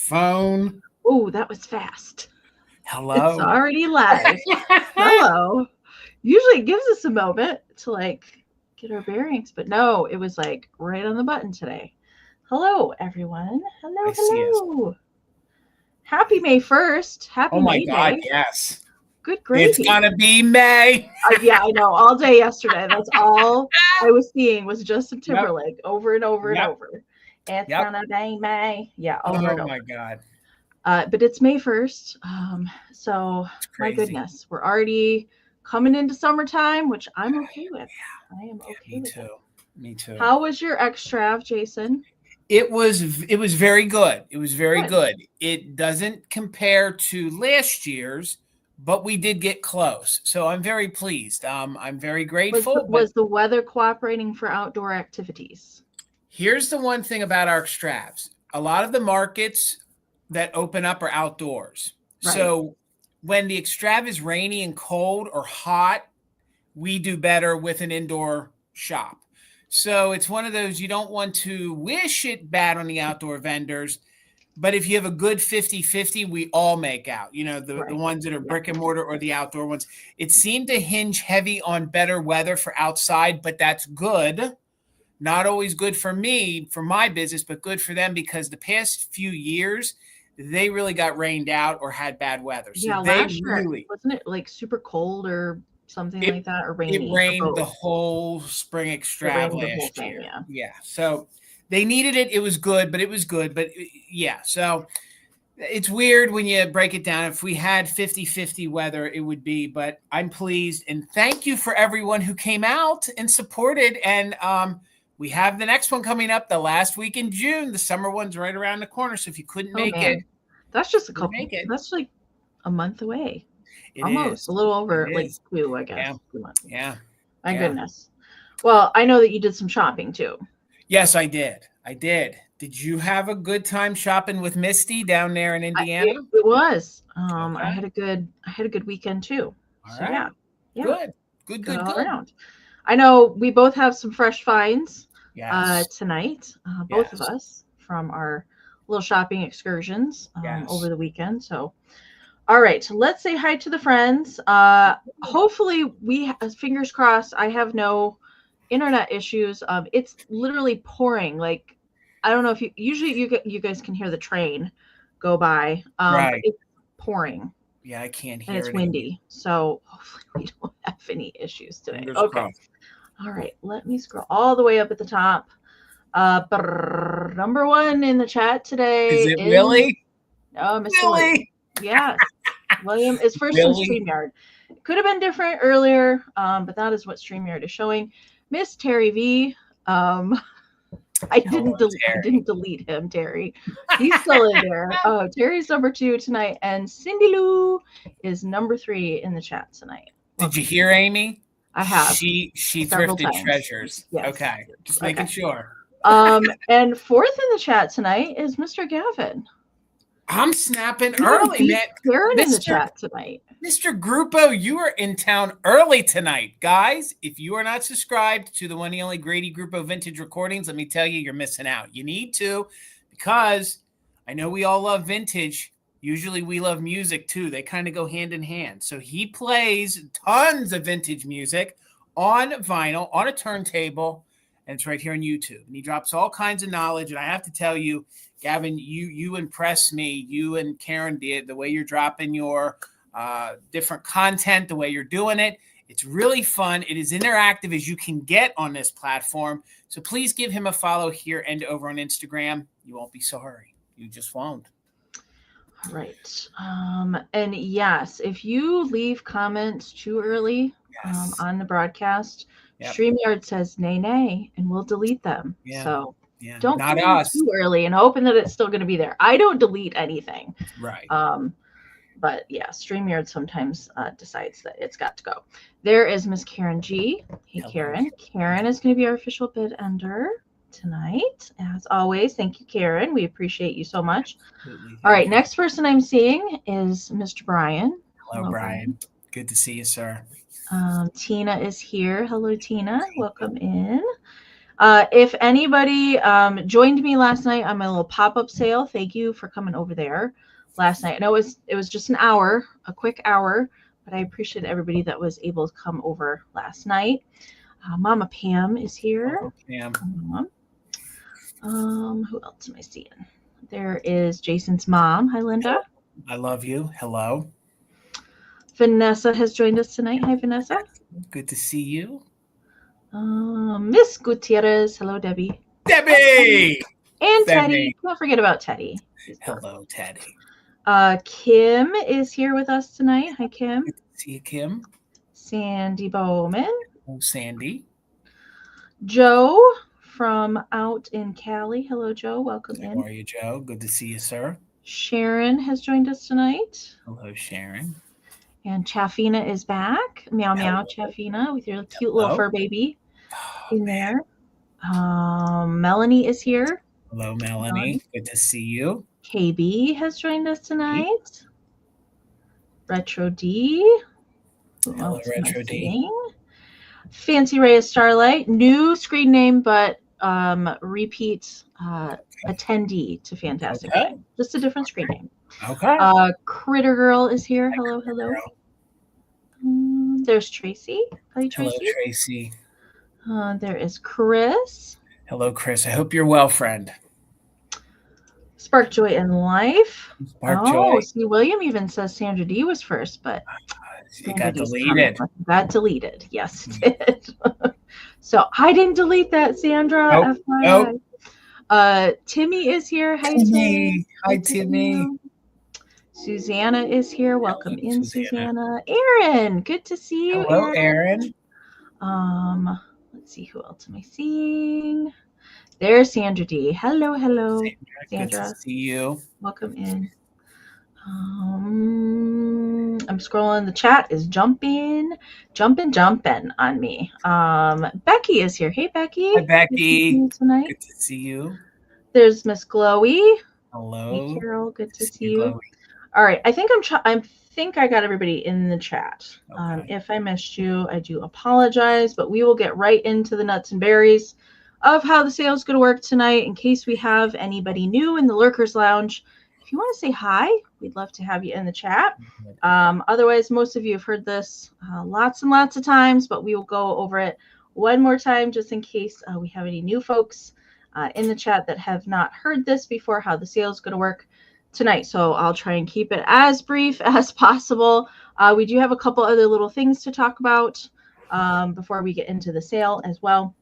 phone. Oh, that was fast. Hello. It's already live. Hello. Usually it gives us a moment to like get our bearings, but no, it was like right on the button today. Hello, everyone. Hello. Happy May 1st. Happy May God, Day. yes. Good gravy. It's gonna be May. Yeah, I know. All day yesterday. That's all I was seeing was Justin Timberlake over and over and over. It's gonna be May. Yeah, over and over. Oh my God. But it's May 1st. So my goodness, we're already coming into summertime, which I'm okay with. I am okay with it. Me too. How was your extrav, Jason? It was very good. It was very good. It doesn't compare to last year's, but we did get close. So I'm very pleased. I'm very grateful. Was the weather cooperating for outdoor activities? Here's the one thing about our extravs. A lot of the markets that open up are outdoors. Right. So when the extrav is rainy and cold or hot, we do better with an indoor shop. So it's one of those, you don't want to wish it bad on the outdoor vendors, but if you have a good 50-50, we all make out, you know, the ones that are brick and mortar or the outdoor ones. It seemed to hinge heavy on better weather for outside, but that's good. Not always good for me, for my business, but good for them because the past few years, they really got rained out or had bad weather. So last year, wasn't it like super cold or something like that, or rainy? It rained the whole spring extrav last year. Yeah. So they needed it. It was good, but yeah. So it's weird when you break it down. If we had 50-50 weather, it would be, but I'm pleased. And thank you for everyone who came out and supported. And we have the next one coming up the last week in June. The summer one's right around the corner. So if you couldn't make it, that's just a couple. That's like a month away. Almost a little over like 2, I guess. Yeah. My goodness. Well, I know that you did some shopping too. Yes, I did. Did you have a good time shopping with Misty down there in Indiana? It was. I had a good weekend too. All right. Yeah. Good. All around. I know we both have some fresh finds tonight, both of us, from our little shopping excursions over the weekend. So, all right, let's say hi to the friends. Hopefully, fingers crossed, I have no internet issues. It's literally pouring. Like, I don't know if you guys can hear the train go by. But it's pouring. Yeah, I can't hear it. And it's windy. So hopefully we don't have any issues today. Fingers okay. Crossed. All right, let me scroll all the way up at the top. Number 1 in the chat today is Willie? Oh, Miss Willie. Yes. William is first in StreamYard. It could have been different earlier, but that is what StreamYard is showing. Miss Terry V. I didn't delete him, Terry. He's still in there. Oh, Terry's number 2 tonight, and Cindy Lou is number 3 in the chat tonight. Did you hear Amy? I have. She thrifted treasures. Yes. Okay, just making sure. And 4th in the chat tonight is Mr. Gavin. I'm snapping early, man. Karen in the chat tonight. Mr. Grupo, you are in town early tonight. Guys, if you are not subscribed to the one and only Grady Grupo Vintage Recordings, let me tell you, you're missing out. You need to, because I know we all love vintage. Usually we love music too. They kind of go hand in hand. So he plays tons of vintage music on vinyl, on a turntable, and it's right here on YouTube. And he drops all kinds of knowledge. And I have to tell you, Gavin, you impress me. You and Karen did the way you're dropping your different content, the way you're doing it. It's really fun. It is interactive as you can get on this platform. So please give him a follow here and over on Instagram. You won't be sorry. You just won't. All right. And yes, if you leave comments too early on the broadcast, StreamYard says nay, and we'll delete them. Yeah. So don't not us too early and hoping that it's still going to be there. I don't delete anything. Right. But yeah, StreamYard sometimes decides that it's got to go. There is Miss Karen G. Hey, hello. Karen is going to be our official bid ender tonight. As always, thank you, Karen. We appreciate you so much. Absolutely. All right, next person I'm seeing is Mr. Brian. Hello, Brian. Good to see you, sir. Tina is here. Hello, Tina. Welcome in. If anybody joined me last night on my little pop-up sale, thank you for coming over there last night. I know it was just an hour, a quick hour, but I appreciate everybody that was able to come over last night. Mama Pam is here. Oh, Pam. Who else am I seeing? There is Jason's mom. Hi, Linda. I love you. Hello. Vanessa has joined us tonight. Hi, Vanessa. Good to see you. Miss Gutierrez. Hello, Debbie. Debbie! And Teddy. Don't forget about Teddy. Hello, Teddy. Kim is here with us tonight. Hi, Kim. Good to see you, Kim. Sandy Bowman. Oh, Sandy. Joe from out in Cali. Hello, Joe. Welcome in. How are you, Joe? Good to see you, sir. Sharon has joined us tonight. Hello, Sharon. And Chaffina is back. Meow, meow, Chaffina, with your cute little fur baby in there. Melanie is here. Hello, Melanie. Good to see you. KB has joined us tonight. Retro D. Hello, Retro D. Fancy Ray of Starlight. New screen name, but repeat attendee to Fantastic Day. Just a different screen name. Okay. Critter Girl is here. Hello, hello. There's Tracy. Hi, Tracy. Hello, Tracy. There is Chris. Hello, Chris. I hope you're well, friend. Spark Joy in Life. Spark Joy. See, William even says Sandra D was first, but it got deleted. Got deleted. Yes, it did. So I didn't delete that, Sandra. Nope. Timmy is here. Hi, Timmy. Hi, Timmy. Susanna is here. Welcome in, Susanna. Aaron, good to see you. Hello, Aaron. Let's see, who else am I seeing? There's Sandra D. Hello, hello, Sandra. Good to see you. Welcome in. I'm scrolling. The chat is jumping on me. Becky is here. Hey, Becky. Hi, Becky. Good to see you tonight. Good to see you. There's Miss Glowy. Hello. Hey, Carol. Good to see you. Glowy. All right. I think I think I got everybody in the chat. Okay. If I missed you, I do apologize, but we will get right into the nuts and berries of how the sale is going to work tonight. In case we have anybody new in the Lurkers Lounge, if you want to say hi, we'd love to have you in the chat. Otherwise, most of you have heard this lots and lots of times, but we will go over it one more time just in case we have any new folks in the chat that have not heard this before, how the sale is going to work tonight. So I'll try and keep it as brief as possible. We do have a couple other little things to talk about before we get into the sale as well.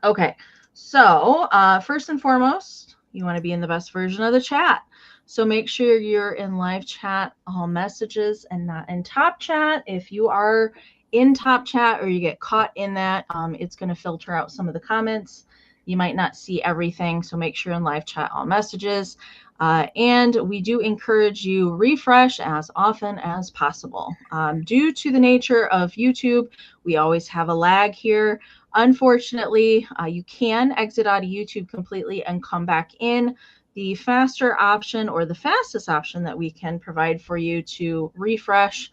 Okay, so first and foremost, you want to be in the best version of the chat. So make sure you're in live chat, all messages, and not in top chat. If you are in top chat or you get caught in that, it's going to filter out some of the comments. You might not see everything, so make sure in live chat, all messages. And we do encourage you refresh as often as possible. Due to the nature of YouTube, we always have a lag here. Unfortunately, you can exit out of YouTube completely and come back in. The faster option or the fastest option that we can provide for you to refresh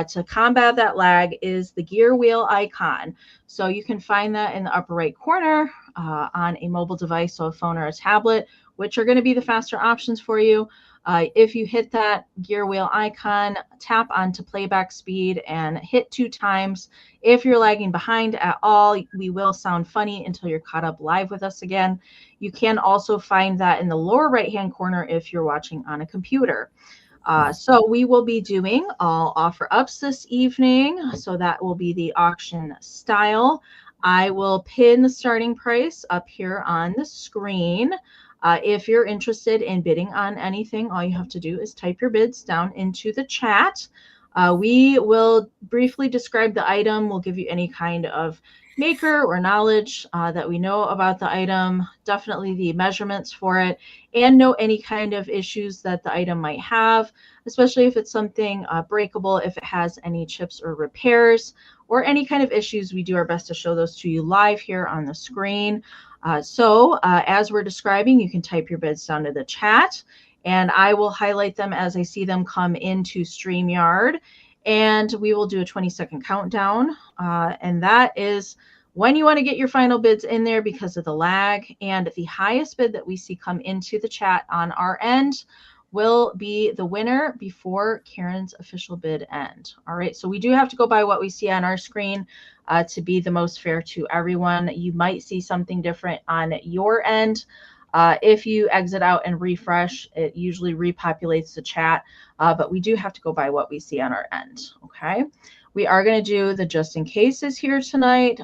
to combat that lag is the gear wheel icon. So you can find that in the upper right corner on a mobile device, so a phone or a tablet, which are going to be the faster options for you. If you hit that gear wheel icon, tap onto playback speed and hit 2 times. If you're lagging behind at all, we will sound funny until you're caught up live with us again. You can also find that in the lower right-hand corner if you're watching on a computer. So we will be doing all offer ups this evening. So that will be the auction style. I will pin the starting price up here on the screen. If you're interested in bidding on anything, all you have to do is type your bids down into the chat. We will briefly describe the item. We'll give you any kind of maker or knowledge that we know about the item, definitely the measurements for it, and know any kind of issues that the item might have, especially if it's something breakable, if it has any chips or repairs, or any kind of issues. We do our best to show those to you live here on the screen. So as we're describing, you can type your bids down to the chat, and I will highlight them as I see them come into StreamYard, and we will do a 20-second countdown, and that is when you want to get your final bids in there because of the lag. And the highest bid that we see come into the chat on our end will be the winner before Karen's official bid end. All right, so we do have to go by what we see on our screen to be the most fair to everyone. You might see something different on your end. If you exit out and refresh, it usually repopulates the chat, but we do have to go by what we see on our end, okay? We are going to do the just in cases here tonight.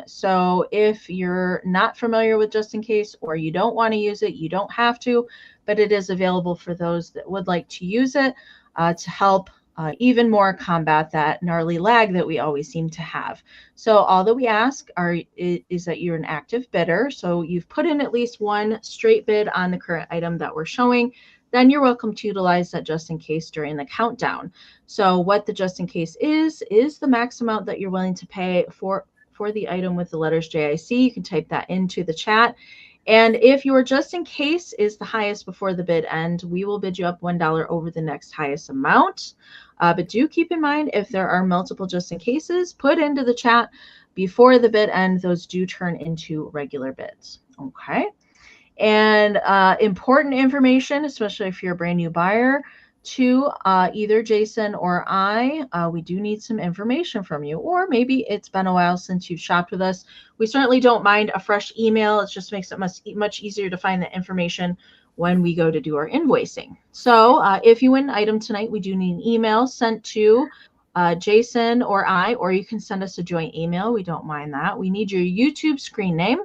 So if you're not familiar with just in case or you don't want to use it, you don't have to, but it is available for those that would like to use it to help even more combat that gnarly lag that we always seem to have. So all that we ask is that you're an active bidder. So you've put in at least one straight bid on the current item that we're showing. Then you're welcome to utilize that just in case during the countdown. So what the just in case is the max amount that you're willing to pay for the item with the letters JIC. You can type that into the chat. And if your just in case is the highest before the bid end, we will bid you up $1 over the next highest amount. But do keep in mind, if there are multiple just in cases put into the chat before the bid end, those do turn into regular bids. Okay. And important information, especially if you're a brand new buyer, to either Jason or I, we do need some information from you, or maybe it's been a while since you've shopped with us. We certainly don't mind a fresh email. It just makes it much easier to find the information when we go to do our invoicing. So if you win an item tonight, we do need an email sent to Jason or I, or you can send us a joint email. We don't mind that. We need your YouTube screen name,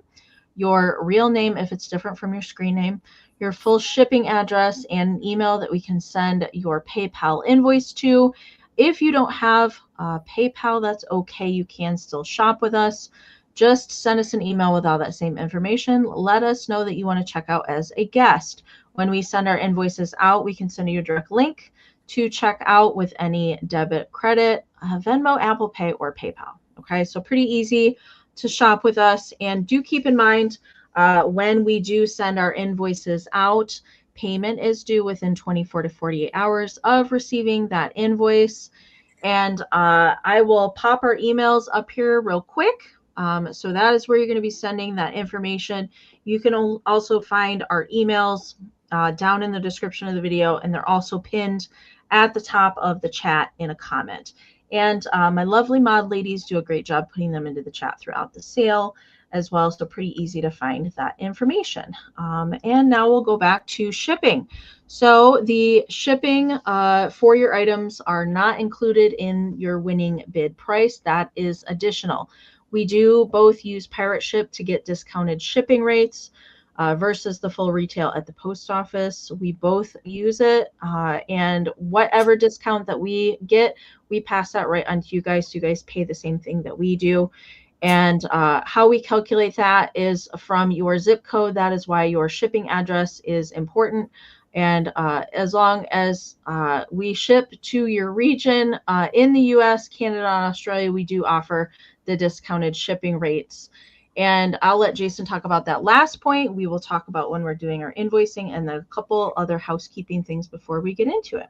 your real name if it's different from your screen name, your full shipping address, and an email that we can send your PayPal invoice to. If you don't have PayPal, that's okay. You can still shop with us. Just send us an email with all that same information. Let us know that you want to check out as a guest. When we send our invoices out, we can send you a direct link to check out with any debit, credit, Venmo, Apple Pay, or PayPal. Okay, so pretty easy to shop with us. And do keep in mind, when we do send our invoices out, payment is due within 24 to 48 hours of receiving that invoice. And I will pop our emails up here real quick. So that is where you're going to be sending that information. You can also find our emails down in the description of the video, and they're also pinned at the top of the chat in a comment. And my lovely mod ladies do a great job putting them into the chat throughout the sale as well. So pretty easy to find that information. And now we'll go back to shipping. So the shipping for your items are not included in your winning bid price. That is additional. We do both use Pirate Ship to get discounted shipping rates versus the full retail at the post office. We both use it, and whatever discount that we get, we pass that right on to you guys. So you guys pay the same thing that we do. And how we calculate that is from your zip code. That is why your shipping address is important. And as long as we ship to your region in the US, Canada, and Australia, we do offer the discounted shipping rates. And I'll let Jason talk about that last point. We will talk about when we're doing our invoicing and a couple other housekeeping things before we get into it.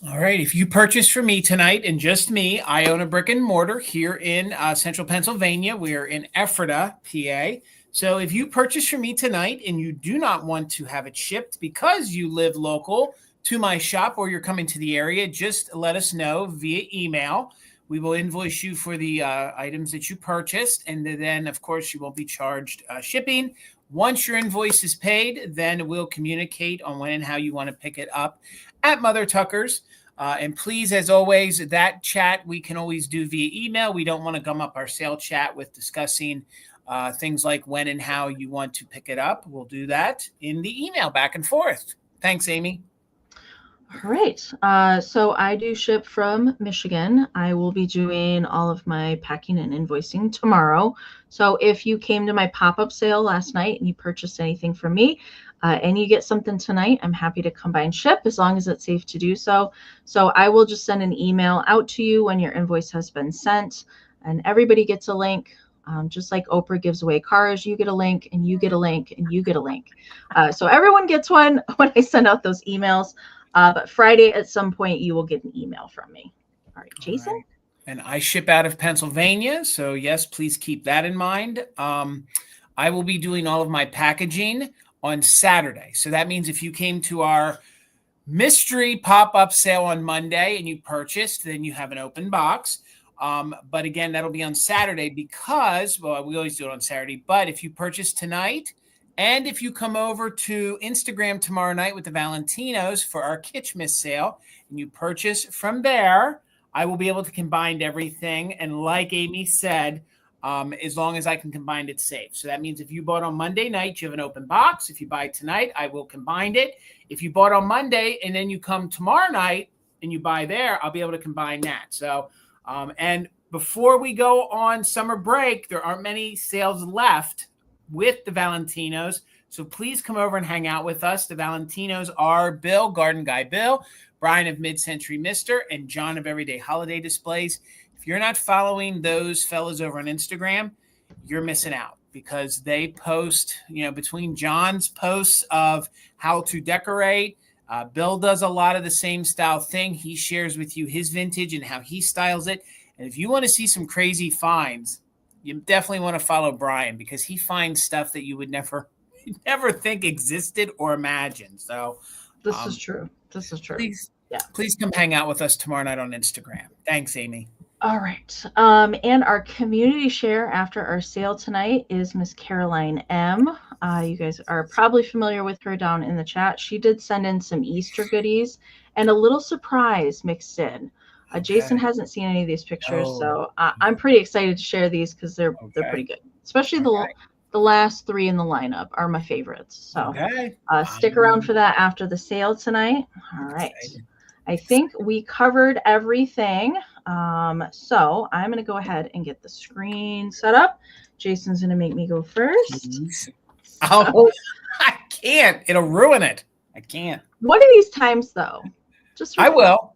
All right. If you purchase from me tonight, and just me, I own a brick and mortar here in central Pennsylvania. We are in Ephrata, PA. So if you purchase from me tonight and you do not want to have it shipped because you live local to my shop or you're coming to the area, just let us know via email. We will invoice you for the items that you purchased. And then, of course, you won't be charged shipping. Once your invoice is paid, then we'll communicate on when and how you want to pick it up at Mother Tuckers. And please, as always, that chat we can always do via email. We don't want to gum up our sale chat with discussing things like when and how you want to pick it up. We'll do that in the email back and forth. Thanks, Amy. All right. So I do ship from Michigan. I will be doing all of my packing and invoicing tomorrow. So if you came to my pop-up sale last night and you purchased anything from me and you get something tonight, I'm happy to combine ship as long as it's safe to do so. So I will just send an email out to you when your invoice has been sent, and everybody gets a link. Just like Oprah gives away cars, you get a link and you get a link and you get a link. So everyone gets one when I send out those emails. But Friday at some point, you will get an email from me. All right, Jason? All right. And I ship out of Pennsylvania. So yes, please keep that in mind. I will be doing all of my packaging on Saturday. So that means if you came to our mystery pop-up sale on Monday and you purchased, then you have an open box. But again, that'll be on Saturday because, well, we always do it on Saturday. But if you purchase tonight and if you come over to Instagram tomorrow night with the Valentinos for our Kitschmas sale and you purchase from there, I will be able to combine everything. And like Amie said, as long as I can combine it safe. So that means if you bought on Monday night, you have an open box. If you buy tonight, I will combine it. If you bought on Monday and then you come tomorrow night and you buy there, I'll be able to combine that. So, and before we go on summer break, there aren't many sales left with the Valentinos. So please come over and hang out with us. The Valentinos are Bill, Garden Guy Bill, Brian of Mid-Century Mister, and John of Everyday Holiday Displays. If you're not following those fellas over on Instagram, you're missing out because they post, between John's posts of how to decorate, Bill does a lot of the same style thing. He shares with you his vintage and how he styles it. And if you want to see some crazy finds, you definitely want to follow Brian because he finds stuff that you would never think existed or imagined. So this is true. This is true. Please come hang out with us tomorrow night on Instagram. Thanks, Amie. All right. And our community share after our sale tonight is Miss Caroline M. You guys are probably familiar with her down in the chat. She did send in some Easter goodies and a little surprise mixed in. Jason hasn't seen any of these pictures, so I'm pretty excited to share these because they're pretty good. Especially the last three in the lineup are my favorites. So stick around for that after the sale tonight. All right. I think we covered everything. So I'm going to go ahead and get the screen set up. Jason's going to make me go first. Oh, I can't. It'll ruin it. I can't. One of these times, though. I will.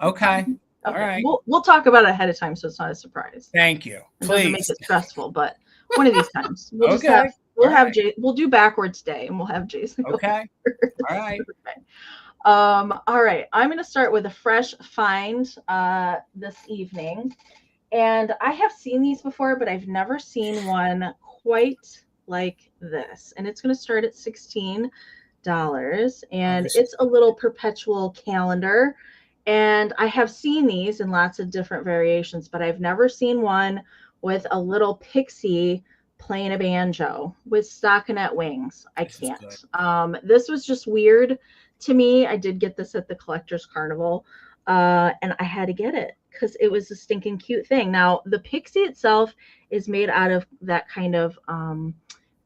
Okay. All right. We'll talk about it ahead of time so it's not a surprise. Thank you. It doesn't make it stressful, but one of these times. We'll do backwards day and we'll have Jason go first. All right. Okay. All right. I'm going to start with a fresh find this evening. And I have seen these before, but I've never seen one quite like this. And it's going to start at $16. And it's a little perpetual calendar. And I have seen these in lots of different variations, but I've never seen one with a little Pixie playing a banjo with stockinette wings. I can't. This was just weird to me. I did get this at the Collectors Carnival, and I had to get it because it was a stinking cute thing. Now, the Pixie itself is made out of that kind of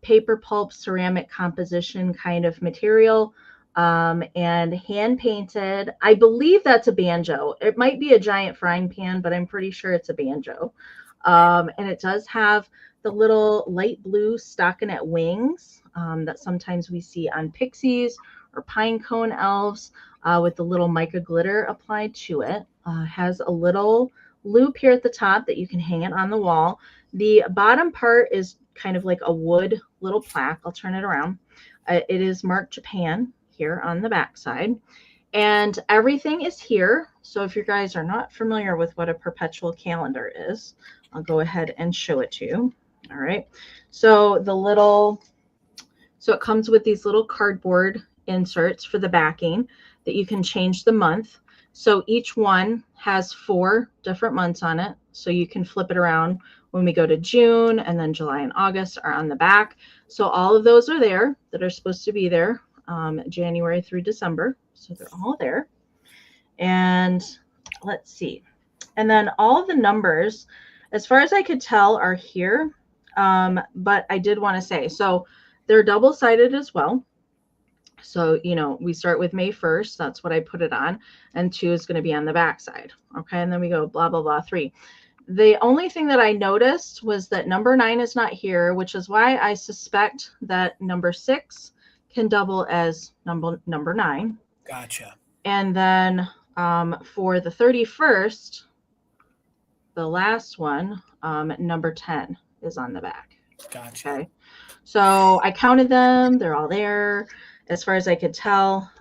paper pulp ceramic composition kind of material, and hand painted. I believe that's a banjo. It might be a giant frying pan, but I'm pretty sure it's a banjo. And it does have the little light blue stockinette wings that sometimes we see on Pixies or pine cone elves with the little mica glitter applied to it. Has a little loop here at the top that you can hang it on the wall. The bottom part is kind of like a wood little plaque. I'll turn it around. It is marked Japan here on the back side. And everything is here. So if you guys are not familiar with what a perpetual calendar is, I'll go ahead and show it to you. All right. So it comes with these little cardboard inserts for the backing that you can change the month. So each one has 4 different months on it. So you can flip it around when we go to June, and then July and August are on the back. So all of those are there that are supposed to be there, January through December. So they're all there. And let's see. And then all of the numbers, as far as I could tell, are here. But I did want to say, so they're double-sided as well. So, we start with May 1st. That's what I put it on. And 2 is going to be on the back side. Okay. And then we go blah, blah, blah, 3. The only thing that I noticed was that number 9 is not here, which is why I suspect that number 6 can double as number 9. Gotcha. And then for the 31st, the last one, number 10 is on the back. Gotcha. Okay. So I counted them. They're all there as far as I could tell.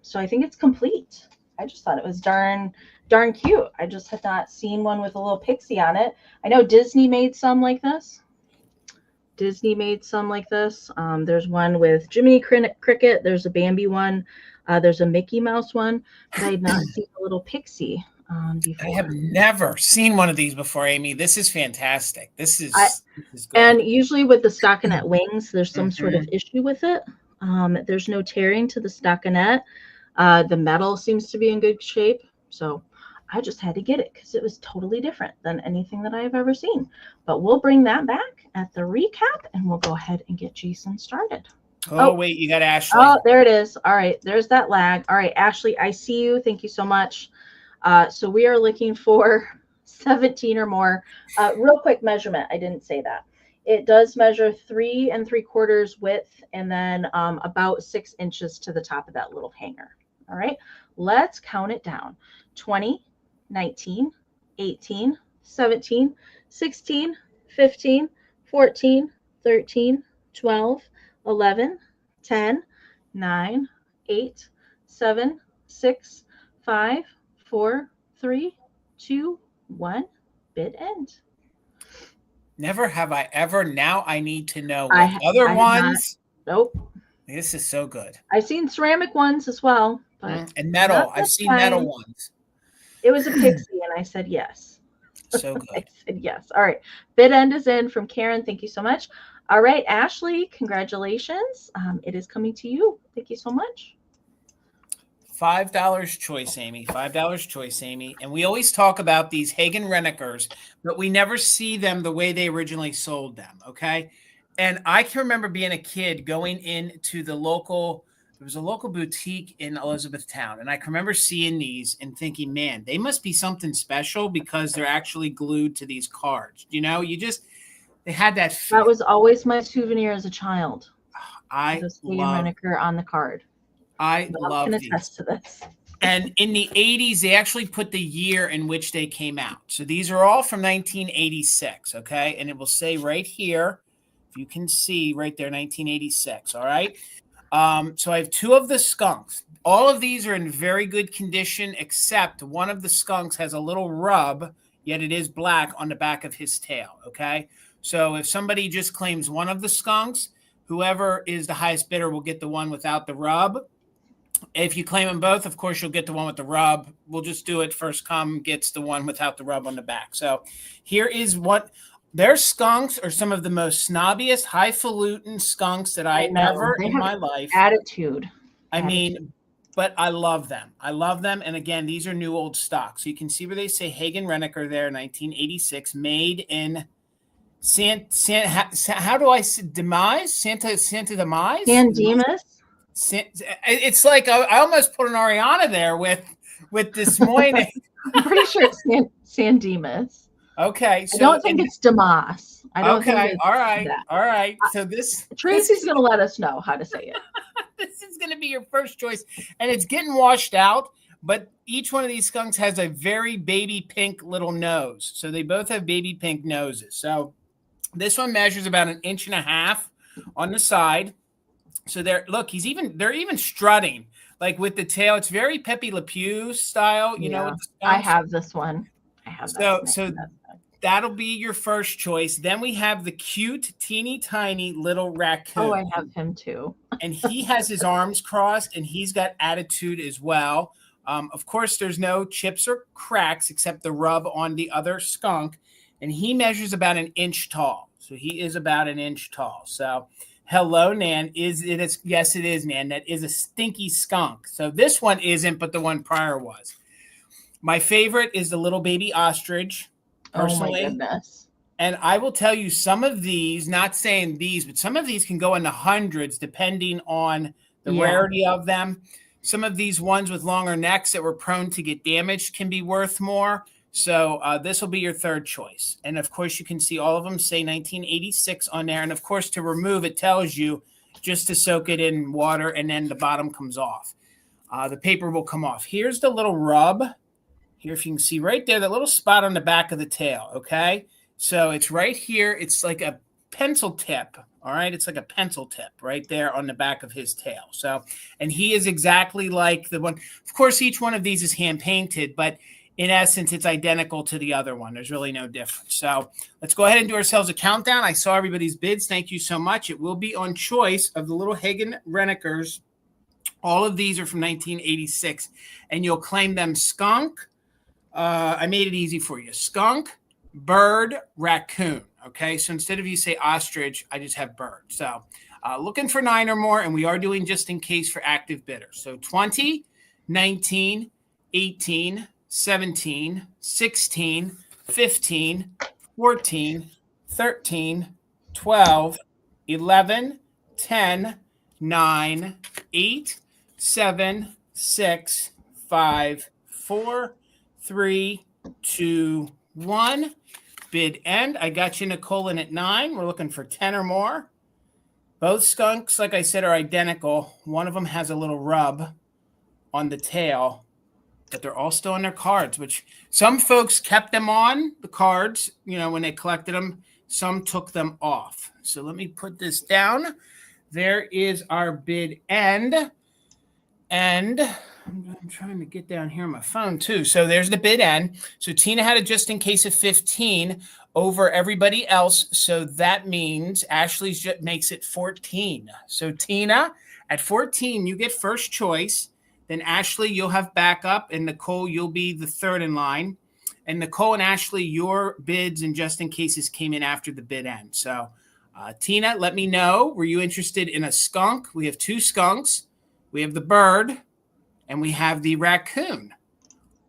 So I think it's complete. I just thought it was darn darn cute. I just had not seen one with a little pixie on it. I know Disney made some like this. There's one with Jiminy Cricket. There's a Bambi one. There's a Mickey Mouse one. But I had not seen a little pixie before. I have never seen one of these before, Amy. This is fantastic. This is good. And usually with the stockinette wings, there's some sort of issue with it. There's no tearing to the stockinette. The metal seems to be in good shape. So I just had to get it because it was totally different than anything that I've ever seen. But we'll bring that back at the recap, and we'll go ahead and get Jason started. Oh, wait, you got Ashley. Oh, there it is. All right, there's that lag. All right, Ashley, I see you. Thank you so much. So we are looking for 17 or more. Real quick measurement. I didn't say that. It does measure 3 3/4 width and then about 6 inches to the top of that little hanger. All right, let's count it down. 20, 19, 18, 17, 16, 15, 14, 13, 12, 11, 10, 9, 8, 7, 6, 5, 4, 3, 2, 1. Bid end. Never have I ever. Now I need to know what other ones. Nope. This is so good. I've seen ceramic ones as well. But and metal. I've seen metal ones. It was a pixie, and I said yes. So good. I said yes. All right. Bid end is in from Karen. Thank you so much. All right, Ashley, congratulations. It is coming to you. Thank you so much. $5 choice, Amy. $5 choice, Amy. And we always talk about these Hagen-Renekers, but we never see them the way they originally sold them, okay? And I can remember being a kid going into there was a local boutique in Elizabethtown, and I can remember seeing these and thinking, man, they must be something special because they're actually glued to these cards. You know, they had that feel. That was always my souvenir as a child. I love Renaker on the card. I love these. Attest to this. And in the 80s, they actually put the year in which they came out. So these are all from 1986, okay? And it will say right here, if you can see right there, 1986, all right? So I have 2 of the skunks. All of these are in very good condition, except one of the skunks has a little rub, yet it is black on the back of his tail, okay? So if somebody just claims one of the skunks, whoever is the highest bidder will get the one without the rub. If you claim them both, of course, you'll get the one with the rub. We'll just do it first come gets the one without the rub on the back. So here is what their skunks are some of the most snobbiest, highfalutin skunks that I ever in my life. Attitude. I mean, but I love them. I love them. And again, these are new old stock. So you can see where they say Hagen-Renaker there, 1986, made in how do I say demise? Santa demise? San Dimas? It's like I almost put an Ariana there with Des Moines. I'm pretty sure it's San Dimas. Okay, so I don't think it's Damas. I don't think it's all right, that. all right. So Tracy's going to let us know how to say it. This is going to be your first choice, and it's getting washed out. But each one of these skunks has a very baby pink little nose, so they both have baby pink noses. So this one measures about 1.5 inches on the side. So they're even strutting like with the tail. It's very Pepe Le Pew style, you know. I have this one. I have that. So that'll be your first choice. Then we have the cute, teeny tiny little raccoon. Oh, I have him too. And he has his arms crossed, and he's got attitude as well. Of course, there's no chips or cracks except the rub on the other skunk, and he measures about 1 inch tall. So he is about 1 inch tall. So. Hello, Nan. Yes, it is, Nan. That is a stinky skunk. So this one isn't, but the one prior was. My favorite is the little baby ostrich, personally. Oh, my goodness. And I will tell you some of these, not saying these, but some of these can go in the hundreds depending on the rarity of them. Some of these ones with longer necks that were prone to get damaged can be worth more. So this will be your third choice. And, of course, you can see all of them say 1986 on there. And, of course, to remove, it tells you just to soak it in water, and then the bottom comes off. The paper will come off. Here's the little rub. Here, if you can see right there, that little spot on the back of the tail, okay? So it's right here. It's like a pencil tip, all right? It's like a pencil tip right there on the back of his tail. So, and he is exactly like the one. Of course, each one of these is hand-painted, but in essence, it's identical to the other one. There's really no difference. So let's go ahead and do ourselves a countdown. I saw everybody's bids. Thank you so much. It will be on choice of the little Hagen-Renekers. All of these are from 1986, and you'll claim them skunk. I made it easy for you. Skunk, bird, raccoon. Okay, so instead of you say ostrich, I just have bird. So looking for 9 or more, and we are doing just in case for active bidders. So 20, 19, 18, 17, 16, 15, 14, 13, 12, 11, 10, 9, 8, 7, 6, 5, 4, 3, 2, 1. Bid end. I got you, Nicole, in at 9. We're looking for 10 or more. Both skunks, like I said, are identical. One of them has a little rub on the tail, but they're all still on their cards, which some folks kept them on the cards, when they collected them. Some took them off. So let me put this down. There is our bid end. And I'm trying to get down here on my phone too. So there's the bid end. So Tina had a just in case of 15 over everybody else. So that means Ashley's just makes it 14. So Tina, at 14, you get first choice. Then Ashley, you'll have backup. And Nicole, you'll be the third in line. And Nicole and Ashley, your bids and just in cases came in after the bid end. So Tina, let me know. Were you interested in a skunk? We have 2 skunks. We have the bird. And we have the raccoon.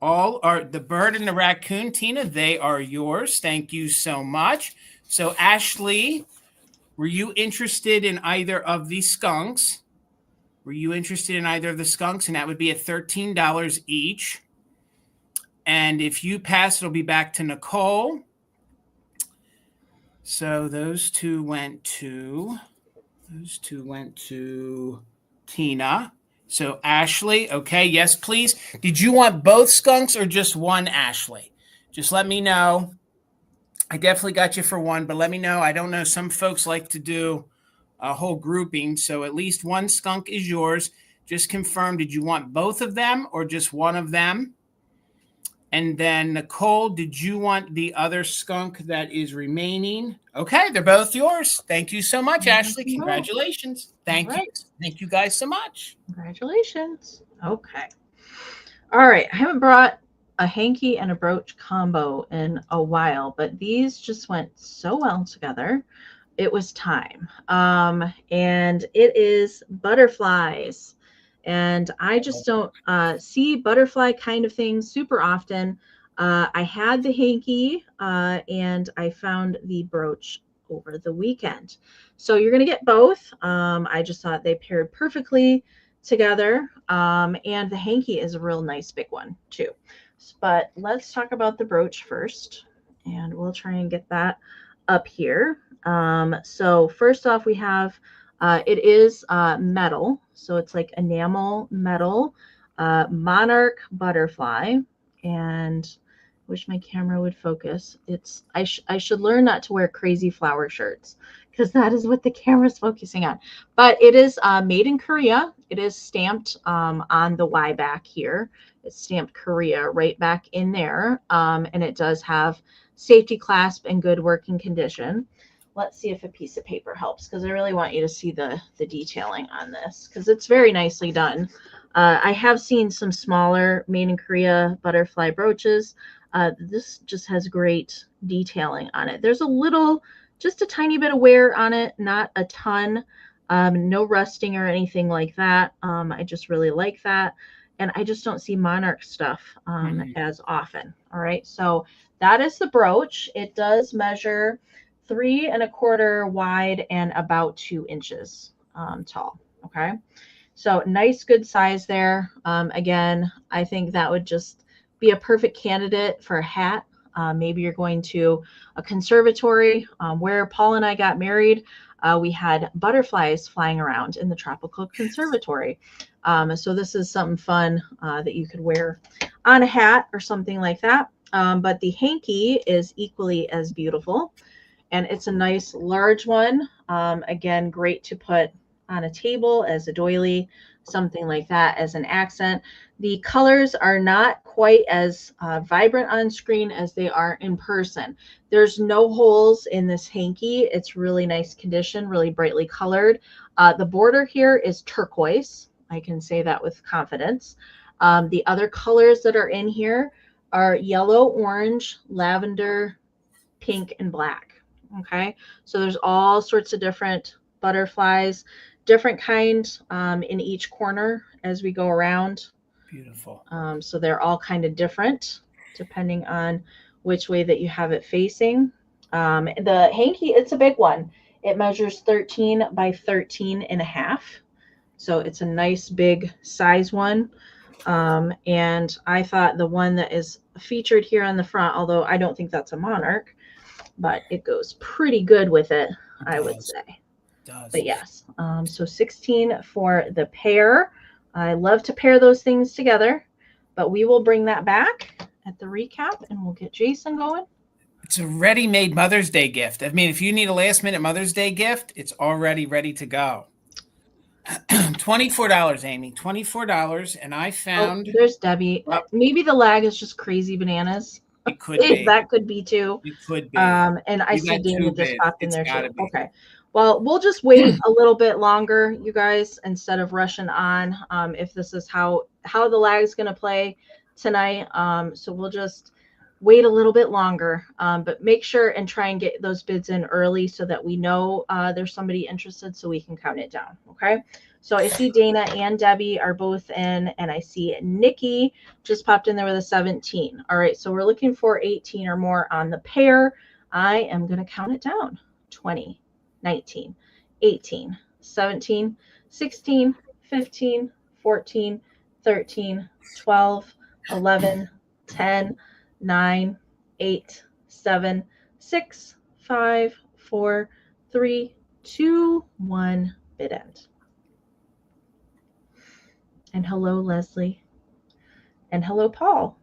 All are the bird and the raccoon, Tina. They are yours. Thank you so much. So Ashley, were you interested in either of these skunks? Were you interested in either of the skunks? And that would be at $13 each. And if you pass, it'll be back to Nicole. So those two went to Tina. So Ashley, okay, yes, please. Did you want both skunks or just one, Ashley? Just let me know. I definitely got you for one, but let me know. I don't know. Some folks like to do a whole grouping, so at least one skunk is yours. Just confirm, did you want both of them or just one of them? And then Nicole, did you want the other skunk that is remaining? Okay, they're both yours. Thank you so much, Ashley. Congratulations. Thank you. Thank you guys so much. Congratulations. Okay. All right. I haven't brought a hanky and a brooch combo in a while, but these just went so well together. It was time. And it is butterflies. And I just don't see butterfly kind of things super often. I had the hanky and I found the brooch over the weekend. So you're going to get both. I just thought they paired perfectly together. And the hanky is a real nice big one too. But let's talk about the brooch first. And we'll try and get that up here. So first off, we have it is metal, so it's like enamel metal, monarch butterfly, and wish my camera would focus. It's I should learn not to wear crazy flower shirts because that is what the camera's focusing on. But it is made in Korea. It is stamped on the Y back here. It's stamped Korea right back in there, and it does have safety clasp and good working condition. Let's see if a piece of paper helps because I really want you to see the detailing on this because it's very nicely done. I have seen some smaller made in Korea butterfly brooches. This just has great detailing on it. There's just a tiny bit of wear on it, not a ton, no rusting or anything like that. I just really like that. And I just don't see monarch stuff as often. All right, so that is the brooch. It does measure 3 1/4 wide and about 2 inches tall. Okay, so nice, good size there. Again, I think that would just be a perfect candidate for a hat. Maybe you're going to a conservatory. Where Paul and I got married, we had butterflies flying around in the tropical conservatory. So this is something fun that you could wear on a hat or something like that. But the hanky is equally as beautiful. And it's a nice large one. Again, great to put on a table as a doily. something like that as an accent. The colors are not quite as vibrant on screen as they are in person. There's no holes in this hanky. It's really nice condition, really brightly colored. The border here is turquoise. I can say that with confidence. The other colors that are in here are yellow, orange, lavender, pink, and black. Okay, so there's all sorts of different butterflies, different kinds in each corner as we go around. Beautiful. So they're all kind of different depending on which way that you have it facing. The hanky, it's a big one. It measures 13 by 13 and a half. So it's a nice big size one. And I thought the one that is featured here on the front, although I don't think that's a monarch, but it goes pretty good with it, I would say. It does. But yes, so 16 for the pair. I love to pair those things together, but we will bring that back at the recap and we'll get Jason going. It's a ready-made Mother's Day gift. I mean, if you need a last-minute Mother's Day gift, it's already ready to go. $24, Amy. $24, and I found. Oh, there's Debbie. Maybe the lag is just crazy bananas. It could be. That could be too. It could be. And I see Dana just popped in there too. Be. Okay. Well, we'll just wait a little bit longer, you guys, instead of rushing on. If this is how the lag is going to play tonight, so we'll just wait a little bit longer. But make sure and try and get those bids in early so that we know there's somebody interested, so we can count it down. Okay. So I see Dana and Debbie are both in, and I see Nikki just popped in there with a 17. All right, so we're looking for 18 or more on the pair. I am going to count it down. 20, 19, 18, 17, 16, 15, 14, 13, 12, 11, 10, 9, 8, 7, 6, 5, 4, 3, 2, 1, bid end. And hello, Leslie. And hello, Paul.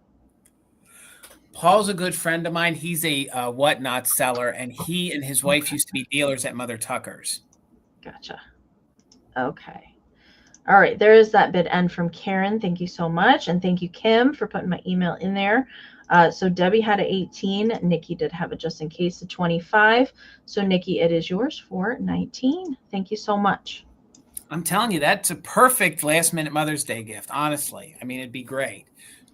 Paul's a good friend of mine. He's a whatnot seller, and he and his wife used to be dealers at Mother Tucker's. Gotcha. Okay. All right. There is that bid end from Karen. Thank you so much. And thank you, Kim, for putting my email in there. So Debbie had a 18. Nikki did have it just in case, a 25. So Nikki, it is yours for 19. Thank you so much. I'm telling you, that's a perfect last-minute Mother's Day gift, honestly. I mean, it'd be great.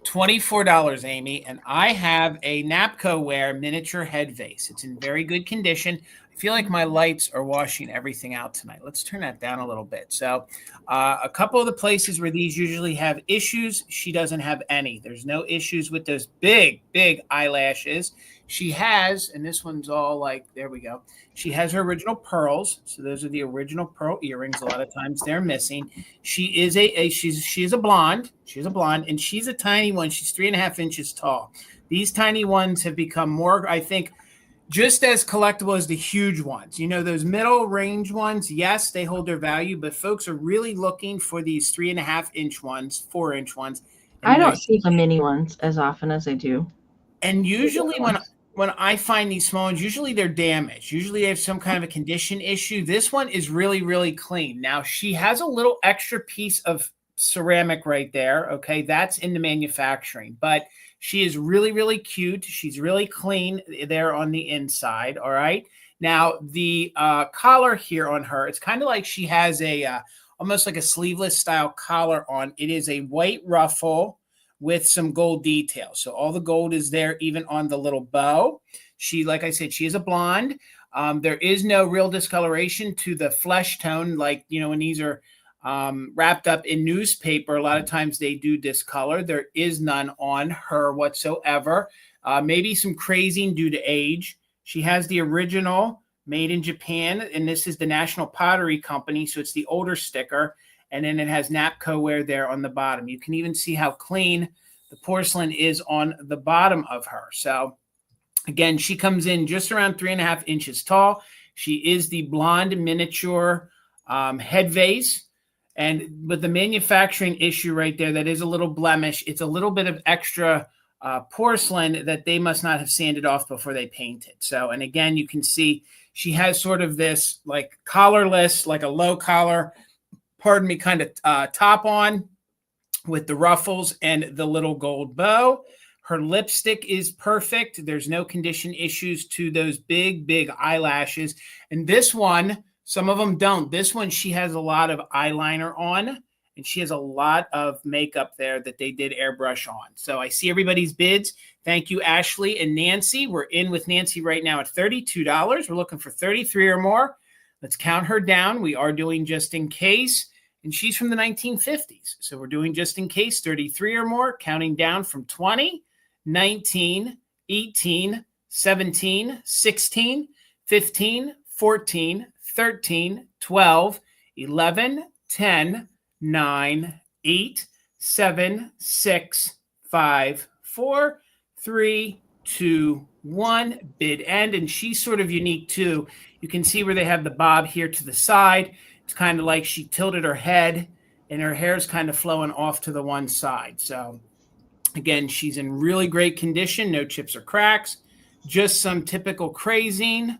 $24, Amy, and I have a Napco ware miniature head vase. It's in very good condition. I feel like my lights are washing everything out tonight. Let's turn that down a little bit. So a couple of the places where these usually have issues, she doesn't have any. There's no issues with those big, big eyelashes. She has, and this one's all like, there we go. She has her original pearls. So those are the original pearl earrings. A lot of times they're missing. She is she's a blonde. She's a blonde, and she's a tiny one. She's 3.5 inches tall. These tiny ones have become more, I think, just as collectible as the huge ones. You know, those middle range ones, yes, they hold their value, but folks are really looking for these 3.5-inch ones, 4-inch ones. I don't see the mini ones as often as I do. And usually when I find these small ones, usually they're damaged. Usually they have some kind of a condition issue. This one is really, really clean. Now, she has a little extra piece of ceramic right there. Okay, that's in the manufacturing. But she is really, really cute. She's really clean there on the inside. All right. Now, the collar here on her, it's kind of like she has a almost like a sleeveless style collar on. It is a white ruffle with some gold details. So all the gold is there, even on the little bow. She, like I said, she is a blonde. There is no real discoloration to the flesh tone. Like, you know, when these are wrapped up in newspaper, a lot of times they do discolor. There is none on her whatsoever. Maybe some crazing due to age. She has the original made in Japan, and this is the National Pottery Company. So it's the older sticker. And then it has Napco ware there on the bottom. You can even see how clean the porcelain is on the bottom of her. So again, she comes in just around 3.5 inches tall. She is the blonde miniature head vase. And with the manufacturing issue right there, that is a little blemish. It's a little bit of extra porcelain that they must not have sanded off before they painted. So, and again, you can see she has sort of this like collarless, like a low collar pardon me, kind of top on with the ruffles and the little gold bow. Her lipstick is perfect. There's no condition issues to those big, big eyelashes. And this one, some of them don't. This one, she has a lot of eyeliner on, and she has a lot of makeup there that they did airbrush on. So I see everybody's bids. Thank you, Ashley and Nancy. We're in with Nancy right now at $32. We're looking for 33 or more. Let's count her down. We are doing just in case. And she's from the 1950s. So we're doing just in case, 33 or more, counting down from 20, 19, 18, 17, 16, 15, 14, 13, 12, 11, 10, 9, 8, 7, 6, 5, 4, 3, 2, 1. Bid end. And she's sort of unique too. You can see where they have the bob here to the side. It's kind of like she tilted her head and her hair's kind of flowing off to the one side. So again, she's in really great condition. No chips or cracks, just some typical crazing,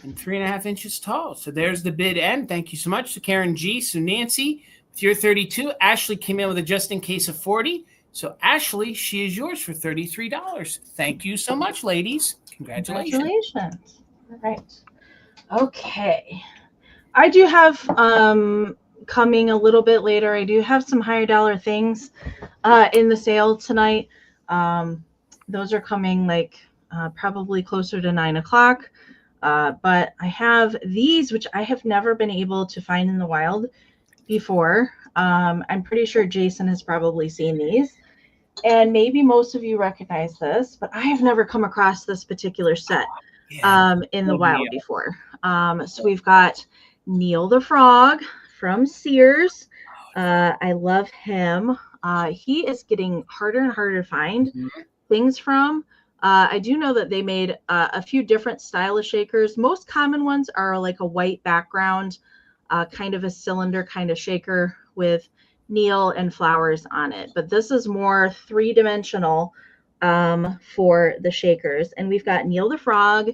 and 3.5 inches tall. So there's the bid end. Thank you so much to Karen G. So Nancy, with your 32, Ashley came in with a just in case of 40. So Ashley, she is yours for $33. Thank you so much, ladies. Congratulations. All right. Okay. I do have coming a little bit later. I do have some higher dollar things in the sale tonight. Those are coming like probably closer to 9 o'clock. But I have these, which I have never been able to find in the wild before. I'm pretty sure Jason has probably seen these. And maybe most of you recognize this, but I have never come across this particular set in the wild before. So we've got Neil the Frog from Sears. I love him. He is getting harder and harder to find things from. I do know that they made a few different style of shakers. Most common ones are like a white background, kind of a cylinder kind of shaker with Neil and flowers on it. But this is more three-dimensional for the shakers. And we've got Neil the Frog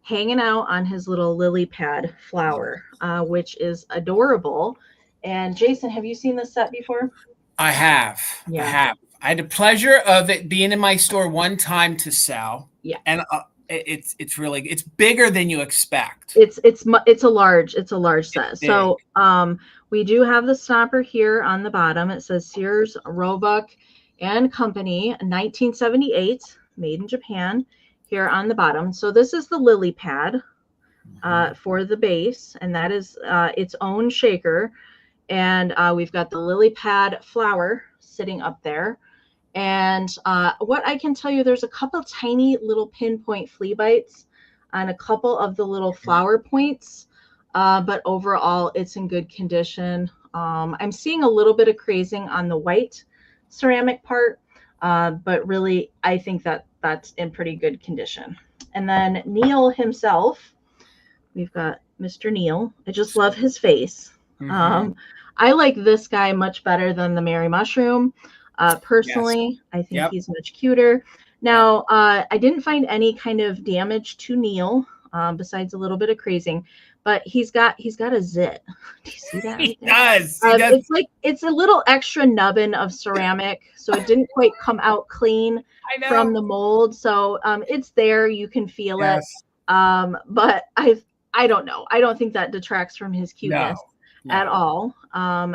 hanging out on his little lily pad flower, which is adorable. And Jason, have you seen this set before? I have. Yeah. I have. I had the pleasure of it being in my store one time to sell. Yeah. And it's really, it's bigger than you expect. It's a large set. So we do have the stopper here on the bottom. It says Sears, Roebuck and Company, 1978, made in Japan. Here on the bottom. So this is the lily pad for the base, and that is its own shaker. And we've got the lily pad flower sitting up there. And what I can tell you, there's a couple tiny little pinpoint flea bites on a couple of the little flower points, but overall it's in good condition. I'm seeing a little bit of crazing on the white ceramic part, but really I think that's in pretty good condition. And then Neil himself, we've got Mr. Neil. I just love his face. I like this guy much better than the Merry Mushroom. Personally, yes. I think he's much cuter. Now, I didn't find any kind of damage to Neil, besides a little bit of crazing, but he's got a zit. Do you see that? He does. It's like, it's a little extra nubbin of ceramic, so it didn't quite come out clean from the mold. So it's there, you can feel it. But I don't know. I don't think that detracts from his cuteness at all.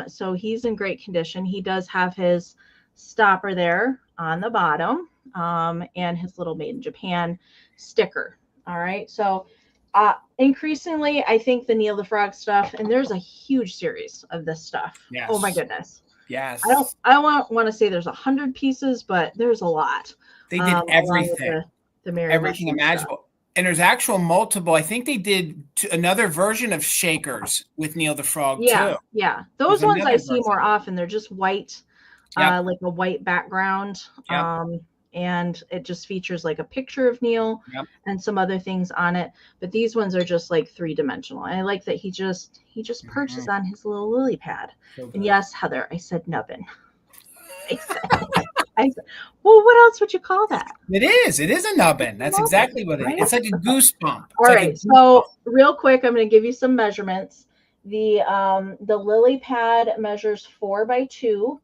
So he's in great condition. He does have his stopper there on the bottom, and his little Made in Japan sticker. All right. So increasingly, I think the Neil the Frog stuff, and there's a huge series of this stuff. Yes. Oh my goodness. Yes. I don't want to say there's 100 pieces, but there's a lot. They did everything. The Merry everything imaginable. Stuff. And there's actual multiple. I think they did another version of shakers with Neil the Frog too. Yeah. Those ones I see more often. They're just white, like a white background. And it just features like a picture of Neil and some other things on it. But these ones are just like three-dimensional. And I like that he just perches on his little lily pad. So and yes, Heather, I said nubbin. I said, well, what else would you call that? It is a nubbin. That's exactly what it is. It's like a goosebump. All right. So real quick, I'm going to give you some measurements. The lily pad measures 4 by 2,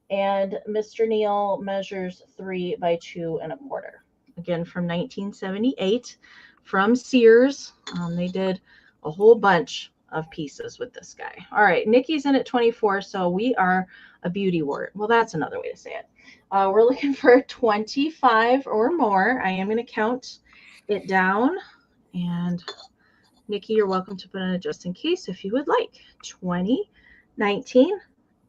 and Mr. Neil measures 3 by 2 1/4. Again, from 1978, from Sears. They did a whole bunch of pieces with this guy. All right, Nikki's in at 24, so we are a beauty wart. Well, that's another way to say it. We're looking for 25 or more. I am going to count it down, and Nikki, you're welcome to put in a just in case if you would like. 20, 19,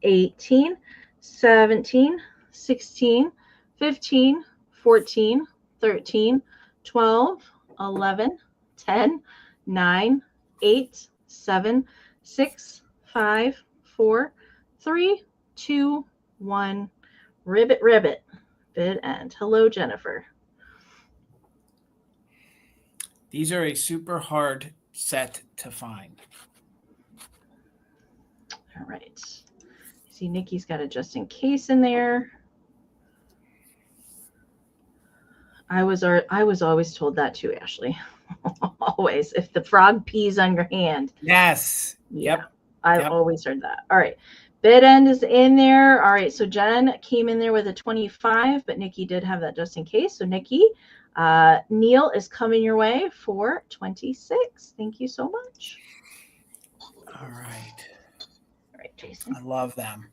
18, 17, 16, 15, 14, 13, 12, 11, 10, 9, 8, 7, 6, 5, 4, 3, 2, 1. Ribbit, ribbit. Bid end. Hello, Jennifer. These are a super hard set to find. All right. See, Nikki's got a just in case in there. I was always told that too, Ashley. Always. If the frog pees on your hand. Yes. Yeah, yep. I've always heard that. All right. Bid end is in there. All right. So Jen came in there with a 25, but Nikki did have that just in case. So Nikki, Neil is coming your way for 26. Thank you so much. All right. All right, Jason. I love them.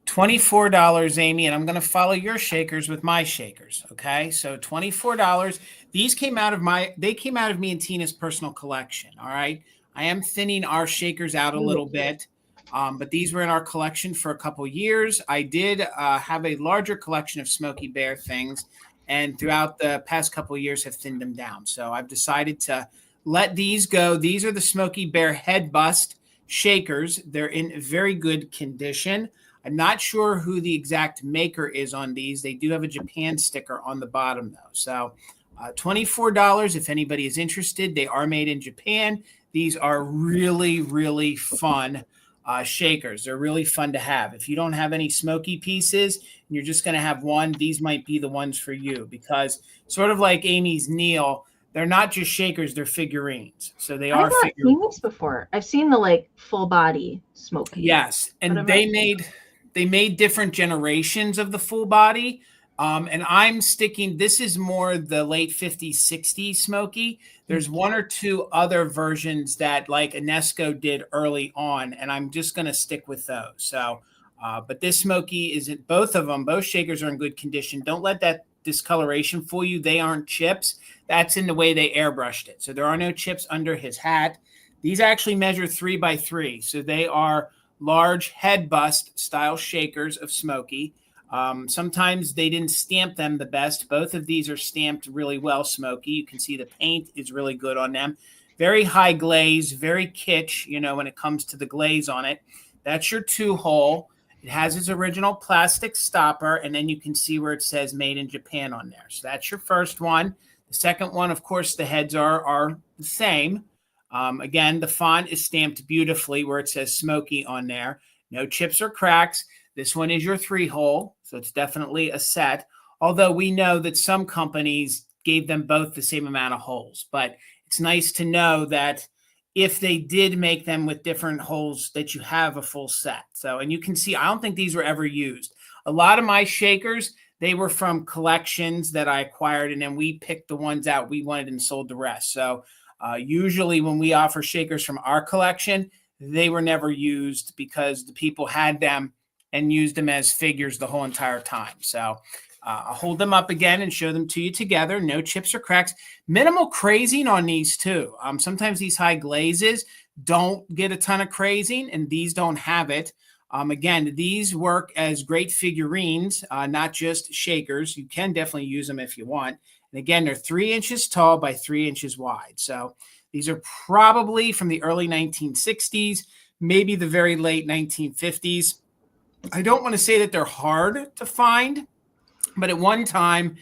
$24, Amy, and I'm going to follow your shakers with my shakers. Okay, so $24. These came out of me and Tina's personal collection. All right, I am thinning our shakers out a little bit, but these were in our collection for a couple years. I did have a larger collection of Smokey Bear things, and throughout the past couple of years have thinned them down. So I've decided to let these go. These are the Smokey Bear head bust shakers. They're in very good condition. I'm not sure who the exact maker is on these. They do have a Japan sticker on the bottom, though. So $24 if anybody is interested. They are made in Japan. These are really, really fun shakers. They're really fun to have. If you don't have any smoky pieces and you're just going to have one, these might be the ones for you, because sort of like Amy's Neil, they're not just shakers, they're figurines. So they are figurines. I've seen these before. I've seen the like full body Smokey. Yes, and they made different generations of the full body. And I'm sticking, this is more the late 50s, 60s Smokey. There's one or two other versions that like Anesco did early on, and I'm just going to stick with those. So, but this Smokey isn't, both shakers are in good condition. Don't let that discoloration fool you. They aren't chips. That's in the way they airbrushed it. So there are no chips under his hat. These actually measure 3 by 3. So they are large head bust style shakers of Smokey. Sometimes they didn't stamp them the best. Both of these are stamped really well, Smokey. You can see the paint is really good on them. Very high glaze, very kitsch, when it comes to the glaze on it. That's your 2-hole. It has its original plastic stopper, and then you can see where it says made in Japan on there. So that's your first one. The second one, of course, the heads are the same. Again, the font is stamped beautifully where it says Smokey on there. No chips or cracks. This one is your 3-hole, so it's definitely a set. Although we know that some companies gave them both the same amount of holes. But it's nice to know that if they did make them with different holes, that you have a full set. So, and you can see, I don't think these were ever used. A lot of my shakers, they were from collections that I acquired, and then we picked the ones out we wanted and sold the rest. So usually when we offer shakers from our collection, they were never used because the people had them and used them as figures the whole entire time. So I'll hold them up again and show them to you together. No chips or cracks. Minimal crazing on these too. Sometimes these high glazes don't get a ton of crazing, and these don't have it. Again, these work as great figurines, not just shakers. You can definitely use them if you want. And again, they're 3 inches tall by 3 inches wide. So these are probably from the early 1960s, maybe the very late 1950s. I don't want to say that they're hard to find, but at one time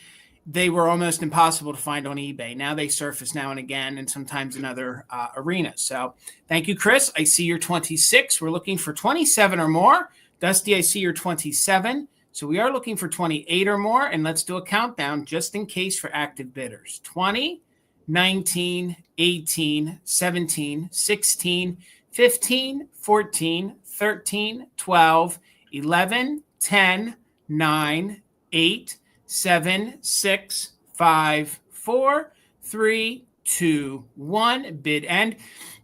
they were almost impossible to find on eBay. Now they surface now and again, and sometimes in other arenas. So thank you, Chris. I see you're 26. We're looking for 27 or more. Dusty, I see you're 27. So we are looking for 28 or more, and let's do a countdown just in case for active bidders. 20, 19, 18, 17, 16, 15, 14, 13, 12, 11, 10, 9, 8, 7, 6, 5, 4, 3, 2, 1. Bid end.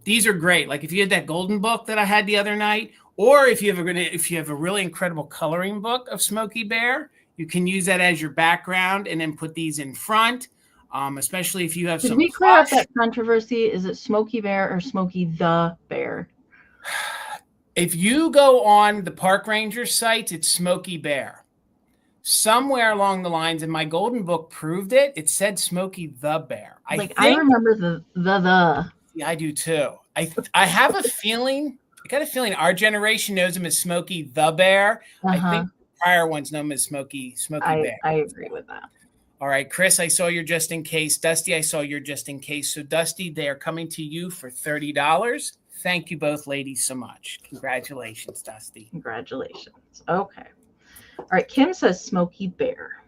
These are great. Like if you had that golden book that I had the other night, or if you have a really incredible coloring book of Smokey Bear, you can use that as your background and then put these in front. Especially if you have some. Did we clear up that controversy? Is it Smokey Bear or Smokey the Bear? If you go on the park ranger site, it's Smokey Bear. Somewhere along the lines, and my golden book proved it, it said Smokey the Bear. I remember the. Yeah, I do too. I have a feeling. I got a feeling our generation knows him as Smokey the Bear. I think the prior ones know him as Smokey Bear. I agree with that. All right, Chris, I saw your just in case. Dusty, I saw your just in case. So, Dusty, they are coming to you for $30. Thank you both ladies so much. Congratulations, Dusty. Congratulations. Okay. All right, Kim says Smokey Bear.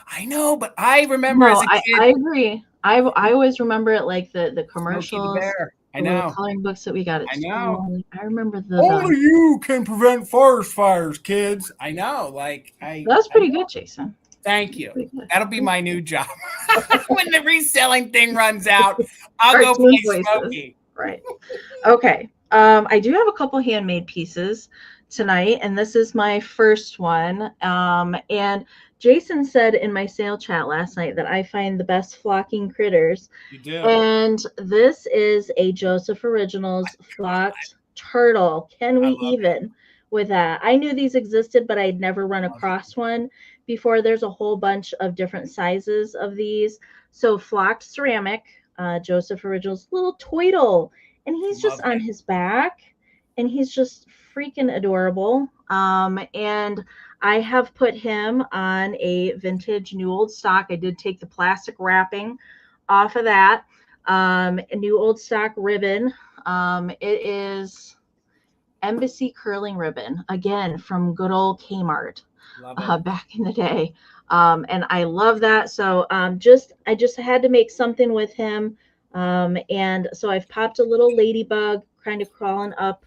I know, but I remember as a kid. I agree. I always remember it like the commercials. Smokey the Bear. I know. The coloring books that we got at school. I remember Only you can prevent forest fires, kids. I know. That's pretty good, Jason. Thank you. That'll be my new job. When the reselling thing runs out, I'll go play Smokey. Right. Okay. I do have a couple handmade pieces tonight, and this is my first one. And Jason said in my sale chat last night that I find the best flocking critters. You do. And this is a Joseph Originals flocked turtle. Can we even with that? I knew these existed, but I'd never run across one before. There's a whole bunch of different sizes of these. So flocked ceramic, Joseph Originals little Toidle, and he's just on his back, and he's just freaking adorable. And I have put him on a vintage new old stock. I did take the plastic wrapping off of that. A new old stock ribbon. It is Embassy curling ribbon, again from good old Kmart back in the day. And I love that. So I just had to make something with him. And so I've popped a little ladybug kind of crawling up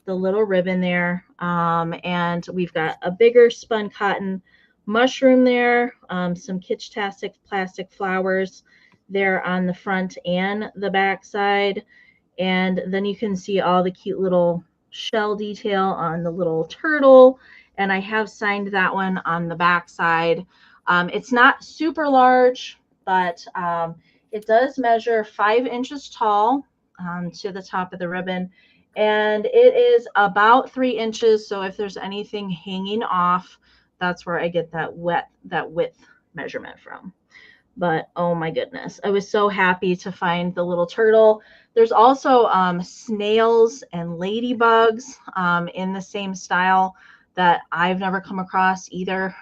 the little ribbon there. And we've got a bigger spun cotton mushroom there, some kitsch-tastic plastic flowers there on the front and the back side. And then you can see all the cute little shell detail on the little turtle. And I have signed that one on the back side. It's not super large, but it does measure 5 inches tall to the top of the ribbon. And it is about 3 inches. So if there's anything hanging off, that's where I get that width measurement from. But oh my goodness, I was so happy to find the little turtle. There's also snails and ladybugs in the same style that I've never come across either.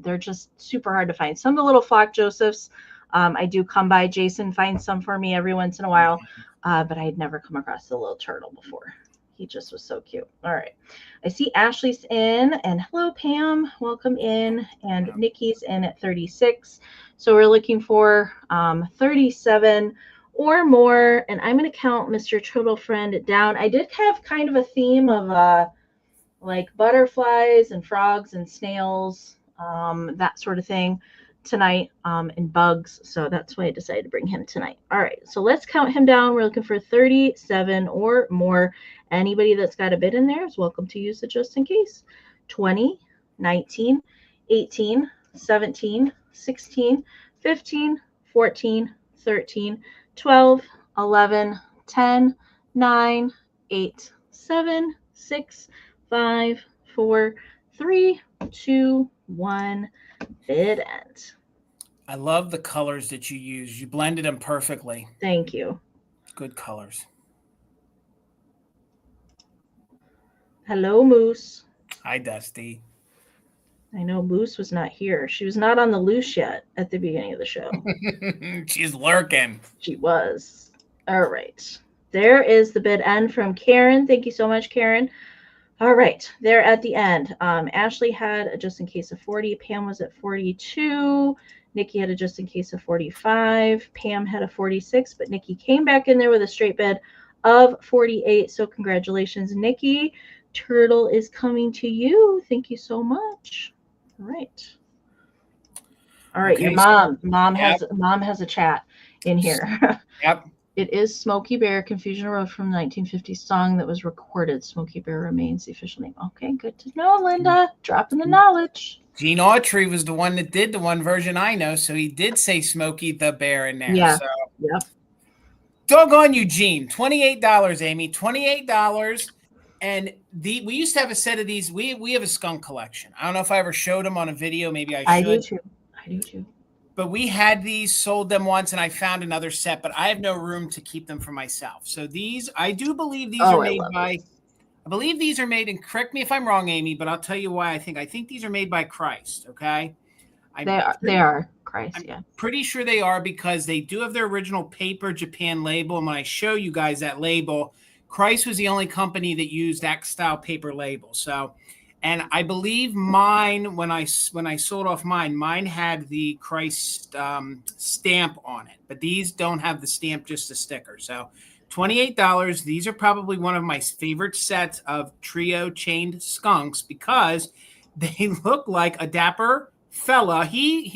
They're just super hard to find. Some of the little flock Josephs, I do come by. Jason finds some for me every once in a while, but I had never come across the little turtle before. He just was so cute. All right. I see Ashley's in, and hello, Pam. Welcome in. And Nikki's in at 36. So we're looking for 37 or more. And I'm going to count Mr. Turtle Friend down. I did have kind of a theme of like butterflies and frogs and snails, that sort of thing tonight, and bugs. So that's why I decided to bring him tonight. All right, so let's count him down. We're looking for 37 or more. Anybody that's got a bid in there is welcome to use it just in case. 20, 19, 18, 17, 16, 15, 14, 13, 12, 11, 10, 9, 8, 7, 6, 5, 4, 3, 2, 1. Bid end. I love the colors that you use. You blended them perfectly. Thank you. Good colors. Hello, Moose. Hi, Dusty. I know Moose was not here. She was not on the loose yet at the beginning of the show. She's lurking. She was. All right. There is the bid end from Karen. Thank you so much, Karen. All right, there at the end. Ashley had a just in case of 40. Pam was at 42. Nikki had a just in case of 45. Pam had a 46, but Nikki came back in there with a straight bid of 48. So congratulations, Nikki. Turtle is coming to you. Thank you so much. All right. All right, okay, your mom has a chat in here. Yep. It is Smokey Bear, Confusion Road from the 1950s song that was recorded. Smokey Bear remains the official name. Okay, good to know, Linda. Dropping the knowledge. Gene Autry was the one that did the one version I know, so he did say Smokey the Bear in there. Yeah. So. Yep. Doggone you, Gene. $28, Amy. $28. And we used to have a set of these. We have a skunk collection. I don't know if I ever showed them on a video. Maybe I should. I do too. But we had these, sold them once, and I found another set, but I have no room to keep them for myself. So these, I do believe these are made by, I believe these are made, and correct me if I'm wrong, Amy, but I'll tell you why I think these are made by Christ, okay? They are Christ, yeah. Pretty sure they are because they do have their original paper Japan label. And when I show you guys that label, Christ was the only company that used that style paper label. So, and I believe mine, when I sold off mine had the Christ stamp on it, but these don't have the stamp, just the sticker. So $28. These are probably one of my favorite sets of trio chained skunks because they look like a dapper fella.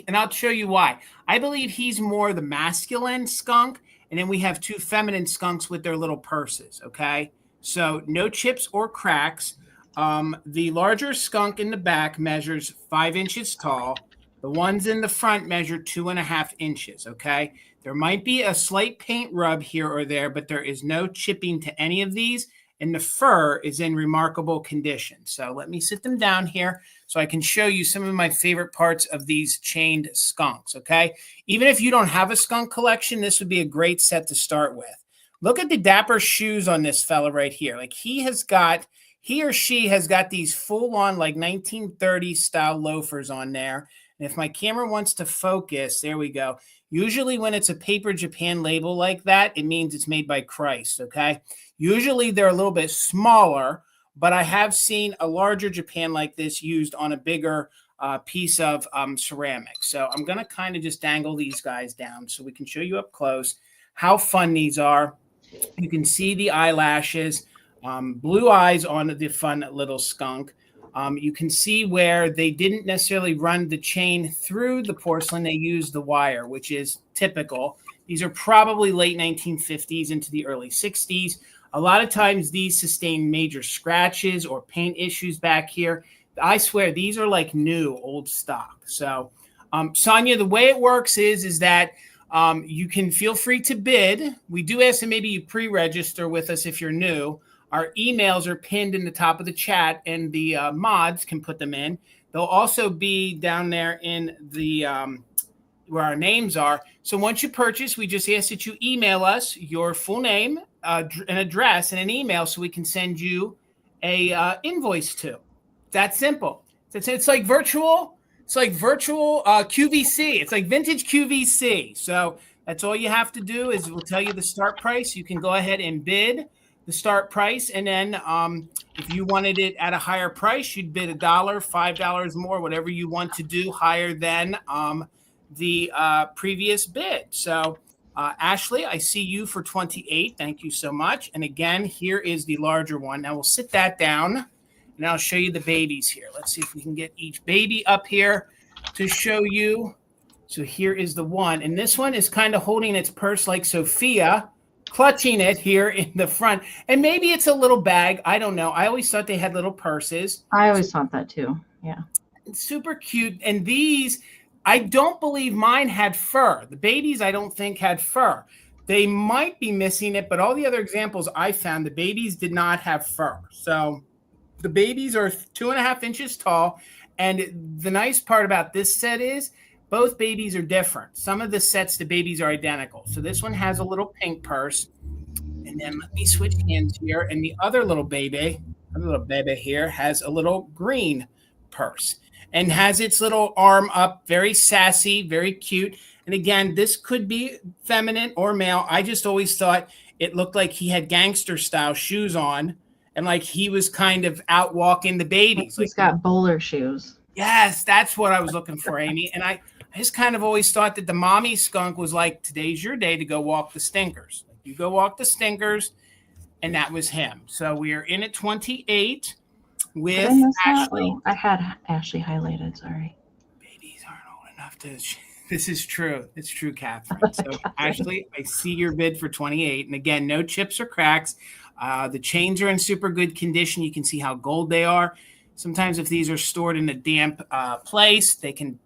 And I'll show you why. I believe he's more the masculine skunk, and then we have two feminine skunks with their little purses. Okay, so no chips or cracks. The larger skunk in the back measures 5 inches tall. The ones in the front measure 2.5 inches. Okay, there might be a slight paint rub here or there, but there is no chipping to any of these, and the fur is in remarkable condition. So let me sit them down here so I can show you some of my favorite parts of these chained skunks, okay? Even if you don't have a skunk collection, this would be a great set to start with. Look at the dapper shoes on this fella right here. Like he or she has got these full-on like 1930s style loafers on there. And if my camera wants to focus, there we go. Usually when it's a paper Japan label like that, it means it's made by Christ, okay? Usually they're a little bit smaller, but I have seen a larger Japan like this used on a bigger piece of ceramic. So I'm going to kind of just dangle these guys down so we can show you up close how fun these are. You can see the eyelashes, blue eyes on the fun little skunk. You can see where they didn't necessarily run the chain through the porcelain. They used the wire, which is typical. These are probably late 1950s into the early 60s. A lot of times these sustain major scratches or paint issues back here. I swear these are like new old stock. So Sonia, the way it works is that you can feel free to bid. We do ask that maybe you pre-register with us if you're new. Our emails are pinned in the top of the chat, and the mods can put them in. They'll also be down there in the where our names are. So once you purchase, we just ask that you email us your full name, an address, and an email so we can send you a invoice to. That's simple. It's like virtual. It's like virtual QVC. It's like vintage QVC. So that's all you have to do is we'll tell you the start price. You can go ahead and bid the start price, and then if you wanted it at a higher price, you'd bid $1, $5 more, whatever you want to do higher than the previous bid. So Ashley, I see you for 28. Thank you so much. And again, here is the larger one. Now we'll sit that down and I'll show you the babies here. Let's see if we can get each baby up here to show you. So here is the one, and this one is kind of holding its purse like Sophia, clutching it here in the front. And maybe it's a little bag. I don't know. I always thought they had little purses. I always thought that too. Yeah. It's super cute. And these, I don't believe mine had fur. The babies, I don't think had fur. They might be missing it, but all the other examples I found, the babies did not have fur. So the babies are 2.5 inches tall. And the nice part about this set is both babies are different. Some of the sets, the babies are identical. So this one has a little pink purse. And then let me switch hands here. And the other little baby here has a little green purse and has its little arm up, very sassy, very cute. And again, this could be feminine or male. I just always thought it looked like he had gangster style shoes on and like he was kind of out walking the babies. He's got bowler shoes. Yes, that's what I was looking for, Amy. And I just kind of always thought that the mommy skunk was like, today's your day to go walk the stinkers. You go walk the stinkers. and that was him. So we are in at 28 with Did I miss Ashley. That? Oh, I had Ashley highlighted. Sorry. Babies aren't old enough to. This is true. It's true, Catherine. So Ashley, I see your bid for 28, and again, no chips or cracks. The chains are in super good condition. You can see how gold they are. Sometimes if these are stored in a damp place, they can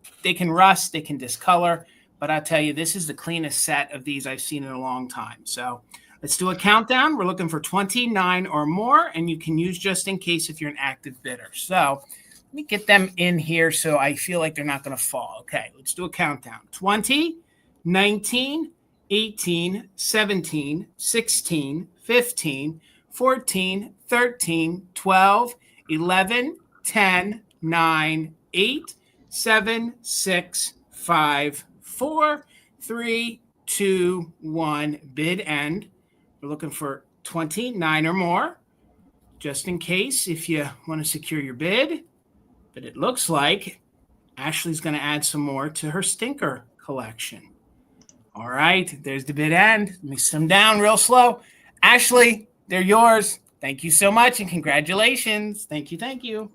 rust, they can discolor. But I'll tell you, this is the cleanest set of these I've seen in a long time. So let's do a countdown. We're looking for 29 or more, and you can use just in case if you're an active bidder. So let me get them in here so I feel like they're not going to fall. Okay, let's do a countdown. 20, 19, 18, 17, 16, 15, 14, 13, 12, 11, 10, 9, 8, 7, 6, 5, 4, 3, 2, 1. Bid end. We're looking for 29 or more, just in case if you want to secure your bid. But it looks like Ashley's going to add some more to her stinker collection. All right, there's the bid end. Let me sum down real slow. Ashley, they're yours. Thank you so much and congratulations. Thank you. Thank you.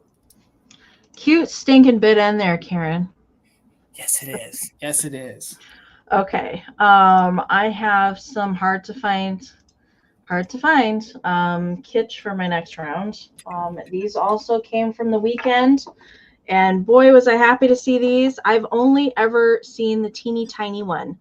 Cute stinking bid end there, Karen. Yes, it is. Yes, it is. Okay. I have some hard to find kitsch for my next round. These also came from the weekend, and boy, was I happy to see these. I've only ever seen the teeny tiny one.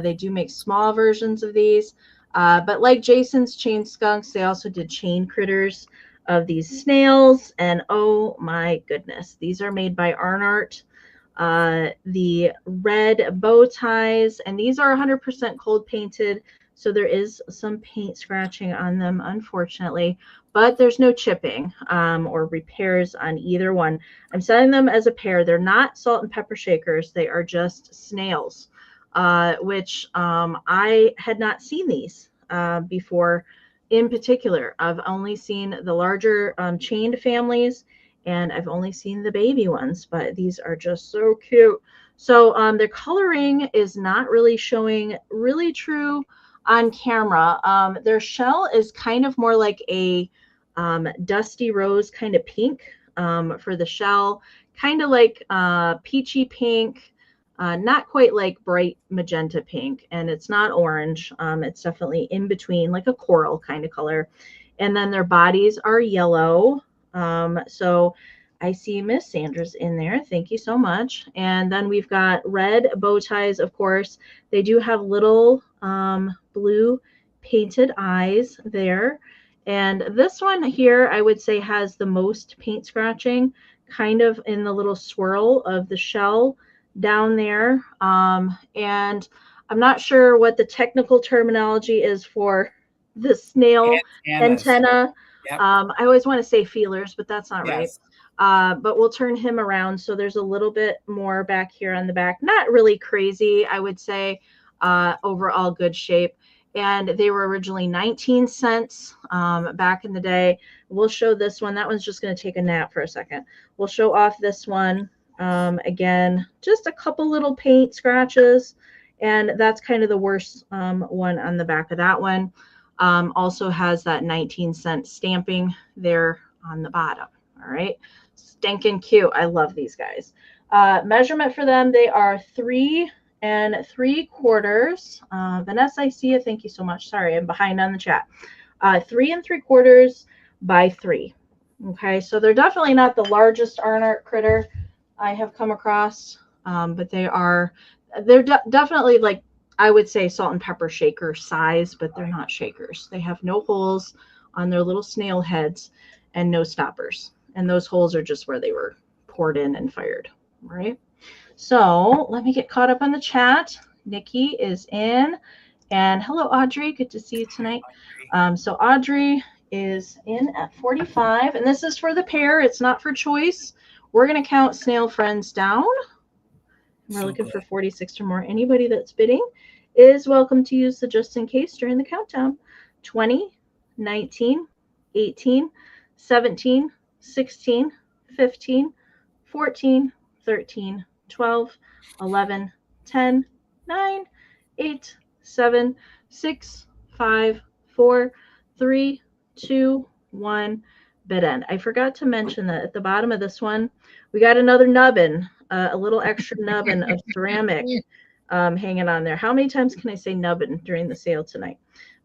They do make small versions of these, but like Jason's chain skunks, they also did chain critters of these snails, and oh my goodness, these are made by Arnart. The red bow ties, and these are 100% cold painted, so there is some paint scratching on them, unfortunately, but there's no chipping or repairs on either one. I'm selling them as a pair. They're not salt and pepper shakers. They are just snails, which I had not seen these before. In particular, I've only seen the larger chained families, and I've only seen the baby ones, but these are just so cute. So their coloring is not really showing really true on camera. Their shell is kind of more like a dusty rose kind of pink for the shell, kind of like peachy pink, not quite like bright magenta pink, and it's not orange. It's definitely in between, like a coral kind of color. And then their bodies are yellow. So I see Miss Sandra's in there. Thank you so much. And then we've got red bow ties, of course. They do have little blue painted eyes there. And this one here, I would say, has the most paint scratching, kind of in the little swirl of the shell down there. And I'm not sure what the technical terminology is for the snail antenna. Yep. I always want to say feelers, but that's not right. But we'll turn him around. So there's a little bit more back here on the back. Not really crazy, I would say. Overall good shape. And they were originally 19 cents back in the day. We'll show this one. That one's just going to take a nap for a second. We'll show off this one. Again, just a couple little paint scratches. And that's kind of the worst one on the back of that one. Also has that 19-cent stamping there on the bottom. All right. Stinking cute. I love these guys. Measurement for them, they are 3 3/4. Vanessa, I see you. Thank you so much. Sorry, I'm behind on the chat. 3 3/4 by 3. Okay, so they're definitely not the largest Arnart critter I have come across, but they're definitely, like, I would say salt and pepper shaker size, but they're not shakers. They have no holes on their little snail heads and no stoppers. And those holes are just where they were poured in and fired, right? So let me get caught up on the chat. Nikki is in. And hello, Audrey. Good to see you tonight. So Audrey is in at 45. And this is for the pair. It's not for choice. We're going to count snail friends down. We're looking for 46 or more. Anybody that's bidding is welcome to use the just in case during the countdown. 20, 19, 18, 17, 16, 15, 14, 13, 12, 11, 10, 9, 8, 7, 6, 5, 4, 3, 2, 1, bid end. I forgot to mention that at the bottom of this one, we got another nubbin, a little extra nubbin of ceramic hanging on there. How many times can I say nubbin during the sale tonight?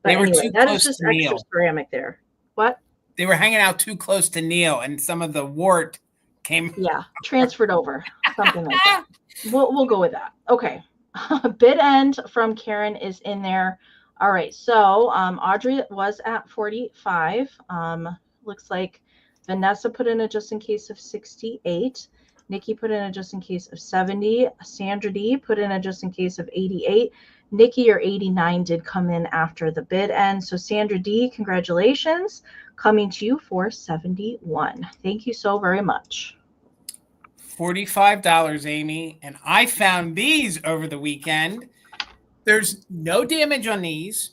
But anyway, that is just extra ceramic there. What? They were hanging out too close to Neil, and some of the wart came. Yeah, transferred over, something like that. We'll go with that. Okay. Bid end from Karen is in there. All right. So Audrey was at 45. Looks like Vanessa put in a just in case of 68. Nikki put in a just in case of 70. Sandra D put in a just in case of 88. Nikki, or 89, did come in after the bid end. So Sandra D, congratulations, coming to you for 71. Thank you so very much. $45, Amy. And I found these over the weekend. There's no damage on these.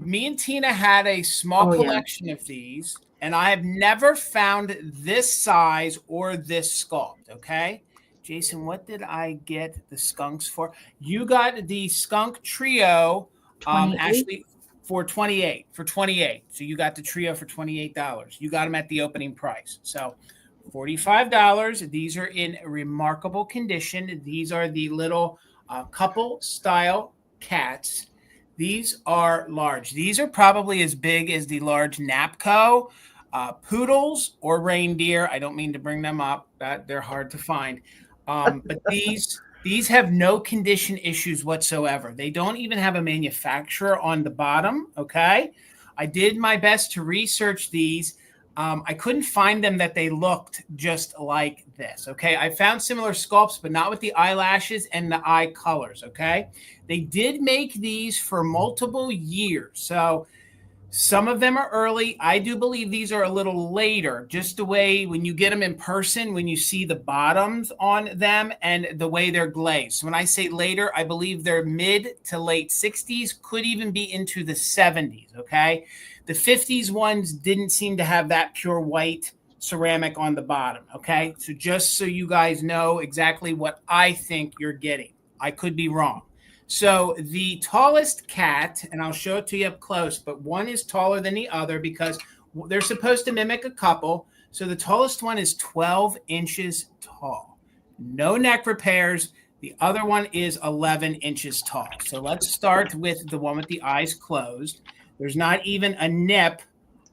Me and Tina had a small collection of these, and I have never found this size or this sculpt, okay? Jason, what did I get the skunks for? You got the skunk trio, actually for 28. So you got the trio for $28. You got them at the opening price. So $45. These are in remarkable condition. These are the little couple style cats. These are large. These are probably as big as the large Napco poodles or reindeer. I don't mean to bring them up. They're hard to find. But these have no condition issues whatsoever. They don't even have a manufacturer on the bottom, okay? I did my best to research these. I couldn't find them that they looked just like this, okay? I found similar sculpts, but not with the eyelashes and the eye colors, okay? They did make these for multiple years, so some of them are early. I do believe these are a little later, just the way when you get them in person, when you see the bottoms on them and the way they're glazed. So when I say later, I believe they're mid to late 60s, could even be into the 70s, okay? The 50s ones didn't seem to have that pure white ceramic on the bottom, okay? So just so you guys know exactly what I think you're getting. I could be wrong. So the tallest cat, and I'll show it to you up close, but one is taller than the other because they're supposed to mimic a couple. So the tallest one is 12 inches tall. No neck repairs. The other one is 11 inches tall. So let's start with the one with the eyes closed. There's not even a nip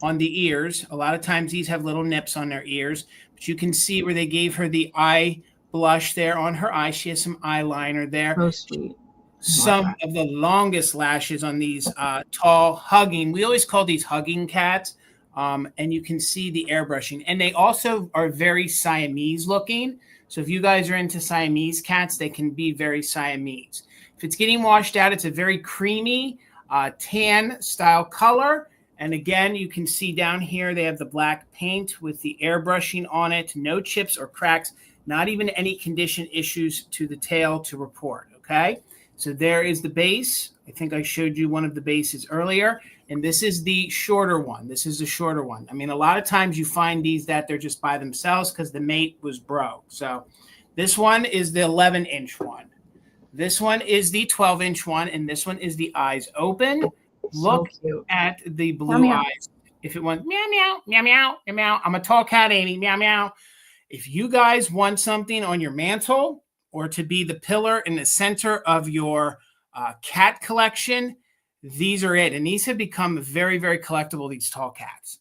on the ears. A lot of times these have little nips on their ears, but you can see where they gave her the eye blush there on her eye. She has some eyeliner there. So sweet. Some of the longest lashes on these tall hugging. We always call these hugging cats. And you can see the airbrushing. And they also are very Siamese looking. So if you guys are into Siamese cats, they can be very Siamese. If it's getting washed out, it's a very creamy tan style color. And again, you can see down here, they have the black paint with the airbrushing on it. No chips or cracks, not even any condition issues to the tail to report, okay? So there is the base. I think I showed you one of the bases earlier. And this is the shorter one. This is the shorter one. I mean, a lot of times you find these that they're just by themselves because the mate was broke. So this one is the 11-inch one. This one is the 12-inch one. And this one is the eyes open. Look at the blue eyes. If it went meow, meow, meow, meow, meow, meow. I'm a tall cat, Amy. Meow, meow. If you guys want something on your mantle, or to be the pillar in the center of your cat collection, these are it. And these have become very, very collectible, these tall cats.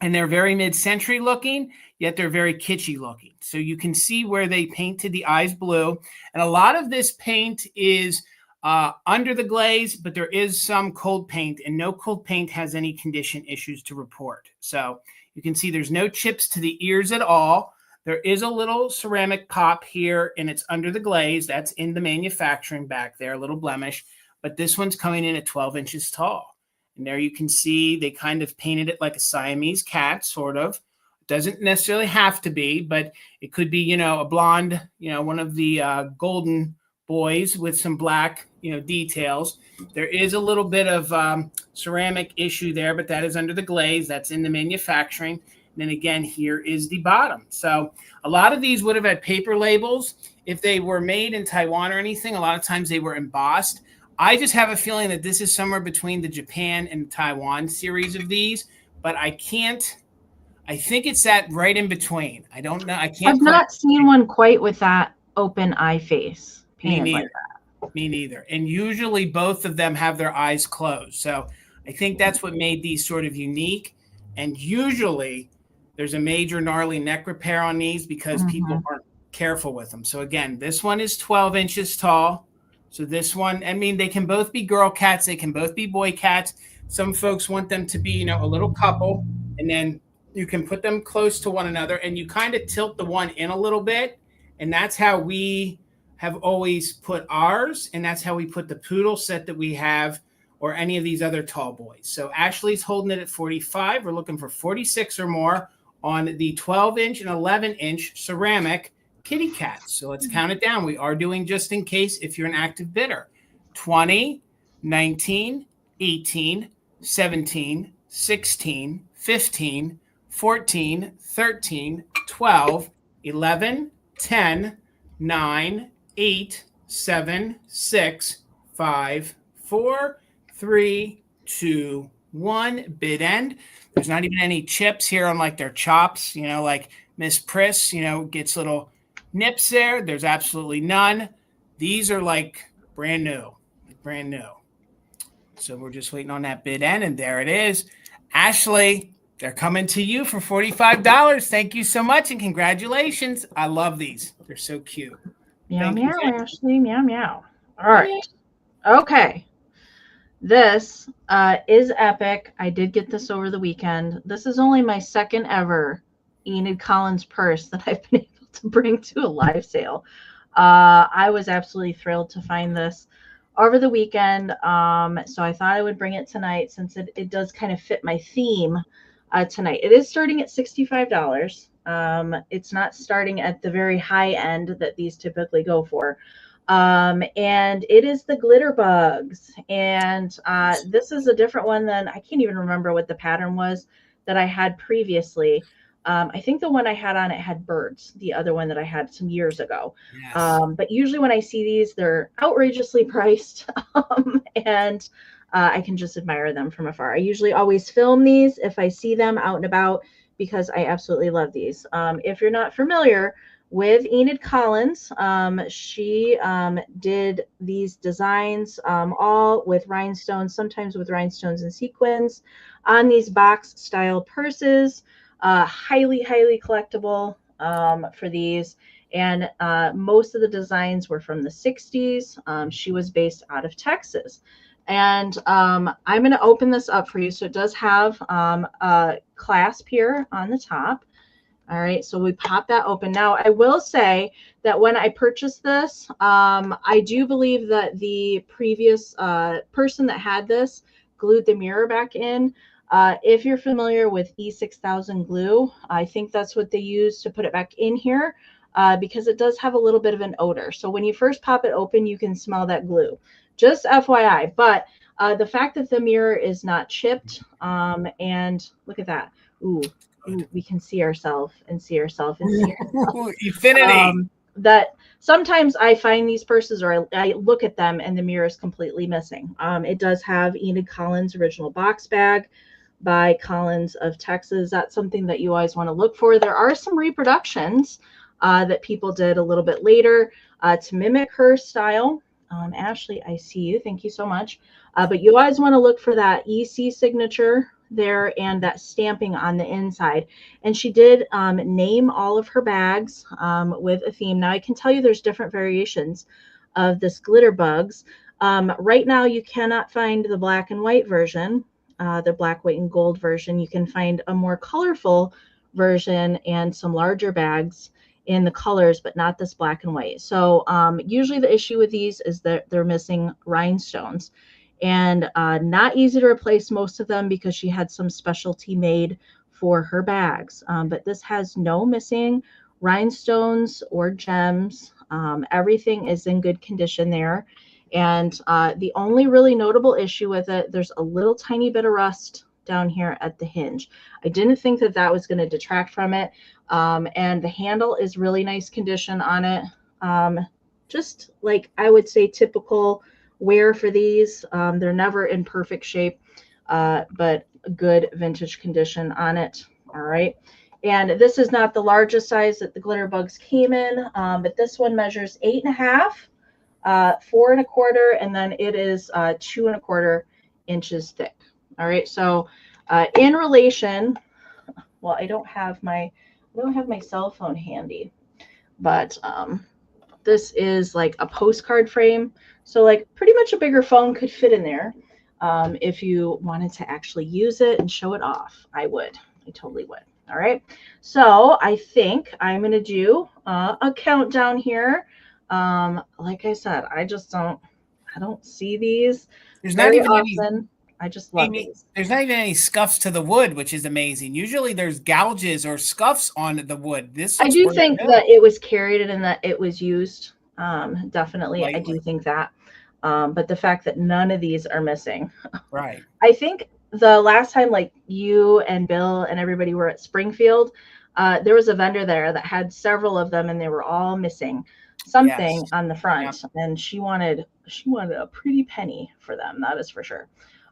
And they're very mid-century looking, yet they're very kitschy looking. So you can see where they painted the eyes blue. And a lot of this paint is under the glaze, but there is some cold paint, and no cold paint has any condition issues to report. So you can see there's no chips to the ears at all. There is a little ceramic pop here, and it's under the glaze. That's in the manufacturing back there, a little blemish. But this one's coming in at 12 inches tall. And there you can see they kind of painted it like a Siamese cat, sort of. Doesn't necessarily have to be, but it could be, a blonde, one of the golden boys with some black, details. There is a little bit of ceramic issue there, but that is under the glaze. That's in the manufacturing. And then again, here is the bottom. So a lot of these would have had paper labels. If they were made in Taiwan or anything, a lot of times they were embossed. I just have a feeling that this is somewhere between the Japan and Taiwan series of these. but I think it's that right in between. I don't know. I can't. I've not seen one quite with that open eye face painted like that. Me neither. And usually both of them have their eyes closed. So I think that's what made these sort of unique. And usually there's a major gnarly neck repair on these because people aren't careful with them. So again, this one is 12 inches tall. So this one, I mean, they can both be girl cats. They can both be boy cats. Some folks want them to be, you know, a little couple, and then you can put them close to one another and you kind of tilt the one in a little bit. And that's how we have always put ours. And that's how we put the poodle set that we have, or any of these other tall boys. So Ashley's holding it at 45. We're looking for 46 or more on the 12-inch and 11-inch ceramic kitty cats. So let's count it down. We are doing just in case if you're an active bidder. 20, 19, 18, 17, 16, 15, 14, 13, 12, 11, 10, 9, 8, 7, 6, 5, 4, 3, 2, 1. Bid end. There's not even any chips here on like their chops, you know, like Miss Priss, you know, gets little nips there. There's absolutely none. These are like brand new. So we're just waiting on that bid end, and there it is. Ashley, they're coming to you for $45. Thank you so much, and congratulations. I love these. They're so cute. Meow, meow, Ashley. Meow, meow. All right. Okay. This is epic. I did get this over the weekend. This is only my second ever Enid Collins purse that I've been able to bring to a live sale. I was absolutely thrilled to find this over the weekend. So I thought I would bring it tonight since it does kind of fit my theme tonight. It is starting at $65. It's not starting at the very high end that these typically go for. And it is the glitter bugs. And this is a different one than, I can't even remember what the pattern was that I had previously. I think the one I had on it had birds, the other one that I had some years ago. Yes. But usually when I see these, they're outrageously priced. And I can just admire them from afar. I usually always film these if I see them out and about because I absolutely love these. If you're not familiar with Enid Collins, she did these designs all with rhinestones, sometimes with rhinestones and sequins on these box style purses. Highly collectible for these. And most of the designs were from the 60s. She was based out of Texas. And I'm going to open this up for you. So it does have a clasp here on the top. All right, so we pop that open. Now, I will say that when I purchased this, I do believe that the previous person that had this glued the mirror back in. If you're familiar with E6000 glue, I think that's what they use to put it back in here because it does have a little bit of an odor. So when you first pop it open, you can smell that glue. Just FYI. But the fact that the mirror is not chipped, and look at that. Ooh, we can see ourselves and see ourselves and see ourselves. Infinity. That sometimes I find these purses or I look at them and the mirror is completely missing. It does have Enid Collins original box bag by Collins of Texas. That's something that you always want to look for. There are some reproductions that people did a little bit later to mimic her style. Ashley, I see you. Thank you so much. But you always want to look for that EC signature there and that stamping on the inside. And she did name all of her bags with a theme. Now I can tell you there's different variations of this glitter bugs. Right now you cannot find the black and white version, the black, white, and gold version. You can find a more colorful version and some larger bags in the colors, but not this black and white. So usually the issue with these is that they're missing rhinestones. And not easy to replace most of them because she had some specialty made for her bags. But this has no missing rhinestones or gems. Everything is in good condition there. And the only really notable issue with it, there's a little tiny bit of rust down here at the hinge. I didn't think that that was going to detract from it. And the handle is really nice condition on it. Just like I would say typical wear for these. They're never in perfect shape, but good vintage condition on it. All right. And this is not the largest size that the glitter bugs came in, but this one measures 8.5, 4 1/4, and then it is 2 1/4 inches thick. All right. So in relation, well, I don't have my cell phone handy, but this is like a postcard frame. So like pretty much a bigger phone could fit in there. If you wanted to actually use it and show it off, I totally would. All right. So I think I'm going to do a countdown here. Like I said, I don't see these very often. I just love these. There's not even any scuffs to the wood, which is amazing. Usually there's gouges or scuffs on the wood. I do think that it was carried and that it was used. Definitely. Lightly. I do think that. But the fact that none of these are missing. Right. I think the last time like you and Bill and everybody were at Springfield, there was a vendor there that had several of them and they were all missing something on the front. Yep. And she wanted a pretty penny for them. That is for sure.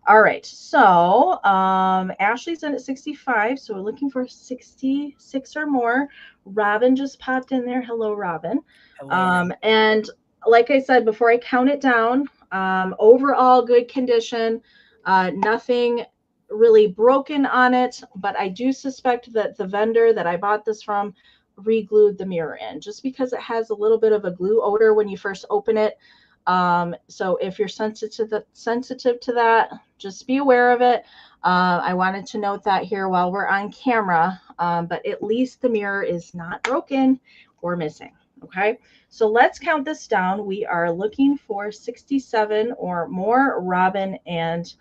All right. So Ashley's in at 65. So we're looking for 66 or more. Robin just popped in there. Hello, Robin. Hello. And like I said, before I count it down, overall good condition, nothing really broken on it, but I do suspect that the vendor that I bought this from re-glued the mirror in just because it has a little bit of a glue odor when you first open it. So if you're sensitive to that, just be aware of it. I wanted to note that here while we're on camera, but at least the mirror is not broken or missing. Okay, so let's count this down. We are looking for 67 or more. Robin and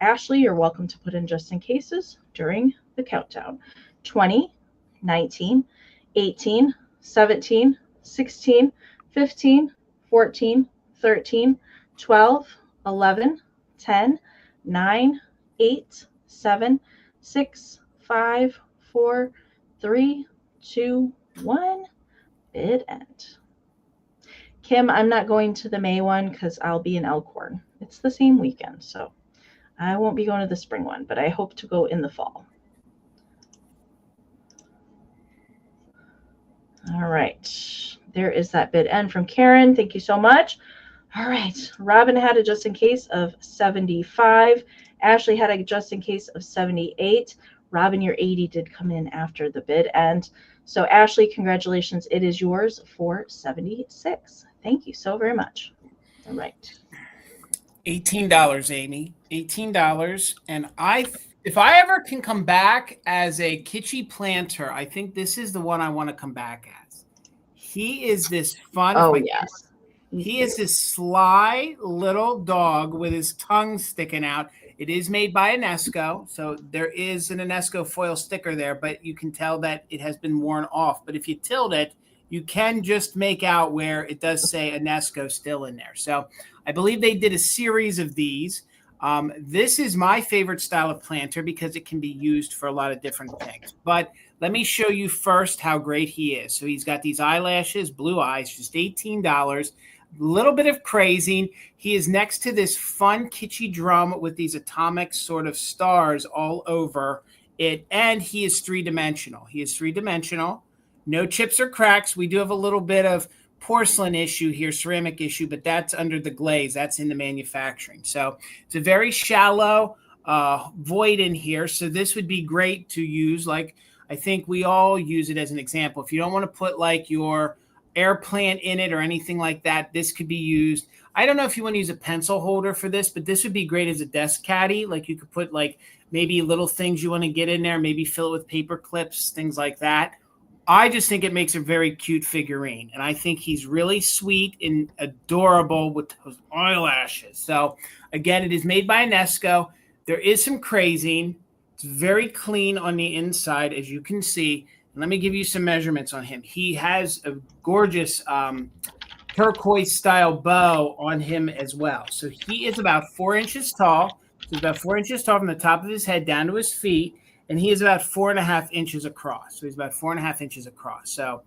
Ashley, you're welcome to put in just in cases during the countdown. 20, 19, 18, 17, 16, 15, 14, 13, 12, 11, 10, 9, 8, 7, 6, 5, 4, 3, 2, 1. Bid end. Kim, I'm not going to the May one because I'll be in Elkhorn. It's the same weekend, so I won't be going to the spring one, but I hope to go in the fall. All right. There is that bid end from Karen. Thank you so much. All right. Robin had a just in case of 75. Ashley had a just in case of 78. Robin, your 80 did come in after the bid end. So Ashley, congratulations. It is yours for 76. Thank you so very much. All right. $18, Amy. $18. And if I ever can come back as a kitschy planter, I think this is the one I want to come back as. He is this fun. Oh, yes. He is this sly little dog with his tongue sticking out. It is made by Anesco, so there is an Anesco foil sticker there, but you can tell that it has been worn off. But if you tilt it, you can just make out where it does say Anesco still in there. So I believe they did a series of these. This is my favorite style of planter because it can be used for a lot of different things. But let me show you first how great he is. So he's got these eyelashes, blue eyes, just $18. Little bit of crazing. He is next to this fun kitschy drum with these atomic sort of stars all over it, and he is three-dimensional. No chips or cracks. We do have a little bit of porcelain issue here, ceramic issue, but that's under the glaze. That's in the manufacturing. So it's a very shallow void in here. So this would be great to use. Like I think we all use it as an example. If you don't want to put like your air plant in it or anything like that, this could be used. I don't know if you want to use a pencil holder for this, but this would be great as a desk caddy. Like you could put like maybe little things you want to get in there, maybe fill it with paper clips, things like that. I just think it makes a very cute figurine. And I think he's really sweet and adorable with those eyelashes. So again, it is made by Anesco. There is some crazing. It's very clean on the inside, as you can see. Let me give you some measurements on him. He has a gorgeous turquoise style bow on him as well. So he is about 4 inches tall. So he's about 4 inches tall from the top of his head down to his feet. And he is about 4.5 inches across. So he's about 4.5 inches across. So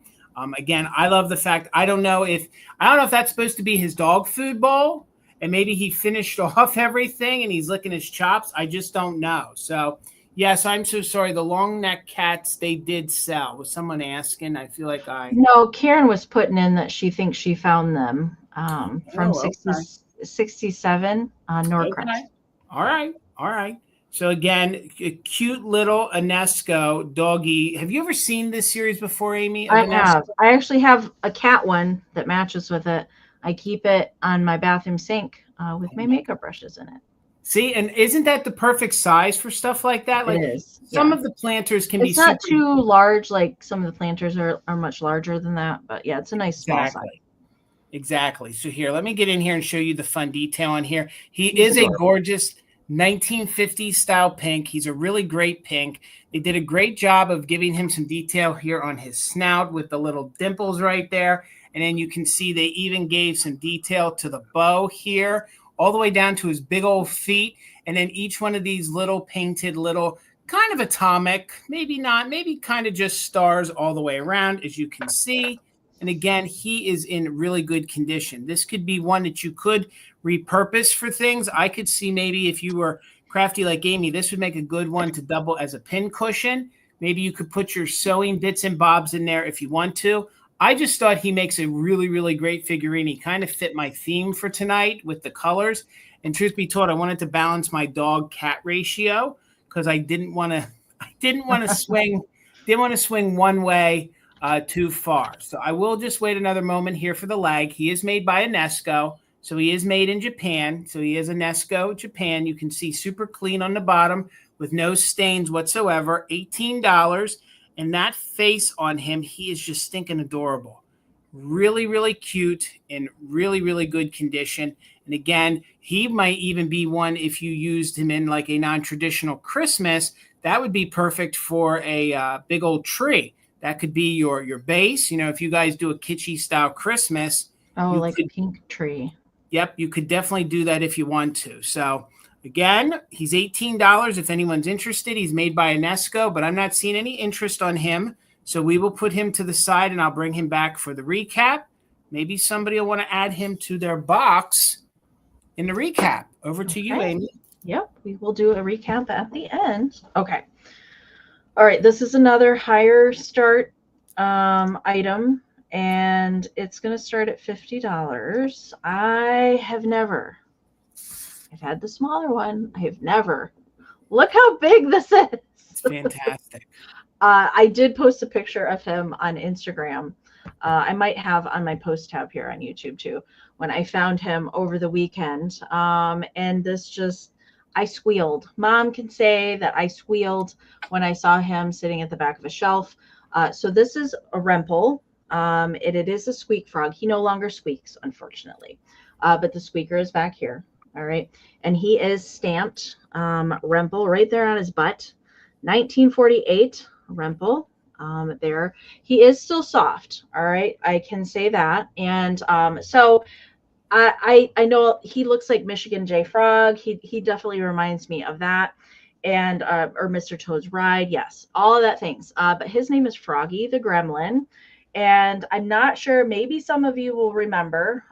again, I love the fact, I don't know if that's supposed to be his dog food bowl. and maybe he finished off everything and he's licking his chops. I just don't know. So yes, I'm so sorry. The long neck cats, they did sell. Was someone asking? I feel like No, Karen was putting in that she thinks she found them from 67 on Norcrest. Okay. All right. So again, a cute little Anesco doggy. Have you ever seen this series before, Amy? I have. I actually have a cat one that matches with it. I keep it on my bathroom sink with my makeup brushes in it. See, and isn't that the perfect size for stuff like that? Like, it is. Some of the planters can be. It's not too large. Like some of the planters are much larger than that. But yeah, it's a nice small size. Exactly. So here, let me get in here and show you the fun detail on here. He's is a gorgeous 1950s style pink. He's a really great pink. They did a great job of giving him some detail here on his snout with the little dimples right there. And then you can see they even gave some detail to the bow here, all the way down to his big old feet. And then each one of these little painted little kind of atomic, maybe not, maybe kind of just stars all the way around, as you can see. And again, he is in really good condition. This could be one that you could repurpose for things. I could see maybe if you were crafty like Amy, this would make a good one to double as a pin cushion. Maybe you could put your sewing bits and bobs in there if you want to. I just thought he makes a really, really great figurine. He kind of fit my theme for tonight with the colors. And truth be told, I wanted to balance my dog-cat ratio because I didn't want to swing one way too far. So I will just wait another moment here for the lag. He is made by Anesco, so he is made in Japan. So he is Anesco, Japan. You can see super clean on the bottom with no stains whatsoever. $18. And that face on him, he is just stinking adorable. Really, really cute and really, really good condition. And again, he might even be one if you used him in like a non-traditional Christmas. That would be perfect for a big old tree. That could be your base. You know, if you guys do a kitschy style Christmas. Oh, like a pink tree. Yep, you could definitely do that if you want to. So again, he's $18 if anyone's interested. He's made by Anesco, but I'm not seeing any interest on him. So we will put him to the side and I'll bring him back for the recap. Maybe somebody will want to add him to their box in the recap. Over to you, Amy. Yep, we will do a recap at the end. Okay. All right, this is another higher start item, and it's going to start at $50. I've had the smaller one. I have never. Look how big this is. It's fantastic. I did post a picture of him on Instagram. I might have on my post tab here on YouTube too, when I found him over the weekend. And this just, I squealed. Mom can say that I squealed when I saw him sitting at the back of a shelf. So this is a Remple. It is a squeak frog. He no longer squeaks, unfortunately. But the squeaker is back here. All right. And he is stamped Remple right there on his butt. 1948 Remple. There. He is still soft. All right. I can say that. And so I know he looks like Michigan J Frog. He definitely reminds me of that. And or Mr. Toad's Ride. Yes. All of that things. But his name is Froggy the Gremlin. And I'm not sure, maybe some of you will remember,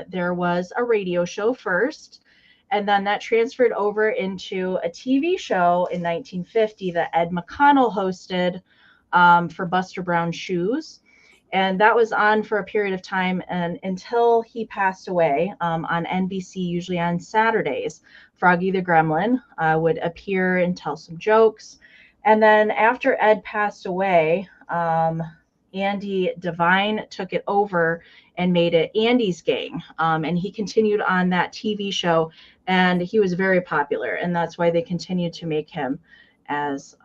there was a radio show first, and then that transferred over into a TV show in 1950 that Ed McConnell hosted for Buster Brown Shoes. And that was on for a period of time and until he passed away on NBC, usually on Saturdays. Froggy the Gremlin would appear and tell some jokes. And then after Ed passed away, Andy Devine took it over and made it Andy's Gang. And he continued on that TV show, and he was very popular. And that's why they continued to make him as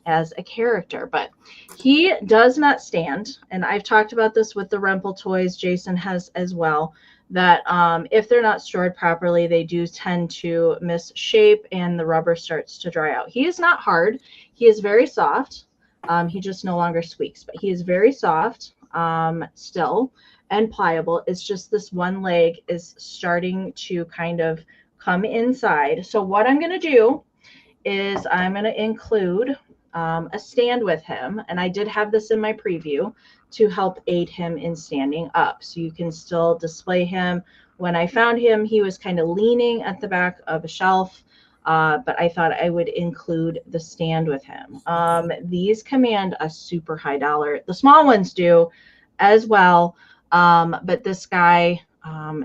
a character. But he does not stand. And I've talked about this with the Remple toys. Jason has as well, that if they're not stored properly, they do tend to miss shape and the rubber starts to dry out. He is not hard. He is very soft. He just no longer squeaks, but he is very soft still and pliable. It's just this one leg is starting to kind of come inside. So what I'm going to do is I'm going to include a stand with him. And I did have this in my preview. to help aid him in standing up. So you can still display him. When I found him, he was kind of leaning at the back of a shelf, but I thought I would include the stand with him. These command a super high dollar. The small ones do as well, but this guy,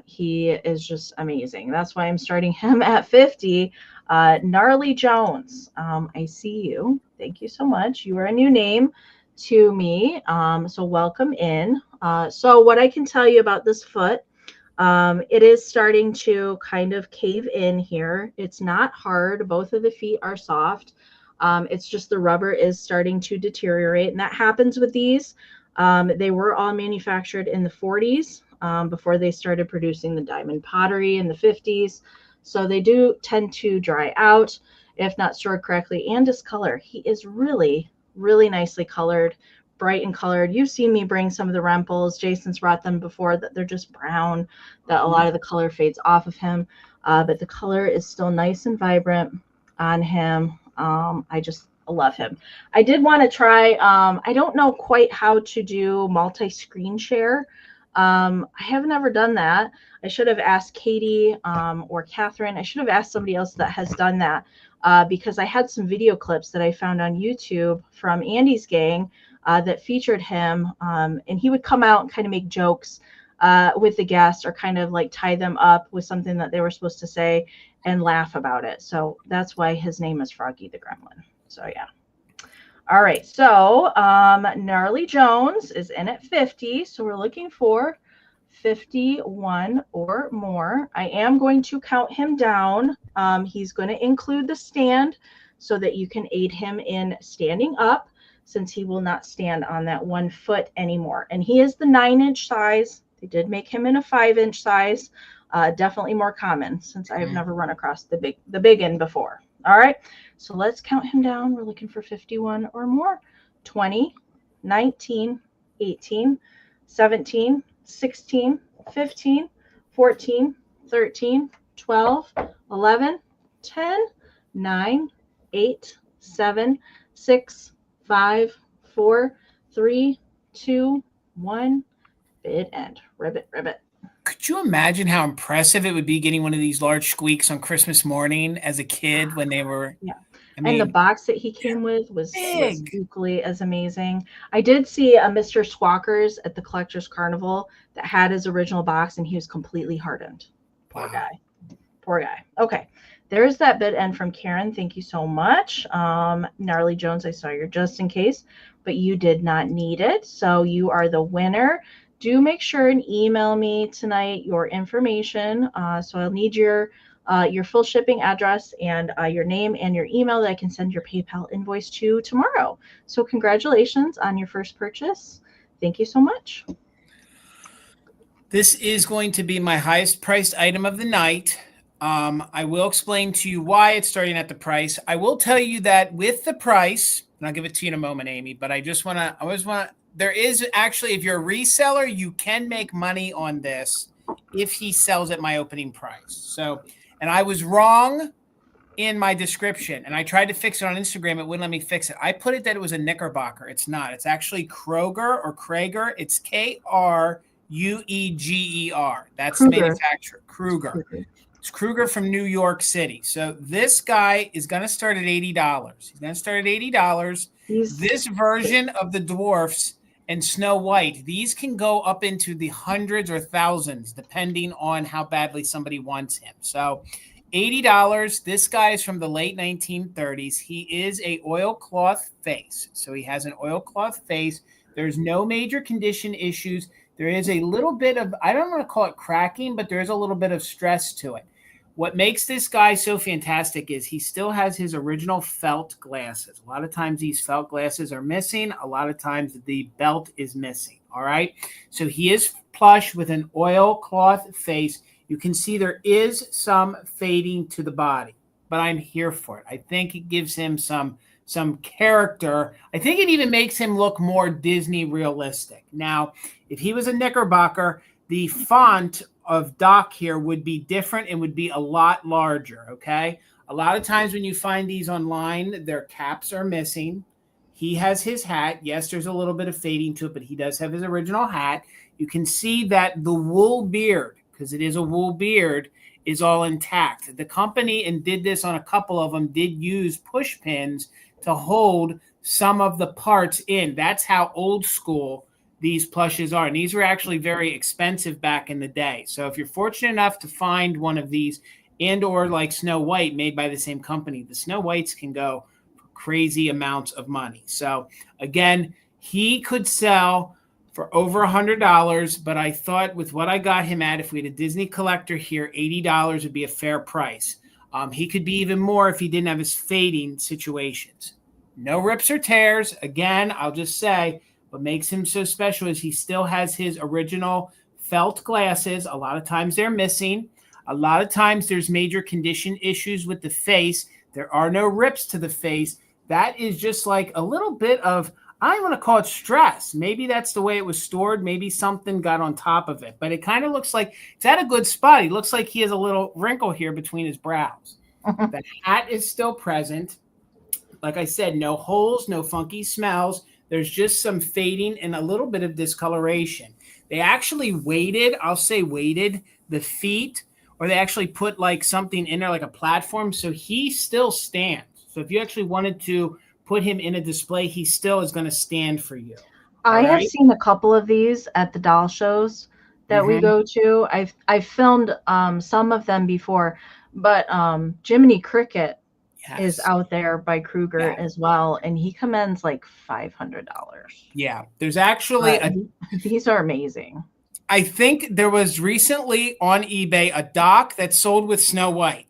he is just amazing. That's why I'm starting him at 50. Gnarly Jones, I see you. Thank you so much. You are a new name to me, so welcome in. So what I can tell you about this foot, it is starting to kind of cave in here. It's not hard. Both of the feet are soft. It's just the rubber is starting to deteriorate, and that happens with these. They were all manufactured in the 40s before they started producing the diamond pottery in the 50s. So they do tend to dry out if not stored correctly and discolor. He is really, really nicely colored, bright and colored. You've seen me bring some of the Remples. Jason's brought them before, that they're just brown, that a lot of the color fades off of him. But the color is still nice and vibrant on him. I just love him. I did want to try, I don't know quite how to do multi-screen share. I have never done that. I should have asked Katie or Catherine. I should have asked somebody else that has done that because I had some video clips that I found on YouTube from Andy's gang that featured him. And he would come out and kind of make jokes with the guests or kind of like tie them up with something that they were supposed to say and laugh about it. So that's why his name is Froggy the Gremlin. So yeah. All right. So Gnarly Jones is in at 50. So we're looking for 51 or more. I am going to count him down. He's going to include the stand so that you can aid him in standing up, since he will not stand on that 1 foot anymore. And he is the 9-inch size. They did make him in a 5-inch size. Definitely more common, since I have never run across the big end before. All right, so let's count him down. We're looking for 51 or more. 20, 19, 18, 17, 16, 15, 14, 13, 12, 11, 10, 9, 8, 7, 6, 5, 4, 3, 2, 1. Bid end. Ribbit, ribbit. Could you imagine how impressive it would be getting one of these large squeaks on Christmas morning as a kid when they were? Yeah. I mean, and the box that he came with was equally as amazing. I did see a Mr. Squawkers at the Collector's Carnival that had his original box, and he was completely hardened. Poor guy. Poor guy. Okay. There's that bid end from Karen. Thank you so much. Gnarly Jones, I saw your just in case, but you did not need it. So you are the winner. Do make sure and email me tonight your information. So I'll need your full shipping address and your name and your email that I can send your PayPal invoice to tomorrow. So congratulations on your first purchase. Thank you so much. This is going to be my highest priced item of the night. I will explain to you why it's starting at the price. I will tell you that with the price, and I'll give it to you in a moment, Amy, but I always want to, there is actually, if you're a reseller, you can make money on this if he sells at my opening price. So, and I was wrong in my description, and I tried to fix it on Instagram. It wouldn't let me fix it. I put it that it was a Knickerbocker. It's not. It's actually Krueger or Krueger. It's Krueger. That's the manufacturer, Krueger. It's Krueger from New York City. So this guy is going to start at $80. He's going to start at $80. This version of the dwarfs and Snow White, these can go up into the hundreds or thousands, depending on how badly somebody wants him. So $80. This guy is from the late 1930s. He is a oilcloth face. So he has an oilcloth face. There's no major condition issues. There is a little bit of, I don't want to call it cracking, but there is a little bit of stress to it. What makes this guy so fantastic is he still has his original felt glasses. A lot of times these felt glasses are missing. A lot of times the belt is missing. All right. So he is plush with an oilcloth face. You can see there is some fading to the body, but I'm here for it. I think it gives him some character. I think it even makes him look more Disney realistic. Now, if he was a Knickerbocker, the font of Doc here would be different and would be a lot larger, okay? A lot of times when you find these online, their caps are missing. He has his hat. Yes, there's a little bit of fading to it, but he does have his original hat. You can see that the wool beard, because it is a wool beard, is all intact. The company, and did this on a couple of them, did use push pins to hold some of the parts in. That's how old school these plushes are. And these were actually very expensive back in the day. So if you're fortunate enough to find one of these, and or like Snow White made by the same company, the Snow Whites can go for crazy amounts of money. So again, he could sell for over $100, but I thought with what I got him at, if we had a Disney collector here, $80 would be a fair price. He could be even more if he didn't have his fading situations. No rips or tears. Again, I'll just say what makes him so special is he still has his original felt glasses. A lot of times they're missing. A lot of times there's major condition issues with the face. There are no rips to the face. That is just like a little bit of, I don't want to call it stress. Maybe that's the way it was stored. Maybe something got on top of it. But it kind of looks like it's at a good spot. He looks like he has a little wrinkle here between his brows. The hat is still present. Like I said, no holes, no funky smells. There's just some fading and a little bit of discoloration. They actually weighted, I'll say weighted, the feet, or they actually put like something in there like a platform. So he still stands. So if you actually wanted to put him in a display, he still is going to stand for you. I have seen a couple of these at the doll shows that we go to. I've filmed some of them before, but Jiminy Cricket is out there by Krueger as well, and he commands like $500. Yeah, there's actually these are amazing. I think there was recently on eBay a dock that sold with Snow White,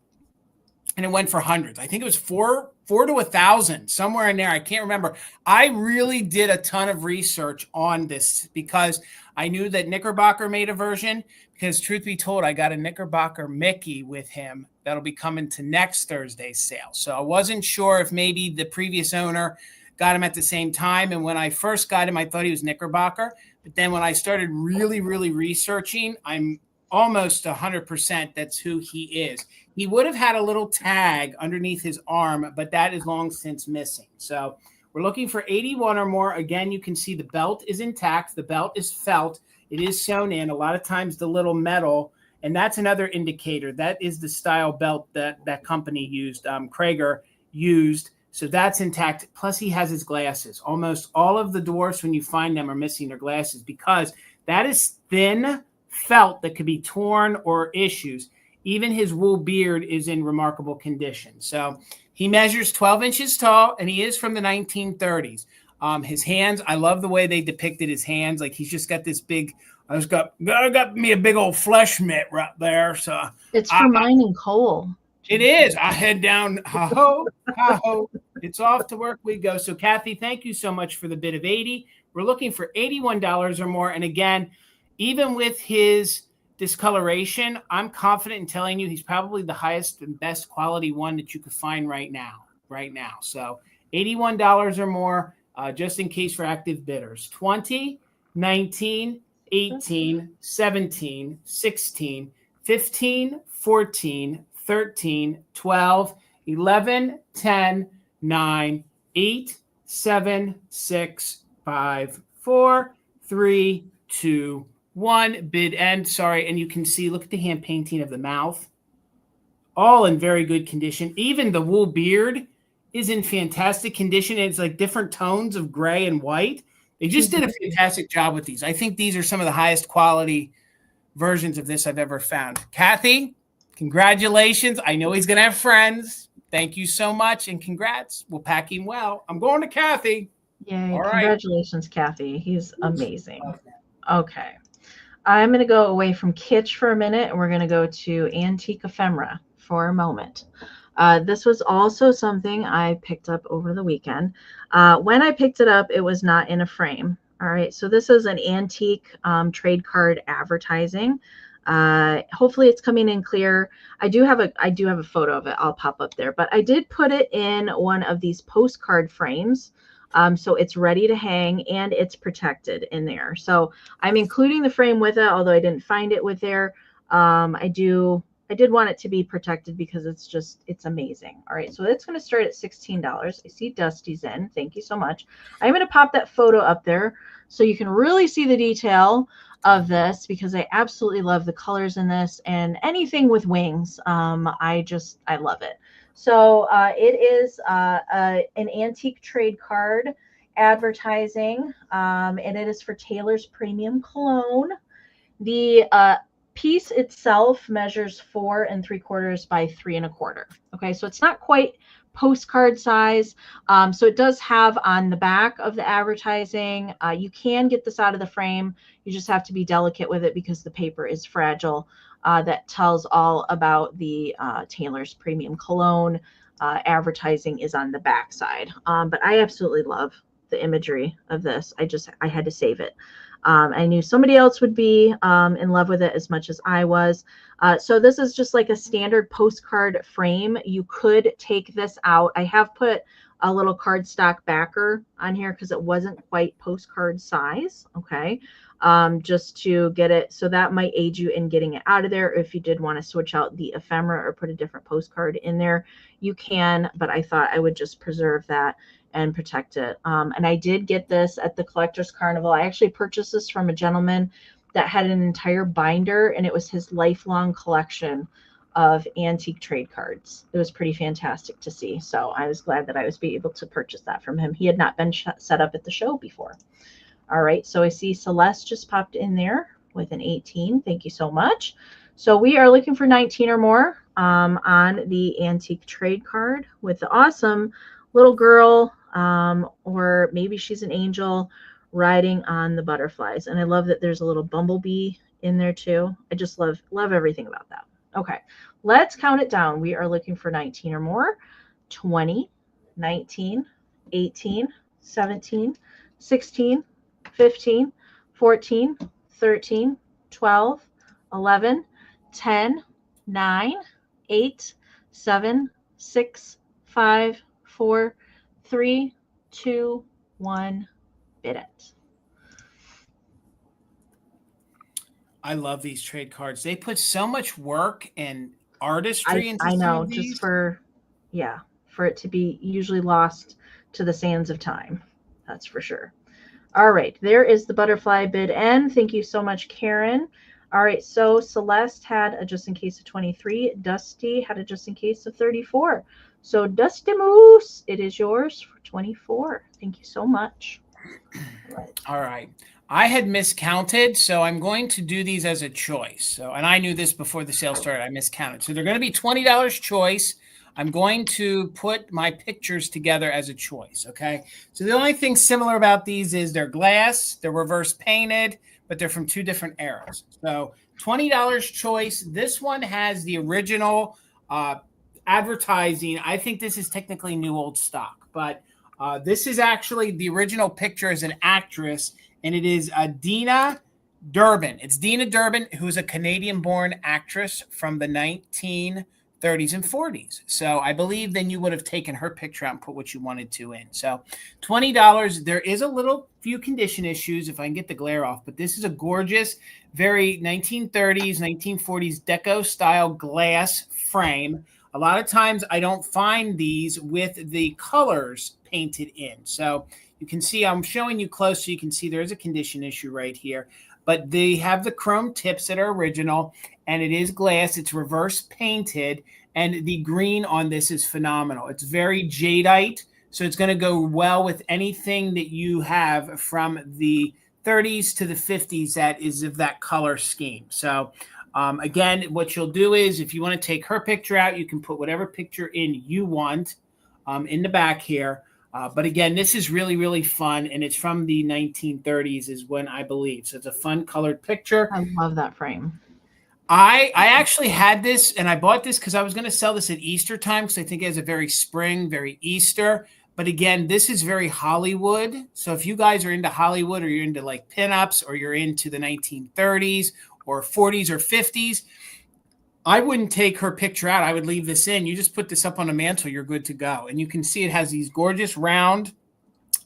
and it went for hundreds. I think it was four to 1,000, somewhere in there. I can't remember. I really did a ton of research on this because I knew that Knickerbocker made a version, because truth be told, I got a Knickerbocker Mickey with him that'll be coming to next Thursday's sale. So I wasn't sure if maybe the previous owner got him at the same time. And when I first got him, I thought he was Knickerbocker. But then when I started really, really researching, I'm almost 100% that's who he is. He would have had a little tag underneath his arm, but that is long since missing. So we're looking for 81 or more. Again, you can see the belt is intact. The belt is felt. It is sewn in. A lot of times the little metal, and that's another indicator. That is the style belt that that company used, Krueger used. So that's intact. Plus he has his glasses. Almost all of the dwarfs, when you find them, are missing their glasses because that is thin felt that could be torn or issues. Even his wool beard is in remarkable condition. So he measures 12 inches tall, and he is from the 1930s. His hands, I love the way they depicted his hands. Like he's just got this big, I got me a big old flesh mitt right there. So it's for mining coal. It is. I head down, ha-ho, ha-ho. It's off to work we go. So Kathy, thank you so much for the bid of 80. We're looking for $81 or more. And again, even with his discoloration, I'm confident in telling you he's probably the highest and best quality one that you could find right now. So $81 or more, just in case for active bidders. 20, 19, 18, 17, 16, 15, 14, 13, 12, 11, 10, 9, 8, 7, 6, 5, 4, 3, 2, 1. Bid end. Sorry. And you can see, look at the hand painting of the mouth. All in very good condition. Even the wool beard is in fantastic condition. It's like different tones of gray and white. They just did a fantastic job with these. I think these are some of the highest quality versions of this I've ever found. Kathy, congratulations. I know he's going to have friends. Thank you so much, and congrats. We'll pack him well. I'm going to Kathy. Yay. Congratulations, Kathy. He's amazing. Okay. I'm going to go away from kitsch for a minute, and we're going to go to antique ephemera for a moment. This was also something I picked up over the weekend. When I picked it up, it was not in a frame. All right. So this is an antique trade card advertising. Hopefully it's coming in clear. I do have a photo of it. I'll pop up there, but I did put it in one of these postcard frames. So it's ready to hang and it's protected in there. So I'm including the frame with it, although I didn't find it with there. I do I did want it to be protected because it's amazing. All right, so it's going to start at $16. I see Dusty's in. Thank you so much. I'm going to pop that photo up there so you can really see the detail of this, because I absolutely love the colors in this, and anything with wings. I love it. So it is an antique trade card advertising, and it is for Taylor's Premium Cologne. The piece itself measures 4 3/4 by 3 1/4. Okay, so it's not quite postcard size. So it does have on the back of the advertising, you can get this out of the frame. You just have to be delicate with it because the paper is fragile. That tells all about the Taylor's Premium Cologne. Advertising is on the back side. But I absolutely love the imagery of this. I had to save it. I knew somebody else would be in love with it as much as I was. So this is just like a standard postcard frame. You could take this out. I have put a little cardstock backer on here because it wasn't quite postcard size. Okay. Just to get it. So that might aid you in getting it out of there. If you did want to switch out the ephemera or put a different postcard in there, you can, but I thought I would just preserve that and protect it. And I did get this at the Collectors Carnival. I actually purchased this from a gentleman that had an entire binder, and it was his lifelong collection of antique trade cards. It was pretty fantastic to see. So I was glad that I was able to purchase that from him. He had not been set up at the show before. All right, so I see Celeste just popped in there with an 18. Thank you so much. So we are looking for 19 or more on the antique trade card with the awesome little girl, or maybe she's an angel riding on the butterflies. And I love that there's a little bumblebee in there too. I just love everything about that. Okay, let's count it down. We are looking for 19 or more. 20, 19, 18, 17, 16, 15, 14, 13, 12, 11, 10, 9, 8, 7, 6, 5, 4, 3, 2, 1, bid it. I love these trade cards. They put so much work and artistry into I know, some of these. just for it to be usually lost to the sands of time. That's for sure. All right, there is the butterfly bid end. Thank you so much, Karen. All right, so Celeste had a just in case of 23. Dusty had a just in case of 34. So Dusty Moose, it is yours for 24. Thank you so much. All right. I had miscounted, so I'm going to do these as a choice. So, and I knew this before the sale started. I miscounted. So they're going to be $20 choice. I'm going to put my pictures together as a choice, okay? So the only thing similar about these is they're glass, they're reverse painted, but they're from two different eras. So $20 choice. This one has the original advertising. I think this is technically new old stock, but this is actually the original picture as an actress, and it is Dina Durbin. It's Dina Durbin, who is a Canadian-born actress from the 1930s and 40s. So I believe then you would have taken her picture out and put what you wanted to in. So $20. There is a little few condition issues if I can get the glare off, but this is a gorgeous, very 1930s, 1940s deco style glass frame. A lot of times I don't find these with the colors painted in. So you can see I'm showing you close so you can see there is a condition issue right here. But they have the chrome tips that are original, and it is glass. It's reverse painted, and the green on this is phenomenal. It's very jadeite, so it's going to go well with anything that you have from the 30s to the 50s that is of that color scheme. So again, what you'll do is if you want to take her picture out, you can put whatever picture in you want in the back here. But again, this is really, really fun, and it's from the 1930s is when I believe. So it's a fun colored picture. I love that frame. I actually had this, and I bought this because I was going to sell this at Easter time because I think it has a very spring, very Easter. But again, this is very Hollywood. So if you guys are into Hollywood or you're into like pinups or you're into the 1930s or 40s or 50s, I wouldn't take her picture out. I would leave this in. You just put this up on a mantle, you're good to go. And you can see it has these gorgeous round,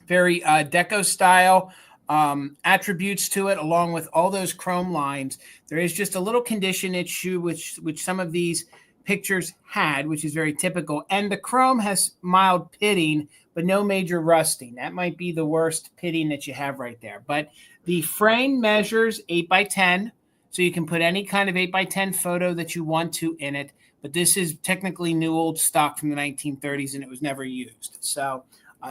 very deco style attributes to it, along with all those chrome lines. There is just a little condition issue, which some of these pictures had, which is very typical. And the chrome has mild pitting, but no major rusting. That might be the worst pitting that you have right there. But the frame measures 8x10, so you can put any kind of 8x10 photo that you want to in it. But this is technically new old stock from the 1930s, and it was never used. So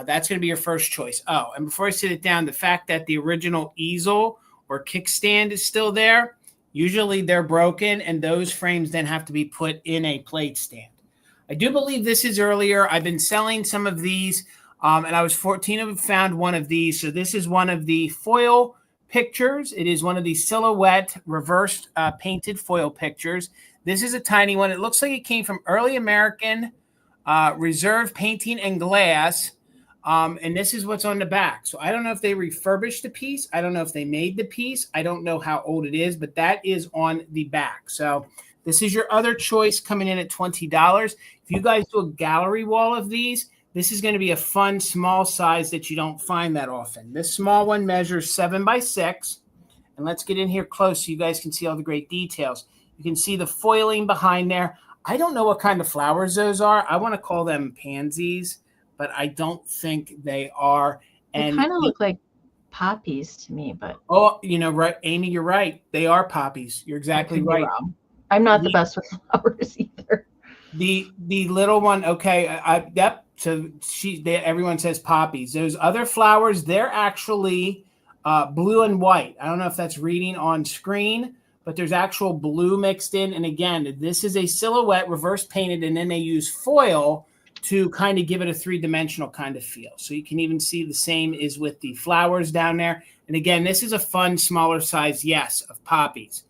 that's going to be your first choice. Oh, and before I sit it down, the fact that the original easel or kickstand is still there, usually they're broken, and those frames then have to be put in a plate stand. I do believe this is earlier. I've been selling some of these, and I was 14 of them found one of these. So this is one of the foil pictures. It is one of the silhouette reversed painted foil pictures. This is a tiny one. It looks like it came from Early American Reserve Painting and Glass. And this is what's on the back. So I don't know if they refurbished the piece. I don't know if they made the piece. I don't know how old it is, but that is on the back. So this is your other choice coming in at $20. If you guys do a gallery wall of these, this is going to be a fun small size that you don't find that often. This small one measures 7x6. And let's get in here close so you guys can see all the great details. You can see the foiling behind there. I don't know what kind of flowers those are. I want to call them pansies, but I don't think they are. And they kind of look like poppies to me, but right, Amy, you're right. They are poppies. You're exactly right. I'm not the best with flowers either. The little one, okay, yep. So everyone says poppies. Those other flowers, they're actually blue and white. I don't know if that's reading on screen, but there's actual blue mixed in. And again, this is a silhouette reverse painted, and then they use foil to kind of give it a three-dimensional kind of feel. So you can even see the same is with the flowers down there. And again, this is a fun, smaller size, yes, of poppies.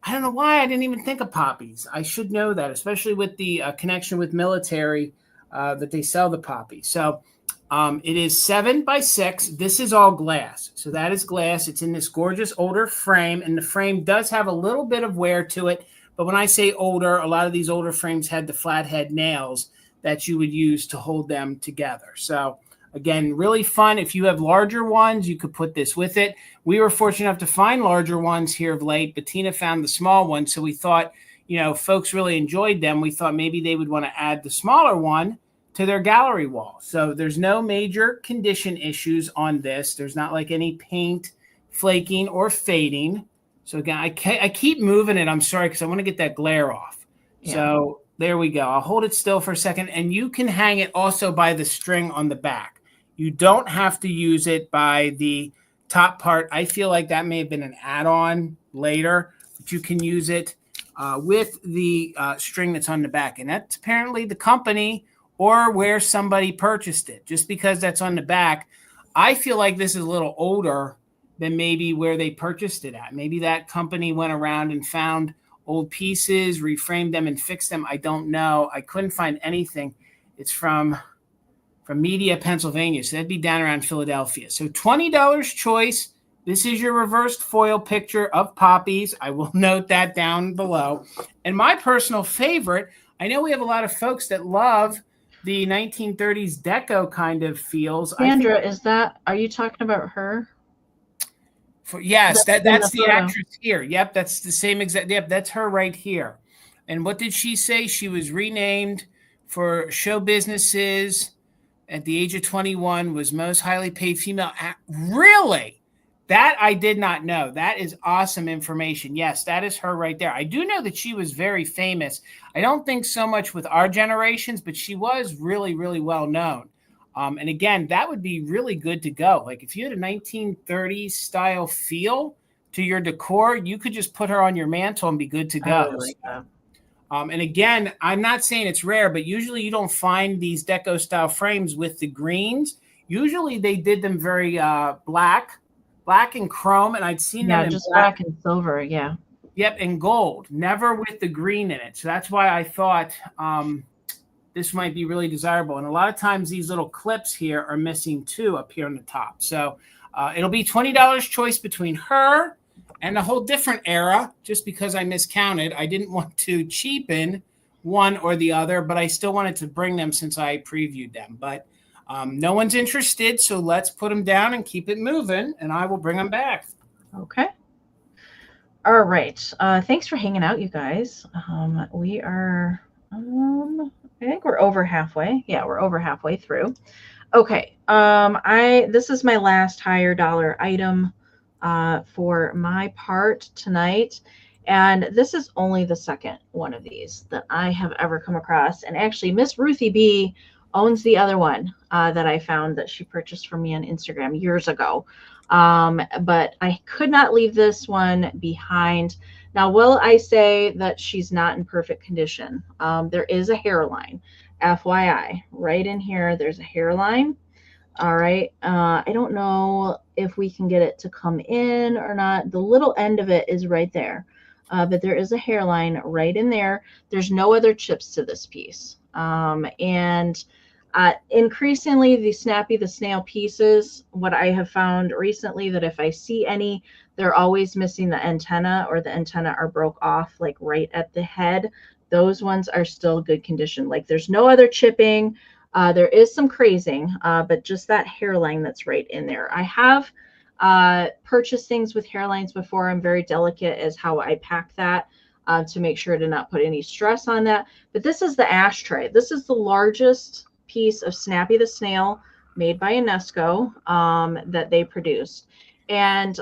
I don't know why I didn't even think of poppies. I should know that, especially with the connection with military that they sell the poppies. So it is 7x6. This is all glass. So that is glass. It's in this gorgeous older frame, and the frame does have a little bit of wear to it. But when I say older, a lot of these older frames had the flathead nails that you would use to hold them together. So again, really fun. If you have larger ones, you could put this with it. We were fortunate enough to find larger ones here of late, but Tina found the small one. So we thought, folks really enjoyed them. We thought maybe they would want to add the smaller one to their gallery wall. So there's no major condition issues on this. There's not like any paint flaking or fading. So again, I keep moving it. I'm sorry, because I want to get that glare off. Yeah. So there we go. I'll hold it still for a second, and you can hang it also by the string on the back. You don't have to use it by the top part. I feel like that may have been an add-on later, but you can use it with the string that's on the back. And that's apparently the company or where somebody purchased it. Just because that's on the back, I feel like this is a little older than maybe where they purchased it at. Maybe that company went around and found old pieces, reframed them, and fixed them. I don't know. I couldn't find anything. It's from Media, Pennsylvania. So that'd be down around Philadelphia. So $20 choice. This is your reversed foil picture of poppies. I will note that down below. And my personal favorite, I know we have a lot of folks that love the 1930s deco kind of feels. Sandra, are you talking about her? Yes, that's the actress here. Yep, that's the same exact. Yep, that's her right here. And what did she say? She was renamed for show businesses at the age of 21, was most highly paid female. Really? That I did not know. That is awesome information. Yes, that is her right there. I do know that she was very famous. I don't think so much with our generations, but she was really, really well known. And again, that would be really good to go. Like if you had a 1930s style feel to your decor, you could just put her on your mantle and be good to go. And again, I'm not saying it's rare, but usually you don't find these deco style frames with the greens. Usually they did them very black and chrome, and I'd seen them in just black and silver. Yeah. Yep, and gold, never with the green in it. So that's why I thought this might be really desirable. And a lot of times these little clips here are missing too up here on the top. So it'll be $20 choice between her and a whole different era. Just because I miscounted, I didn't want to cheapen one or the other, but I still wanted to bring them since I previewed them. But No one's interested, so let's put them down and keep it moving, and I will bring them back. Okay. All right. Thanks for hanging out, you guys. We are, I think we're over halfway. Yeah, we're over halfway through. Okay. This is my last higher dollar item for my part tonight. And this is only the second one of these that I have ever come across. And actually, Miss Ruthie B owns the other one that I found that she purchased from me on Instagram years ago. But I could not leave this one behind. Now, will I say that she's not in perfect condition? There is a hairline. FYI, right in here, there's a hairline. All right. I don't know if we can get it to come in or not. The little end of it is right there. But there is a hairline right in there. There's no other chips to this piece. Increasingly, the Snappy the Snail pieces, what I have found recently, that if I see any, they're always missing the antenna, or the antenna are broke off, like right at the head. Those ones are still good condition. Like there's no other chipping. There is some crazing, but just that hairline that's right in there. I have purchased things with hairlines before. I'm very delicate as how I pack that to make sure to not put any stress on that. But this is the ashtray. This is the largest piece of Snappy the Snail made by Anesco that they produced. And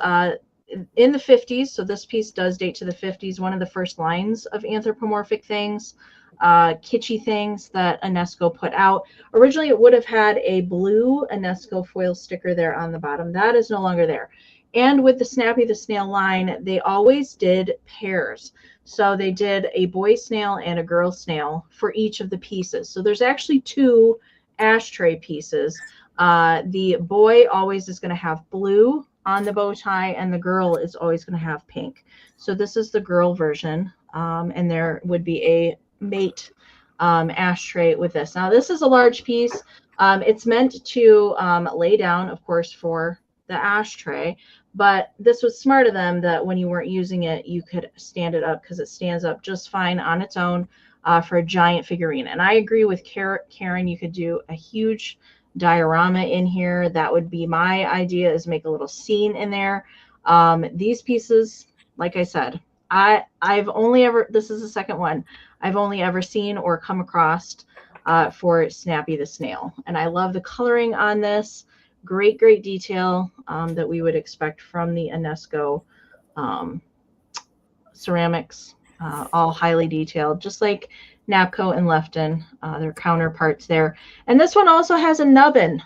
in the 50s, so this piece does date to the 50s, one of the first lines of anthropomorphic things, kitschy things that Anesco put out. Originally, it would have had a blue Anesco foil sticker there on the bottom. That is no longer there. And with the Snappy the Snail line, they always did pairs. So they did a boy snail and a girl snail for each of the pieces. So there's actually two ashtray pieces. The boy always is going to have blue on the bow tie, and the girl is always going to have pink. So this is the girl version, and there would be a mate ashtray with this. Now this is a large piece. It's meant to lay down, of course, for the ashtray, but this was smart of them that when you weren't using it, you could stand it up, because it stands up just fine on its own for a giant figurine. And I agree with Karen, you could do a huge diorama in here. That would be my idea, is make a little scene in there. These pieces, like I said, I've only ever, this is the second one I've only ever seen or come across for Snappy the Snail. And I love the coloring on this. Great detail that we would expect from the Anesco ceramics, all highly detailed, just like Napco and Lefton, their counterparts there. And this one also has a nubbin,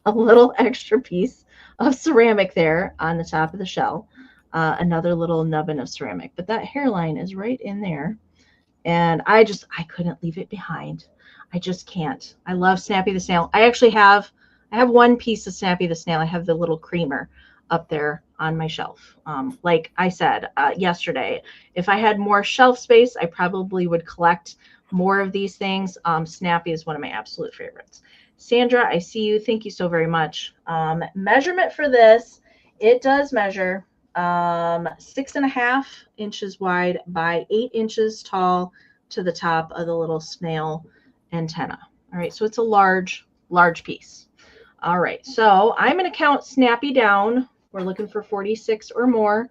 a little extra piece of ceramic there on the top of the shell, another little nubbin of ceramic. But that hairline is right in there. And I couldn't leave it behind. I just can't. I love Snappy the Snail. I have one piece of Snappy the Snail. I have the little creamer up there on my shelf. Like I said yesterday, if I had more shelf space, I probably would collect more of these things. Snappy is one of my absolute favorites. Sandra, I see you. Thank you so very much. Measurement for this, it does measure 6.5 inches wide by 8 inches tall to the top of the little snail antenna. All right, so it's a large piece. All right, so I'm going to count Snappy down. We're looking for 46 or more,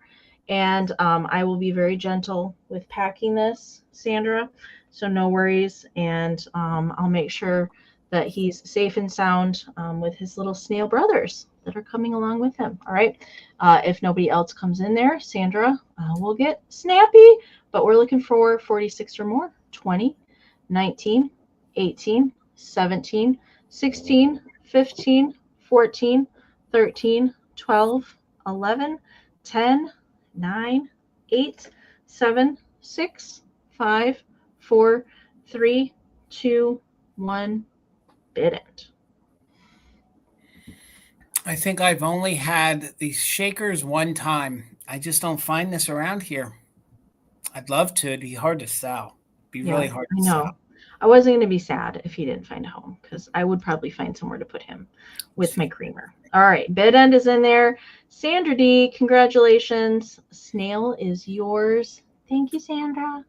and I will be very gentle with packing this, Sandra, so no worries. And I'll make sure that he's safe and sound with his little snail brothers that are coming along with him. All right, if nobody else comes in there, Sandra will get Snappy, but we're looking for 46 or more. 20, 19, 18, 17, 16, 15, 14, 13, 12, 11, 10, 9, 8, 7, 6, 5, 4, 3, 2, 1, bid it. I think I've only had these shakers one time. I just don't find this around here. I'd love to. It'd be hard to sell. It'd be really hard to sell. I wasn't going to be sad if he didn't find a home, because I would probably find somewhere to put him with my creamer. All right, bid end is in there. Sandra D, congratulations. Snail is yours. Thank you, Sandra.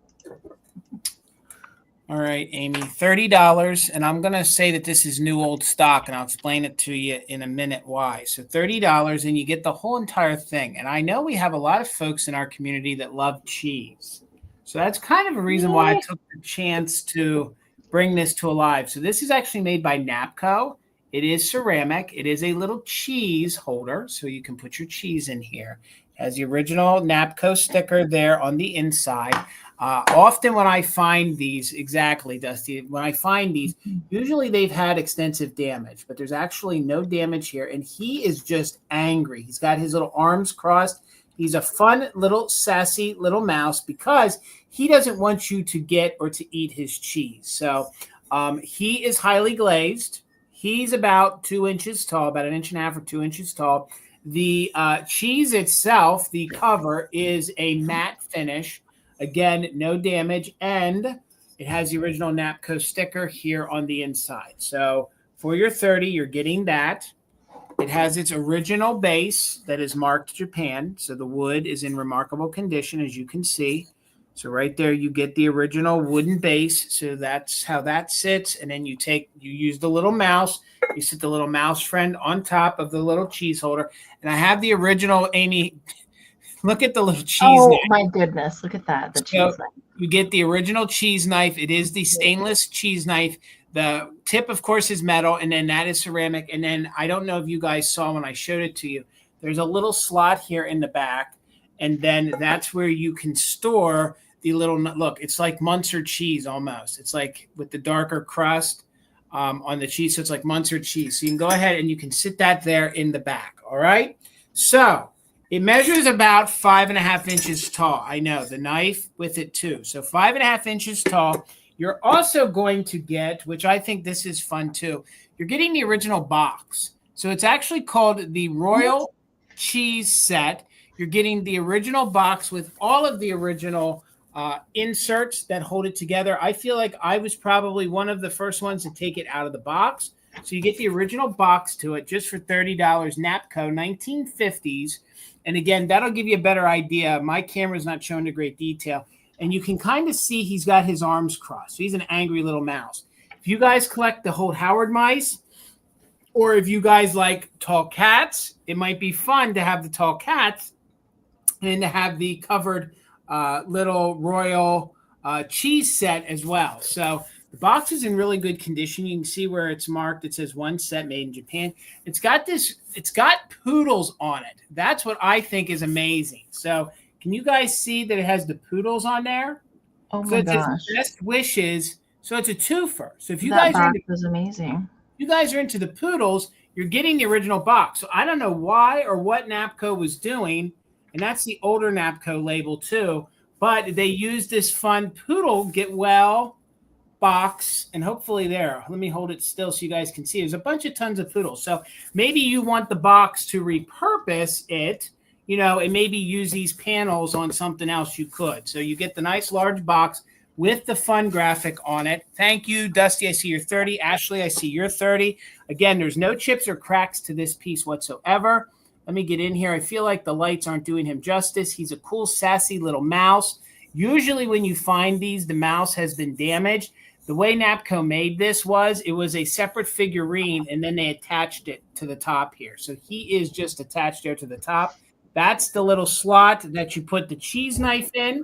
All right, Amy, $30. And I'm going to say that this is new old stock, and I'll explain it to you in a minute why. So $30, and you get the whole entire thing. And I know we have a lot of folks in our community that love cheese. So that's kind of a reason why I took the chance to bring this to live. So this is actually made by Napco. It is ceramic. It is a little cheese holder, so you can put your cheese in here. It has the original Napco sticker there on the inside. Often when I find these, exactly, Dusty, when I find these, usually they've had extensive damage, but there's actually no damage here. And he is just angry. He's got his little arms crossed. He's a fun little sassy little mouse because he doesn't want you to get or to eat his cheese. So he is highly glazed. He's about 2 inches tall, about 1.5 inches or 2 inches tall. The cheese itself, the cover, is a matte finish. Again, no damage, and it has the original Napco sticker here on the inside. So for your $30, you're getting that. It has its original base that is marked Japan. So the wood is in remarkable condition, as you can see. So right there, you get the original wooden base. So that's how that sits. And then you use the little mouse. You sit the little mouse friend on top of the little cheese holder. And I have the original, Amy. Look at the little cheese knife. Oh, my goodness. Look at that. The cheese knife. You get the original cheese knife. It is the stainless cheese knife. The tip, of course, is metal, and then that is ceramic. And then I don't know if you guys saw when I showed it to you. There's a little slot here in the back, and then that's where you can store the little – look, it's like Munster cheese almost. It's like with the darker crust on the cheese, so it's like Munster cheese. So you can go ahead and you can sit that there in the back, all right? So – it measures about 5.5 inches tall. I know, the knife with it too. So 5.5 inches tall. You're also going to get, which I think this is fun too, you're getting the original box. So it's actually called the Royal Cheese Set. You're getting the original box with all of the original inserts that hold it together. I feel like I was probably one of the first ones to take it out of the box. So you get the original box to it just for $30, Napco, 1950s. And again, that'll give you a better idea. My camera's not showing a great detail. And you can kind of see he's got his arms crossed. So he's an angry little mouse. If you guys collect the Holt Howard mice, or if you guys like tall cats, it might be fun to have the tall cats and to have the covered little royal cheese set as well. So the box is in really good condition. You can see where it's marked. It says one set made in Japan. It's got poodles on it. That's what I think is amazing. So can you guys see that it has the poodles on there? Oh my gosh. Best wishes. So it's a twofer. So if you that guys box is amazing. You guys are into the poodles, you're getting the original box. So I don't know why or what Napco was doing. And that's the older Napco label too. But they used this fun poodle get well box, and hopefully there. Let me hold it still so you guys can see. There's a bunch of tons of poodles. So maybe you want the box to repurpose it, and maybe use these panels on something else you could. So you get the nice large box with the fun graphic on it. Thank you, Dusty. I see you're 30. Ashley, I see you're 30. Again, there's no chips or cracks to this piece whatsoever. Let me get in here. I feel like the lights aren't doing him justice. He's a cool, sassy little mouse. Usually when you find these, the mouse has been damaged. The way Napco made this it was a separate figurine, and then they attached it to the top here. So he is just attached there to the top. That's the little slot that you put the cheese knife in.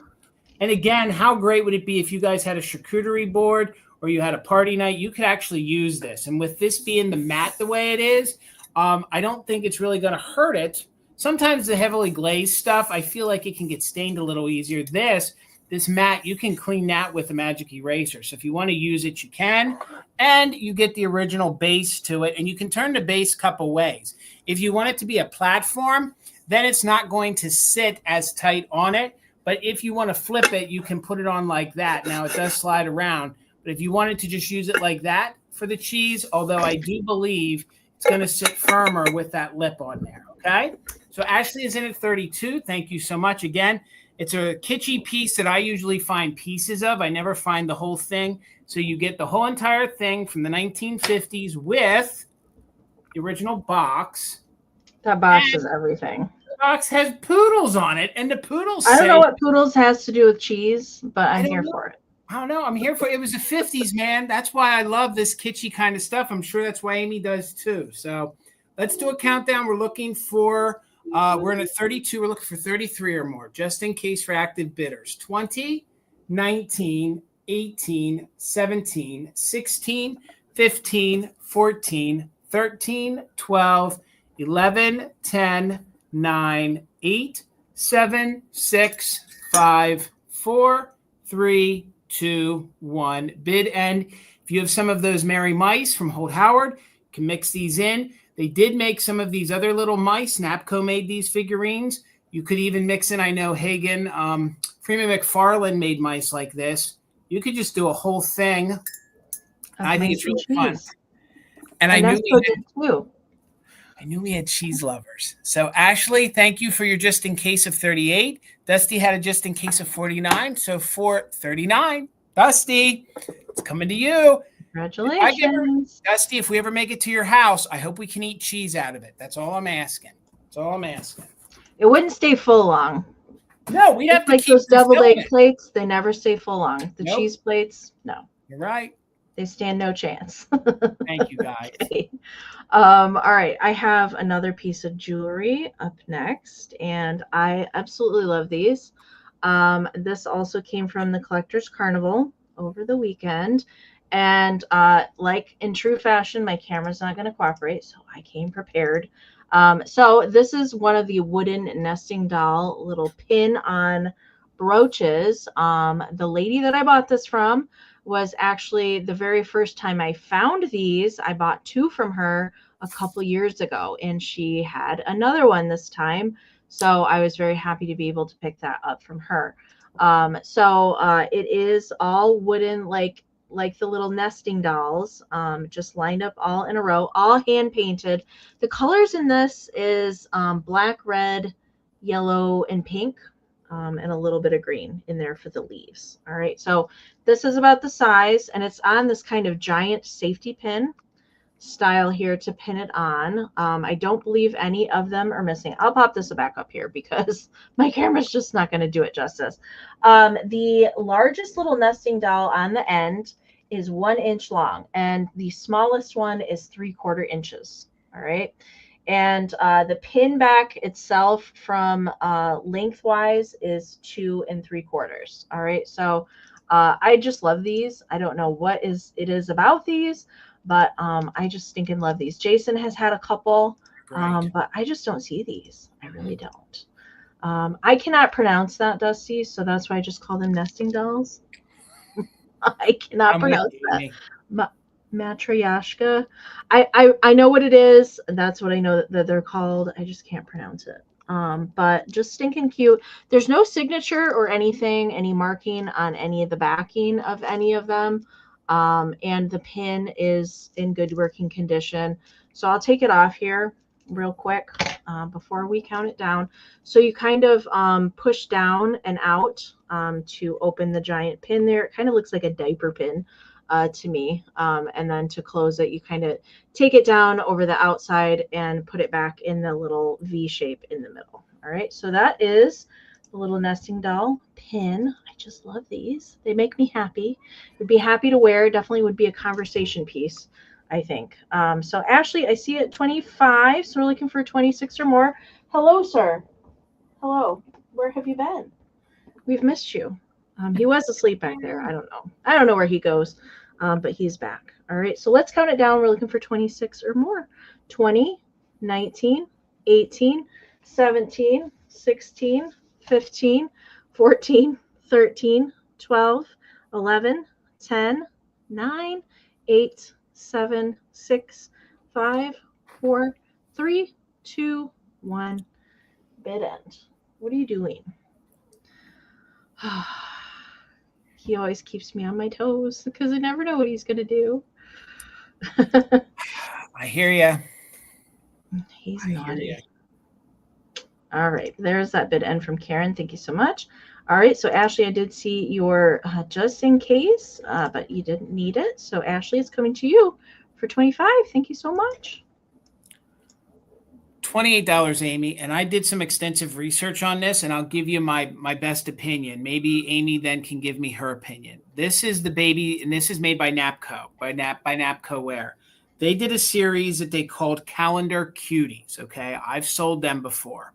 And again, how great would it be if you guys had a charcuterie board or you had a party night? You could actually use this. And with this being the mat the way it is, I don't think it's really going to hurt it. Sometimes the heavily glazed stuff, I feel like it can get stained a little easier. This mat, you can clean that with a magic eraser. So if you want to use it, you can. And you get the original base to it. And you can turn the base a couple ways. If you want it to be a platform, then it's not going to sit as tight on it. But if you want to flip it, you can put it on like that. Now, it does slide around. But if you wanted to just use it like that for the cheese, although I do believe it's going to sit firmer with that lip on there, okay? So Ashley is in at 32. Thank you so much. Again, it's a kitschy piece that I usually find pieces of. I never find the whole thing. So you get the whole entire thing from the 1950s with the original box. That box is everything. The box has poodles on it, and the poodles I don't know what poodles has to do with cheese, but I'm here for it. I don't know. I'm here for it. Was the 50s, man. That's why I love this kitschy kind of stuff. I'm sure that's why Amy does too. So let's do a countdown. We're looking for we're in at 32. We're looking for 33 or more, just in case for active bidders. 20, 19, 18, 17, 16, 15, 14, 13, 12, 11, 10, 9, 8, 7, 6, 5, 4, 3, 2, 1. Bid end. If you have some of those Merry Mice from Holt Howard, you can mix these in. They did make some of these other little mice. Napco made these figurines. You could even mix in, I know Hagen, Freeman McFarlane made mice like this. You could just do a whole thing. I think it's really fun. And I knew we had cheese lovers. So Ashley, thank you for your just in case of 38. Dusty had a just in case of 49. So for 39, Dusty, it's coming to you. Congratulations. Dusty, if we ever make it to your house, I hope we can eat cheese out of it. That's all I'm asking. That's all I'm asking. It wouldn't stay full long. No, we'd have to like keep those deviled egg plates. They never stay full long. The cheese plates, no. You're right. They stand no chance. Thank you, guys. Okay. All right. I have another piece of jewelry up next, and I absolutely love these. This also came from the Collectors Carnival over the weekend. And like in true fashion, my camera's not going to cooperate, so I came prepared. So this is one of the wooden nesting doll little pin on brooches. The lady that I bought this from was actually the very first time I found these. I bought two from her a couple years ago, and she had another one this time. So I was very happy to be able to pick that up from her. It is all wooden, like the little nesting dolls, just lined up all in a row, all hand painted. The colors in this is black, red, yellow, and pink, and a little bit of green in there for the leaves. All right, so this is about the size, and it's on this kind of giant safety pin style here to pin it on. I don't believe any of them are missing. I'll pop this back up here because my camera's just not going to do it justice. The largest little nesting doll on the end is 1 inch long, and the smallest one is 3/4 inches. All right. And the pin back itself from lengthwise is 2 3/4. All right. So I just love these. I don't know what it is about these, but I just stinking love these. Jason has had a couple, but I just don't see these. I really don't. I cannot pronounce that, Dusty, so that's why I just call them nesting dolls. I cannot pronounce that. Matryoshka. I know what it is. That's what I know that they're called. I just can't pronounce it. But just stinking cute. There's no signature or anything, any marking on any of the backing of any of them. And the pin is in good working condition. So I'll take it off here real quick before we count it down. So you kind of push down and out to open the giant pin there. It kind of looks like a diaper pin to me. And then to close it, you kind of take it down over the outside and put it back in the little V shape in the middle. All right, so that is the little nesting doll pin. I just love these. They make me happy. Would be happy to wear. Definitely would be a conversation piece, I think. So Ashley, I see it 25, so we're looking for 26 or more. Hello, sir. Hello. Where have you been? We've missed you. He was asleep back there. I don't know. I don't know where he goes, but he's back. All right, so let's count it down. We're looking for 26 or more. 20, 19, 18, 17, 16, 15, 14, 13, 12, 11, 10, 9, 8, 7, 6, 5, 4, 3, 2, 1. Bid end. What are you doing? He always keeps me on my toes because I never know what he's going to do. I hear you. He's naughty. All right. There's that bid end from Karen. Thank you so much. All right. So, Ashley, I did see your just in case, but you didn't need it. So, Ashley, it's coming to you for 25. Thank you so much. $28, Amy, and I did some extensive research on this, and I'll give you my best opinion. Maybe Amy then can give me her opinion. This is the baby, and this is made by Napco, by Napco Wear. They did a series that they called Calendar Cuties, okay? I've sold them before.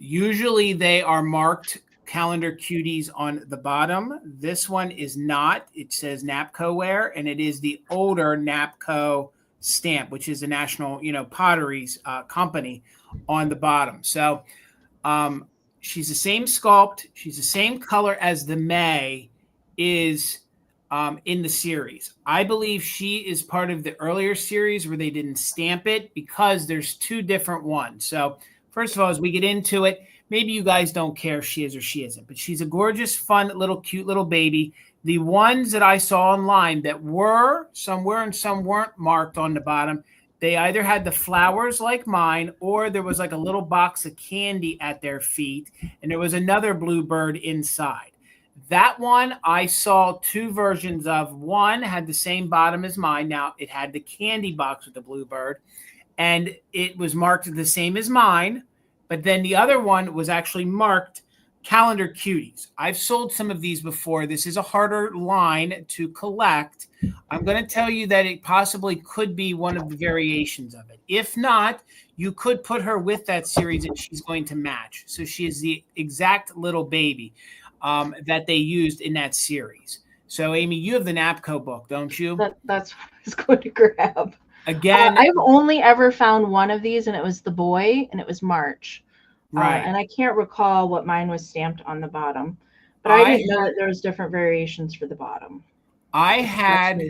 Usually they are marked Calendar Cuties on the bottom. This one is not. It says Napco Wear, and it is the older Napco stamp, which is a national, potteries company on the bottom. So she's the same sculpt. She's the same color as the May is in the series. I believe she is part of the earlier series where they didn't stamp it because there's two different ones. So first of all, as we get into it, maybe you guys don't care if she is or she isn't, but she's a gorgeous, fun, cute little baby. The ones that I saw online that some were and some weren't marked on the bottom, they either had the flowers like mine, or there was like a little box of candy at their feet, and there was another bluebird inside. That one I saw two versions of. One had the same bottom as mine. Now, it had the candy box with the bluebird, and it was marked the same as mine, but then the other one was actually marked Calendar Cuties. I've sold some of these before. This is a harder line to collect. I'm going to tell you that it possibly could be one of the variations of it. If not, you could put her with that series and she's going to match. So she is the exact little baby that they used in that series. So, Amy, you have the Napco book, don't you? That's what I was going to grab. Again, I've only ever found one of these, and it was the boy, and it was March. Right. And I can't recall what mine was stamped on the bottom, but I didn't know that there was different variations for the bottom. I had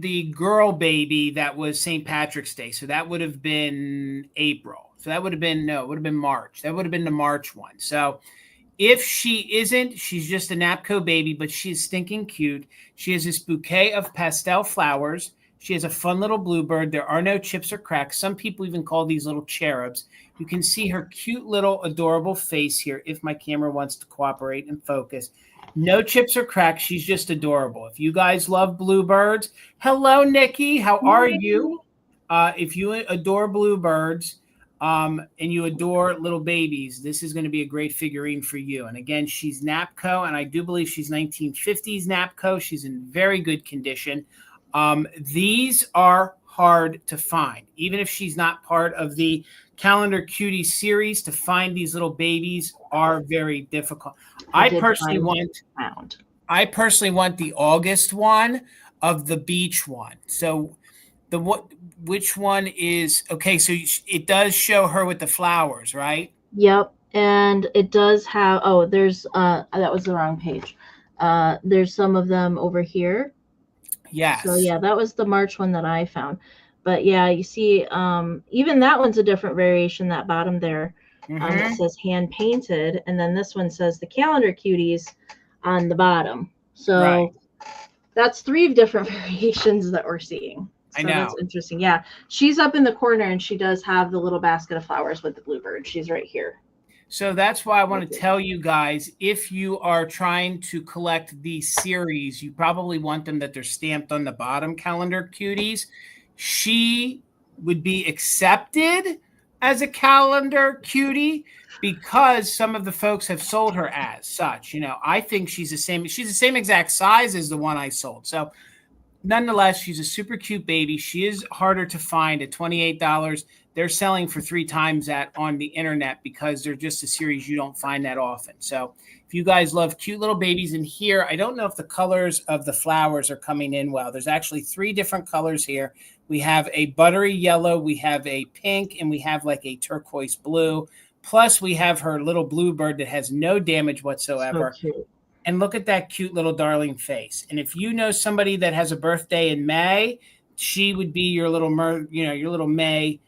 the girl baby that was St. Patrick's Day. So that would have been April. So that would have been, it would have been March. That would have been the March one. So if she isn't, she's just a Napco baby, but she's stinking cute. She has this bouquet of pastel flowers. She has a fun little bluebird. There are no chips or cracks. Some people even call these little cherubs. You can see her cute little adorable face here if my camera wants to cooperate and focus. No chips or cracks. She's just adorable. If you guys love bluebirds, hello, Nikki. How are you? If you adore bluebirds and you adore little babies, this is going to be a great figurine for you. And again, she's Napco, and I do believe she's 1950s Napco. She's in very good condition. These are hard to find. Even if she's not part of the Calendar Cutie series, to find these little babies are very difficult. I personally want the August one of the beach one. So which one is okay? So it does show her with the flowers, right? Yep. And it does have, there's, that was the wrong page. There's some of them over here. Yes. So yeah, that was the March one that I found. But yeah, you see, even that one's a different variation, that bottom there. It says hand painted. And then this one says the Calendar Cuties on the bottom. So that's 3 different variations that we're seeing. So I know. That's interesting. Yeah. She's up in the corner, and she does have the little basket of flowers with the bluebird. She's right here. So that's why I want to tell you guys, if you are trying to collect these series, you probably want them that they're stamped on the bottom, Calendar Cuties. She would be accepted as a Calendar Cutie because some of the folks have sold her as such. I think she's the same exact size as the one I sold. So nonetheless, she's a super cute baby. She is harder to find at $28. They're selling for 3 times that on the internet because they're just a series you don't find that often. So if you guys love cute little babies in here, I don't know if the colors of the flowers are coming in well. There's actually 3 different colors here. We have a buttery yellow, we have a pink, and we have like a turquoise blue. Plus we have her little bluebird that has no damage whatsoever. So cute. And look at that cute little darling face. And if you know somebody that has a birthday in May, she would be your little May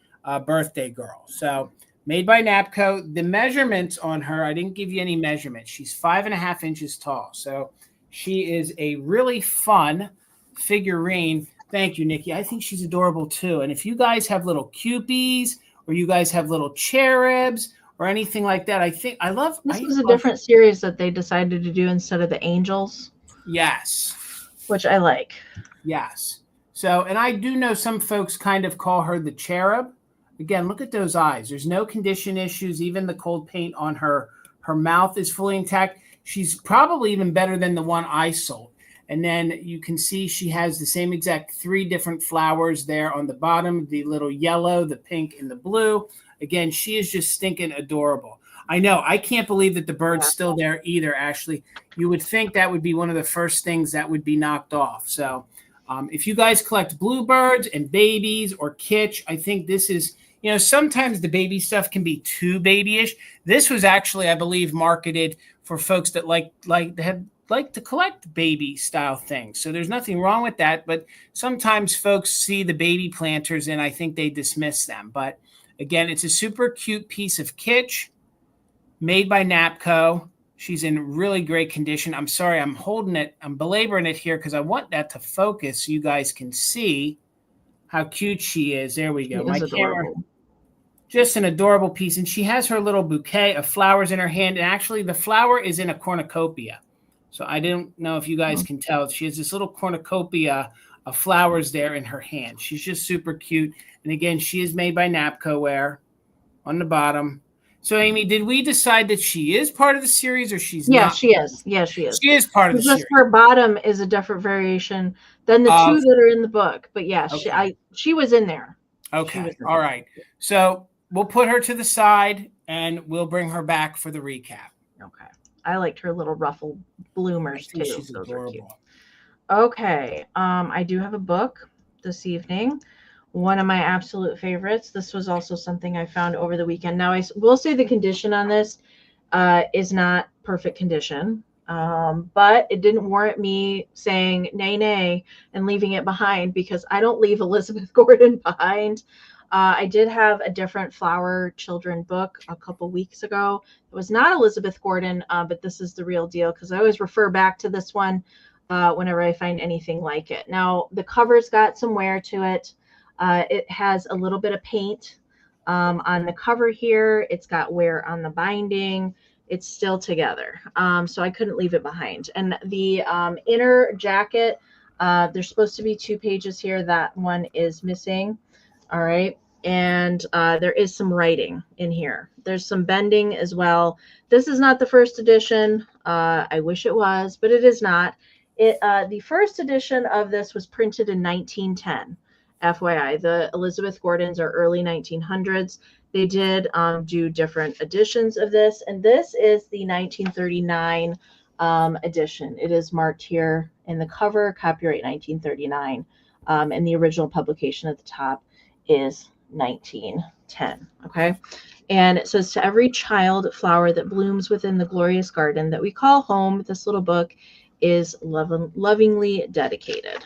birthday girl. So made by Napco. The measurements on her, I didn't give you any measurements. She's 5.5 inches tall. So she is a really fun figurine. Thank you, Nikki. I think she's adorable too. And if you guys have little cupies, or you guys have little cherubs or anything like that, This was a different series that they decided to do instead of the angels. Yes. Which I like. Yes. So, and I do know some folks kind of call her the cherub. Again, look at those eyes. There's no condition issues. Even the cold paint on her mouth is fully intact. She's probably even better than the one I sold. And then you can see she has the same exact 3 different flowers there on the bottom, the little yellow, the pink, and the blue. Again, she is just stinking adorable. I know. I can't believe that the bird's still there either, Ashley. You would think that would be one of the first things that would be knocked off. So if you guys collect bluebirds and babies or kitsch, I think this is, you know, sometimes the baby stuff can be too babyish. This was actually, I believe, marketed for folks that like to collect baby style things. So there's nothing wrong with that. But sometimes folks see the baby planters and I think they dismiss them. But again, it's a super cute piece of kitsch made by Napco. She's in really great condition. I'm sorry, I'm holding it. I'm belaboring it here because I want that to focus so you guys can see how cute she is. There we go. My camera. Just an adorable piece. And she has her little bouquet of flowers in her hand. And actually, the flower is in a cornucopia. So I didn't know if you guys can tell. She has this little cornucopia of flowers there in her hand. She's just super cute. And again, she is made by Napco ware on the bottom. So, Amy, did we decide that she is part of the series or she's not? Yeah, she is. Yeah, she is. She is part of the series. Her bottom is a different variation than the 2 that are in the book. But yeah, okay. she was in there. Okay. All right. So we'll put her to the side and we'll bring her back for the recap. Okay. I liked her little ruffled bloomers too. She's adorable. Okay. I do have a book this evening. One of my absolute favorites. This was also something I found over the weekend. Now, I will say the condition on this is not perfect condition, but it didn't warrant me saying nay, nay, and leaving it behind because I don't leave Elizabeth Gordon behind. I did have a different Flower Children book a couple weeks ago. It was not Elizabeth Gordon, but this is the real deal because I always refer back to this one whenever I find anything like it. Now, the cover's got some wear to it. It has a little bit of paint on the cover here. It's got wear on the binding. It's still together. So I couldn't leave it behind. And the inner jacket, there's supposed to be 2 pages here. That one is missing. All right. And there is some writing in here. There's some bending as well. This is not the first edition. I wish it was, but it is not. The first edition of this was printed in 1910. FYI, the Elizabeth Gordons are early 1900s. They did do different editions of this, and this is the 1939 edition. It is marked here in the cover, copyright 1939, and the original publication at the top is 1910. Okay, and it says, to every child flower that blooms within the glorious garden that we call home, this little book is lovingly dedicated.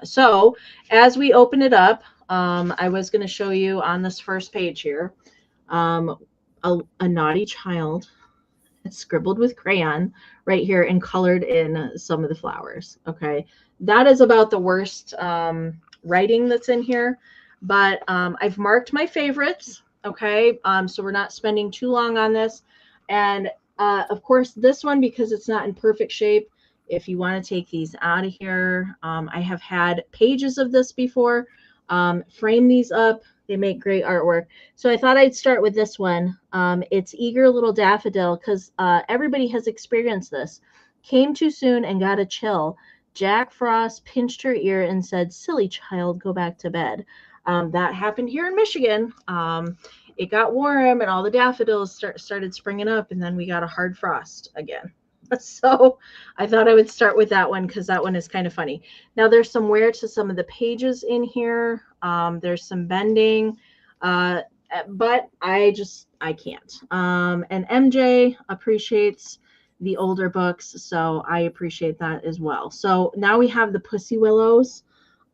So as we open it up, I was going to show you on this first page here, a naughty child scribbled with crayon right here and colored in some of the flowers. Okay, that is about the worst writing that's in here, but I've marked my favorites. Okay, so we're not spending too long on this. And of course, this one, because it's not in perfect shape, if you want to take these out of here, I have had pages of this before. Frame these up. They make great artwork. So I thought I'd start with this one. It's Eager Little Daffodil, because everybody has experienced this. Came too soon and got a chill. Jack Frost pinched her ear and said, silly child, go back to bed. That happened here in Michigan. It got warm and all the daffodils started springing up, and then we got a hard frost again. So I thought I would start with that one because that one is kind of funny. Now there's some wear to some of the pages in here. There's some bending, but I can't. And MJ appreciates the older books, so I appreciate that as well. So now we have the Pussy Willows.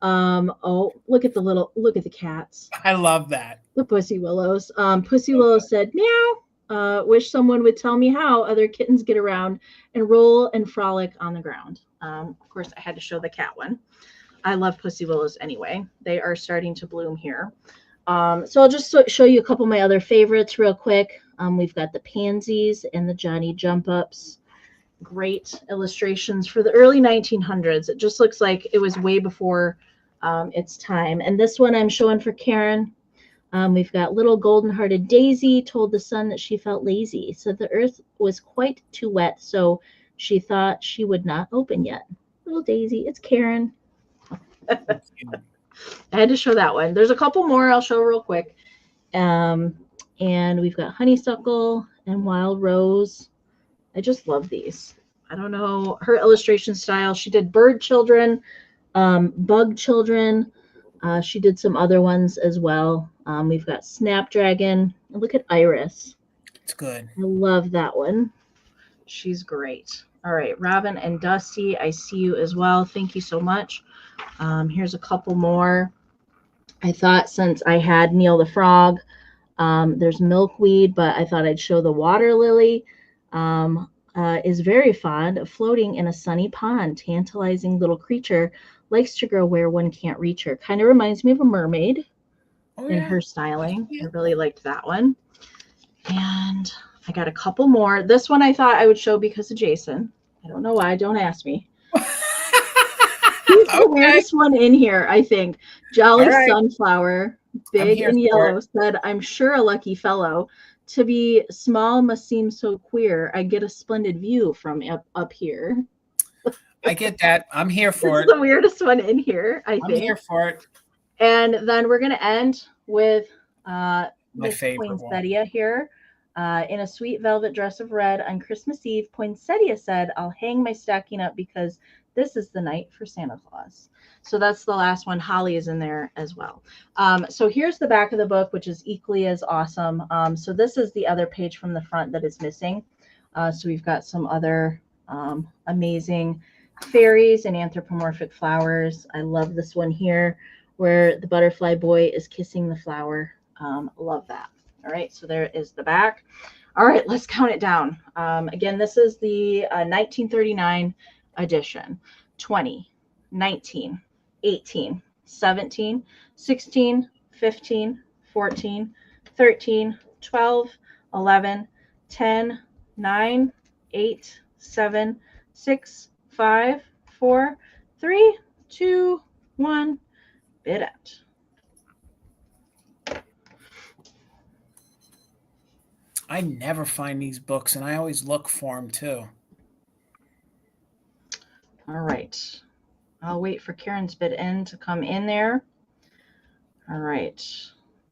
Oh, look at the cats. I love that. The Pussy Willows. Pussy Willow said, meow. Wish someone would tell me how other kittens get around and roll and frolic on the ground. Of course, I had to show the cat one. I love Pussy Willows anyway. They are starting to bloom here. So I'll just show you a couple of my other favorites real quick. We've got the Pansies and the Johnny Jump Ups. Great illustrations for the early 1900s. It just looks like it was way before its time. And this one I'm showing for Karen. We've got little golden-hearted Daisy told the sun that she felt lazy, said the earth was quite too wet, so she thought she would not open yet. Little Daisy, it's Karen. I had to show that one. There's a couple more I'll show real quick. And we've got Honeysuckle and Wild Rose. I just love these. I don't know her illustration style. She did bird children, bug children. She did some other ones as well. We've got Snapdragon. Look at Iris. It's good. I love that one. She's great. All right, Robin and Dusty, I see you as well. Thank you so much. Here's a couple more. I thought since I had Neil the Frog, there's Milkweed, but I thought I'd show the Water Lily. Is very fond of floating in a sunny pond. Tantalizing little creature, likes to grow where one can't reach her. Kind of reminds me of a mermaid in her styling. I really liked that one. And I got a couple more. This one I thought I would show because of Jason. I don't know why. Don't ask me. He's the weirdest one in here, I think. Jolly Sunflower, big and yellow, said, I'm sure a lucky fellow. To be small must seem so queer. I get a splendid view from up here. I get that. I'm here for it. It's the weirdest one in here, I think. I'm here for it. And then we're going to end with my favorite poinsettia here. In a sweet velvet dress of red on Christmas Eve, Poinsettia said, I'll hang my stocking up because this is the night for Santa Claus. So that's the last one. Holly is in there as well. So here's the back of the book, which is equally as awesome. So this is the other page from the front that is missing. So we've got some other amazing fairies and anthropomorphic flowers. I love this one here where the butterfly boy is kissing the flower. Love that. All right, so there is the back. All right, let's count it down. Again, this is the 1939 edition. 20, 19, 18, 17, 16, 15, 14, 13, 12, 11, 10, 9, 8, 7, 6, 5, 4, 3, 2, 1. Bid out. I never find these books, and I always look for them too. All right. I'll wait for Karen's bid in to come in there. All right.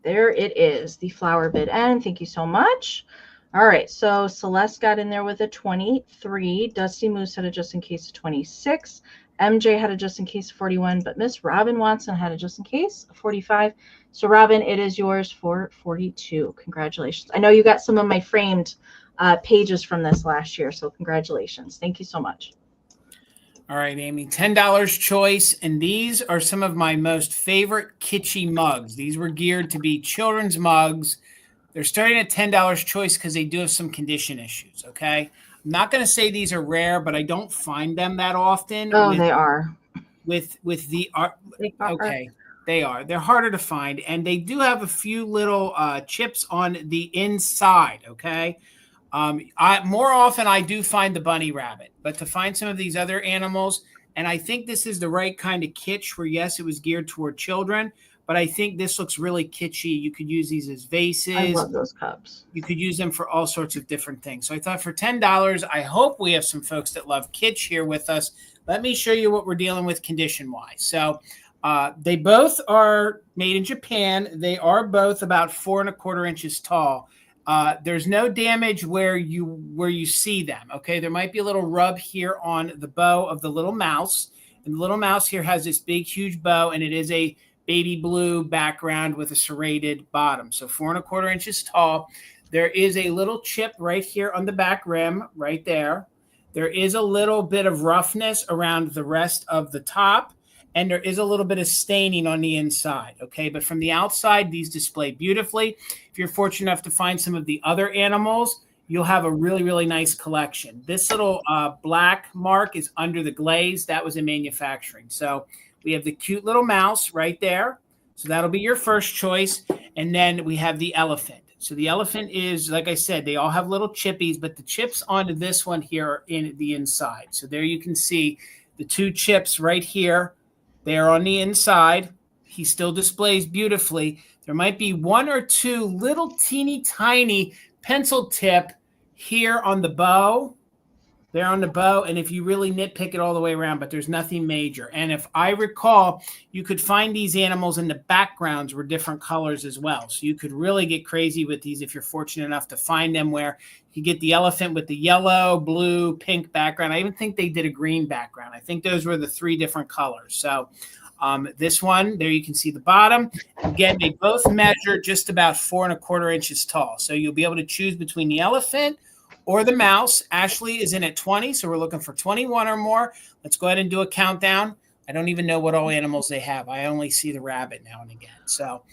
There it is, the flower bid in. Thank you so much. All right. So Celeste got in there with a 23. Dusty Moose had a just in case of 26. MJ had a just in case of 41, but Miss Robin Watson had a just in case of 45. So Robin, it is yours for 42. Congratulations. I know you got some of my framed pages from this last year, so congratulations. Thank you so much. All right, Amy, $10 choice, and these are some of my most favorite kitschy mugs. These were geared to be children's mugs. They're starting at $10 choice because they do have some condition issues, okay? I'm not going to say these are rare, but I don't find them that often. Oh, they are. With the art. Okay, they are. They're harder to find, and they do have a few little chips on the inside, okay? More often I do find the bunny rabbit, but to find some of these other animals, and I think this is the right kind of kitsch where, yes, it was geared toward children, but I think this looks really kitschy. You could use these as vases. I love those cups. You could use them for all sorts of different things. So I thought for $10, I hope we have some folks that love kitsch here with us. Let me show you what we're dealing with condition-wise. So they both are made in Japan. They are both about 4 1/4 inches tall. There's no damage where you see them. Okay, there might be a little rub here on the bow of the little mouse, and the little mouse here has this big, huge bow, and it is a baby blue background with a serrated bottom. So 4 1/4 inches tall. There is a little chip right here on the back rim, right there. There is a little bit of roughness around the rest of the top, and there is a little bit of staining on the inside, okay? But from the outside, these display beautifully. If you're fortunate enough to find some of the other animals, you'll have a really, really nice collection. This little black mark is under the glaze. That was in manufacturing. So we have the cute little mouse right there. So that'll be your first choice. And then we have the elephant. So the elephant is, like I said, they all have little chippies, but the chips onto this one here are in the inside. So there you can see the 2 chips right here. They are on the inside. He still displays beautifully. there might be one or two little teeny tiny pencil tip here on the bow. There on the bow, and if you really nitpick it all the way around, but there's nothing major. And if I recall, you could find these animals in the backgrounds were different colors as well. So you could really get crazy with these if you're fortunate enough to find them, where you get the elephant with the yellow, blue, pink background. I even think they did a green background. I think those were the 3 different colors. So this one, there you can see the bottom. Again, they both measure just about 4 1/4 inches tall. So you'll be able to choose between the elephant or the mouse. Ashley is in at 20, so we're looking for 21 or more. Let's go ahead and do a countdown. I don't even know what all animals they have. I only see the rabbit now and again. So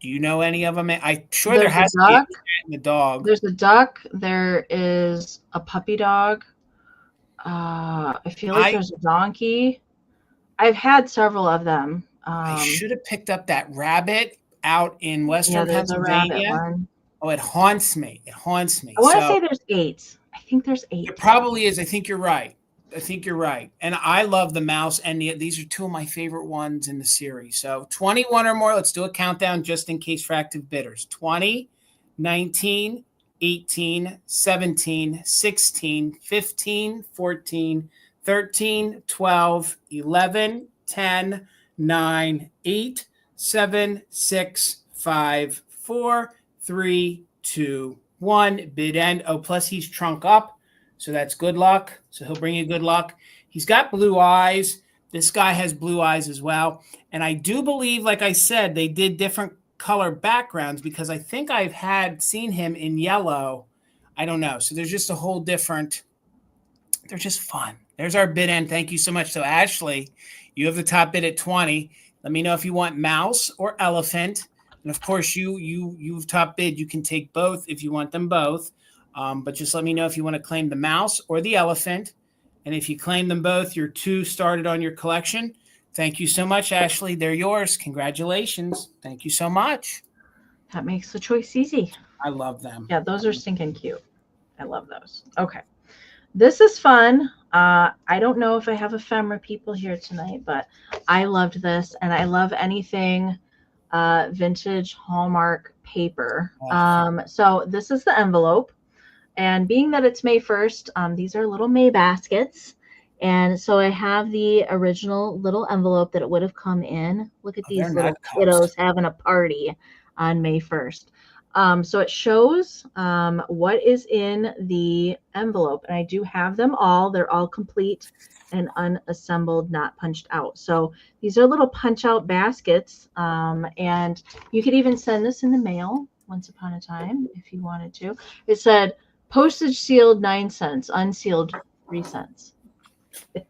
do you know any of them? I'm sure there has to be a cat and a dog. There's a duck. There is a puppy dog. I feel like there's a donkey. I've had several of them. I should have picked up that rabbit out in Western Pennsylvania. Oh, it haunts me. It haunts me. I want to say there's 8. I think there's 8. It probably is. I think you're right. And I love the mouse, and these are 2 of my favorite ones in the series. So 21 or more. Let's do a countdown just in case for active bidders. 20, 19, 18, 17, 16, 15, 14, 13, 12, 11, 10, 9, 8, 7, 6, 5, 4, 3, 2, 1. Bid end. Oh, plus he's trunk up. So that's good luck. So he'll bring you good luck. He's got blue eyes. This guy has blue eyes as well. And I do believe, like I said, they did different color backgrounds because I think I've seen him in yellow. I don't know. So there's just a whole different, they're just fun. There's our bid end. Thank you so much. So Ashley, you have the top bid at 20. Let me know if you want mouse or elephant. And of course, you've top bid. You can take both if you want them both. But just let me know if you want to claim the mouse or the elephant. And if you claim them both, you're 2 started on your collection. Thank you so much, Ashley. They're yours. Congratulations. Thank you so much. That makes the choice easy. I love them. Yeah, those are stinking cute. I love those. Okay. This is fun. I don't know if I have ephemera people here tonight, but I loved this. And I love anything vintage Hallmark paper. So this is the envelope. And being that it's May 1st, these are little May baskets. And so I have the original little envelope that it would have come in. Look at these little kiddos having a party on May 1st. So it shows what is in the envelope. And I do have them all. They're all complete and unassembled, not punched out. So these are little punch out baskets. And you could even send this in the mail once upon a time if you wanted to. It said postage sealed 9 cents, unsealed 3 cents.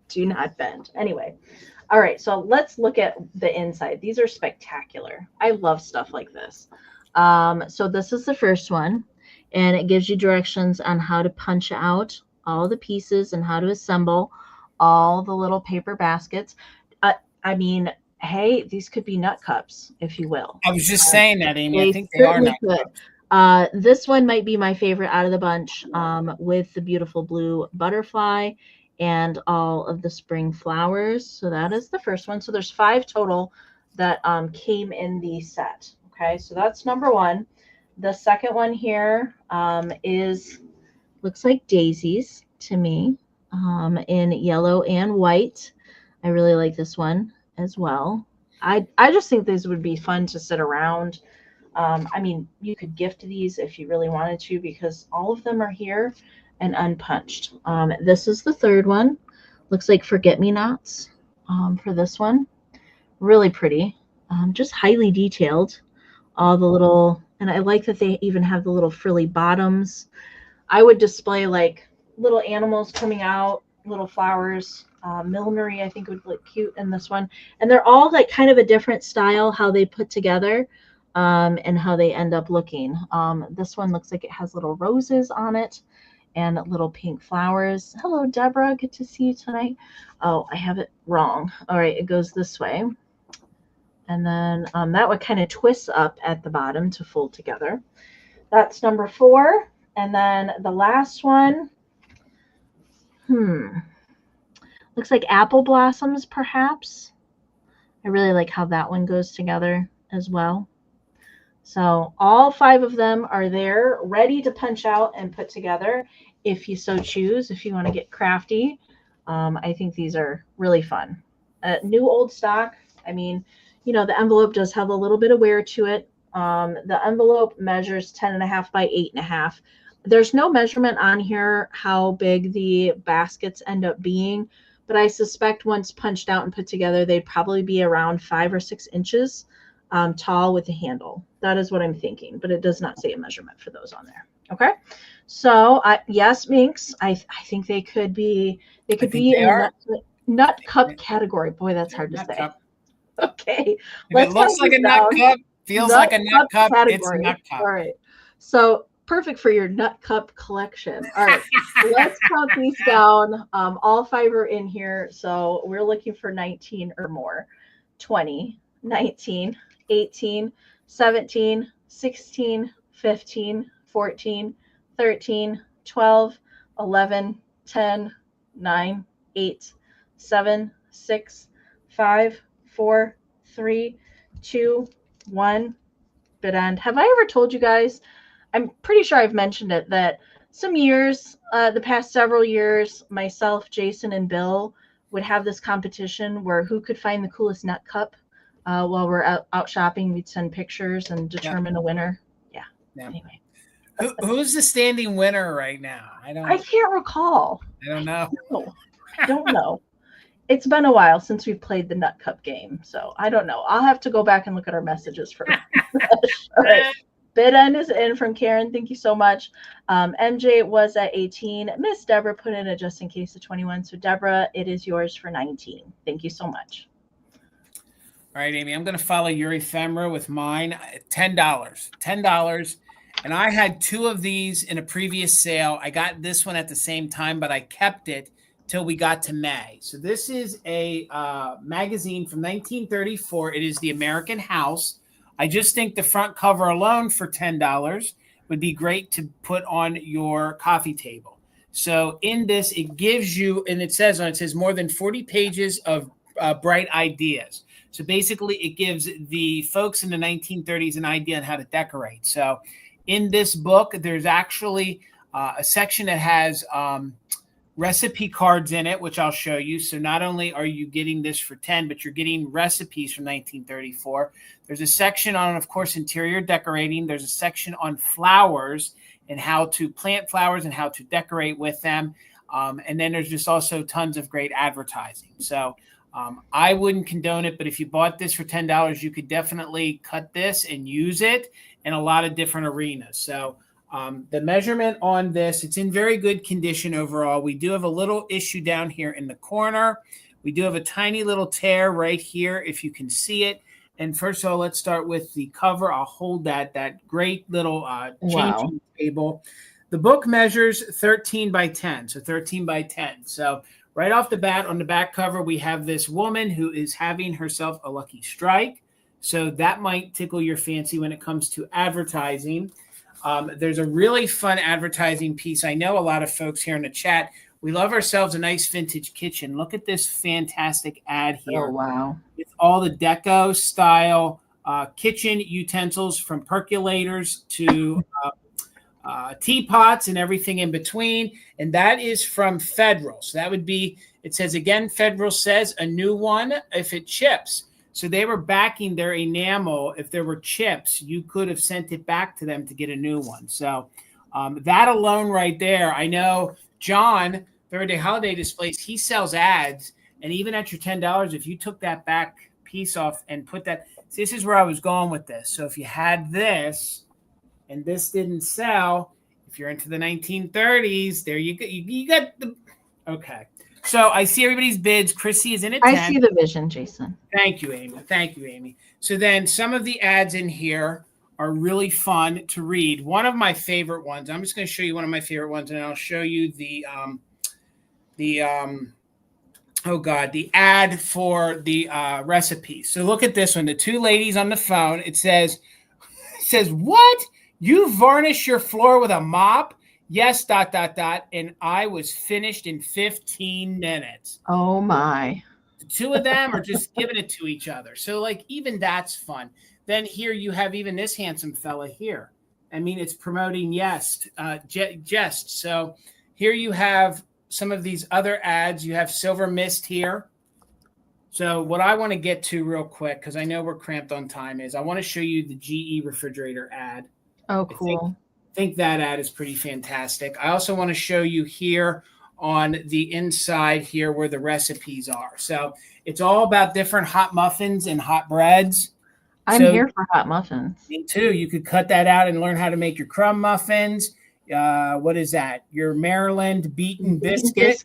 Do not bend. Anyway. All right. So let's look at the inside. These are spectacular. I love stuff like this. So this is the first one, and it gives you directions on how to punch out all the pieces and how to assemble all the little paper baskets. I mean, hey, these could be nut cups, if you will. I was just saying that, Amy. I think they are nut cups. This one might be my favorite out of the bunch, with the beautiful blue butterfly and all of the spring flowers. So that is the first one. So there's 5 total that came in the set. Okay, so that's number 1. The second one here looks like daisies to me, in yellow and white. I really like this one as well. I just think these would be fun to sit around. I mean, you could gift these if you really wanted to, because all of them are here and unpunched. This is the third one. Looks like forget-me-nots for this one. Really pretty, just highly detailed. All the little, and I like that they even have the little frilly bottoms. I would display like little animals coming out, little flowers, millinery. I think would look cute in this one. And they're all like kind of a different style, how they put together, and how they end up looking. This one looks like it has little roses on it and little pink flowers. Hello, Deborah. Good to see you tonight. Oh, I have it wrong. All right, it goes this way. And then that would kind of twist up at the bottom to fold together. That's number 4. And then the last one, looks like apple blossoms, perhaps. I really like how that one goes together as well. So all 5 of them are there, ready to punch out and put together if you so choose, if you want to get crafty. I think these are really fun. New old stock. I mean, the envelope does have a little bit of wear to it. The envelope measures 10.5 by 8.5. There's no measurement on here how big the baskets end up being, but I suspect once punched out and put together, they'd probably be around 5 or 6 inches tall with a handle. That is what I'm thinking, but it does not say a measurement for those on there. Okay. So yes, Minx, I think they could be in the nut cup category. Boy, that's hard to say. Cup. Okay. If it looks like a nut cup, feels like a nut cup, it's a nut cup. All right. So perfect for your nut cup collection. All right. Let's count these down. All 5 are in here. So we're looking for 19 or more. 20, 19, 18, 17, 16, 15, 14, 13, 12, 11, 10, 9, 8, 7, 6, 5, 4, 3, 2, 1. Bid end. Have I ever told you guys? I'm pretty sure I've mentioned it that some years, the past several years, myself, Jason, and Bill would have this competition where who could find the coolest nut cup while we're out shopping. We'd send pictures and determine a winner. Yeah. Anyway. Who's the standing winner right now? I can't recall. I don't know. I don't know. It's been a while since we've played the nut cup game, so I don't know. I'll have to go back and look at our messages for All right. Bid end is in from Karen. Thank you so much. MJ was at 18. Miss Deborah put in a just in case of 21. So Deborah, it is yours for 19. Thank you so much. All right, Amy, I'm going to follow your ephemera with mine. $10. And I had 2 of these in a previous sale. I got this one at the same time, but I kept it till we got to May. So this is a magazine from 1934. It is the American House. I just think the front cover alone for $10 would be great to put on your coffee table. So in this, it gives you, and it says more than 40 pages of bright ideas. So basically, it gives the folks in the 1930s an idea on how to decorate. So in this book, there's actually a section that has recipe cards in it, which I'll show you. So not only are you getting this for 10, but you're getting recipes from 1934. There's a section on, of course, interior decorating. There's a section on flowers and how to plant flowers and how to decorate with them. And then there's just also tons of great advertising. So I wouldn't condone it, but if you bought this for $10, you could definitely cut this and use it in a lot of different arenas. So the measurement on this, it's in very good condition overall. We do have a little issue down here in the corner. We do have a tiny little tear right here, if you can see it. And first of all, let's start with the cover. I'll hold that great little changing table. The book measures 13 by 10, so 13 by 10. So right off the bat, on the back cover, we have this woman who is having herself a lucky strike. So that might tickle your fancy when it comes to advertising. There's a really fun advertising piece. I know a lot of folks here in the chat, we love ourselves a nice vintage kitchen. Look at this fantastic ad here. Oh, wow. With all the deco style kitchen utensils, from percolators to teapots and everything in between. And that is from Federal. So that would be, it says again, Federal says a new one if it chips. So they were backing their enamel. If there were chips, you could have sent it back to them to get a new one. So that alone right there, I know John, Third Day Holiday Displays, he sells ads. And even at your $10, if you took that back piece off and put that, see, this is where I was going with this. So if you had this, and this didn't sell, if you're into the 1930s, there you go. You got the, okay. So I see everybody's bids. Chrissy is in at 10. I see the vision, Jason. Thank you, Amy. Thank you, Amy. So then some of the ads in here are really fun to read. One of my favorite ones, I'm just going to show you one of my favorite ones, and I'll show you the ad for the recipes. So look at this one. The 2 ladies on the phone. It says, what? You varnish your floor with a mop? Yes, ... And I was finished in 15 minutes. Oh, my. the two of them, or just giving it to each other. So like even that's fun. Then here you have even this handsome fella here. I mean, it's promoting jest. So here you have some of these other ads. You have Silver Mist here. So what I want to get to real quick, because I know we're cramped on time, is I want to show you the GE refrigerator ad. Oh, cool. I think that ad is pretty fantastic. I also want to show you here on the inside here where the recipes are. So it's all about different hot muffins and hot breads. I'm here for hot muffins. Me too. You could cut that out and learn how to make your crumb muffins. What is that? Your Maryland beaten biscuit.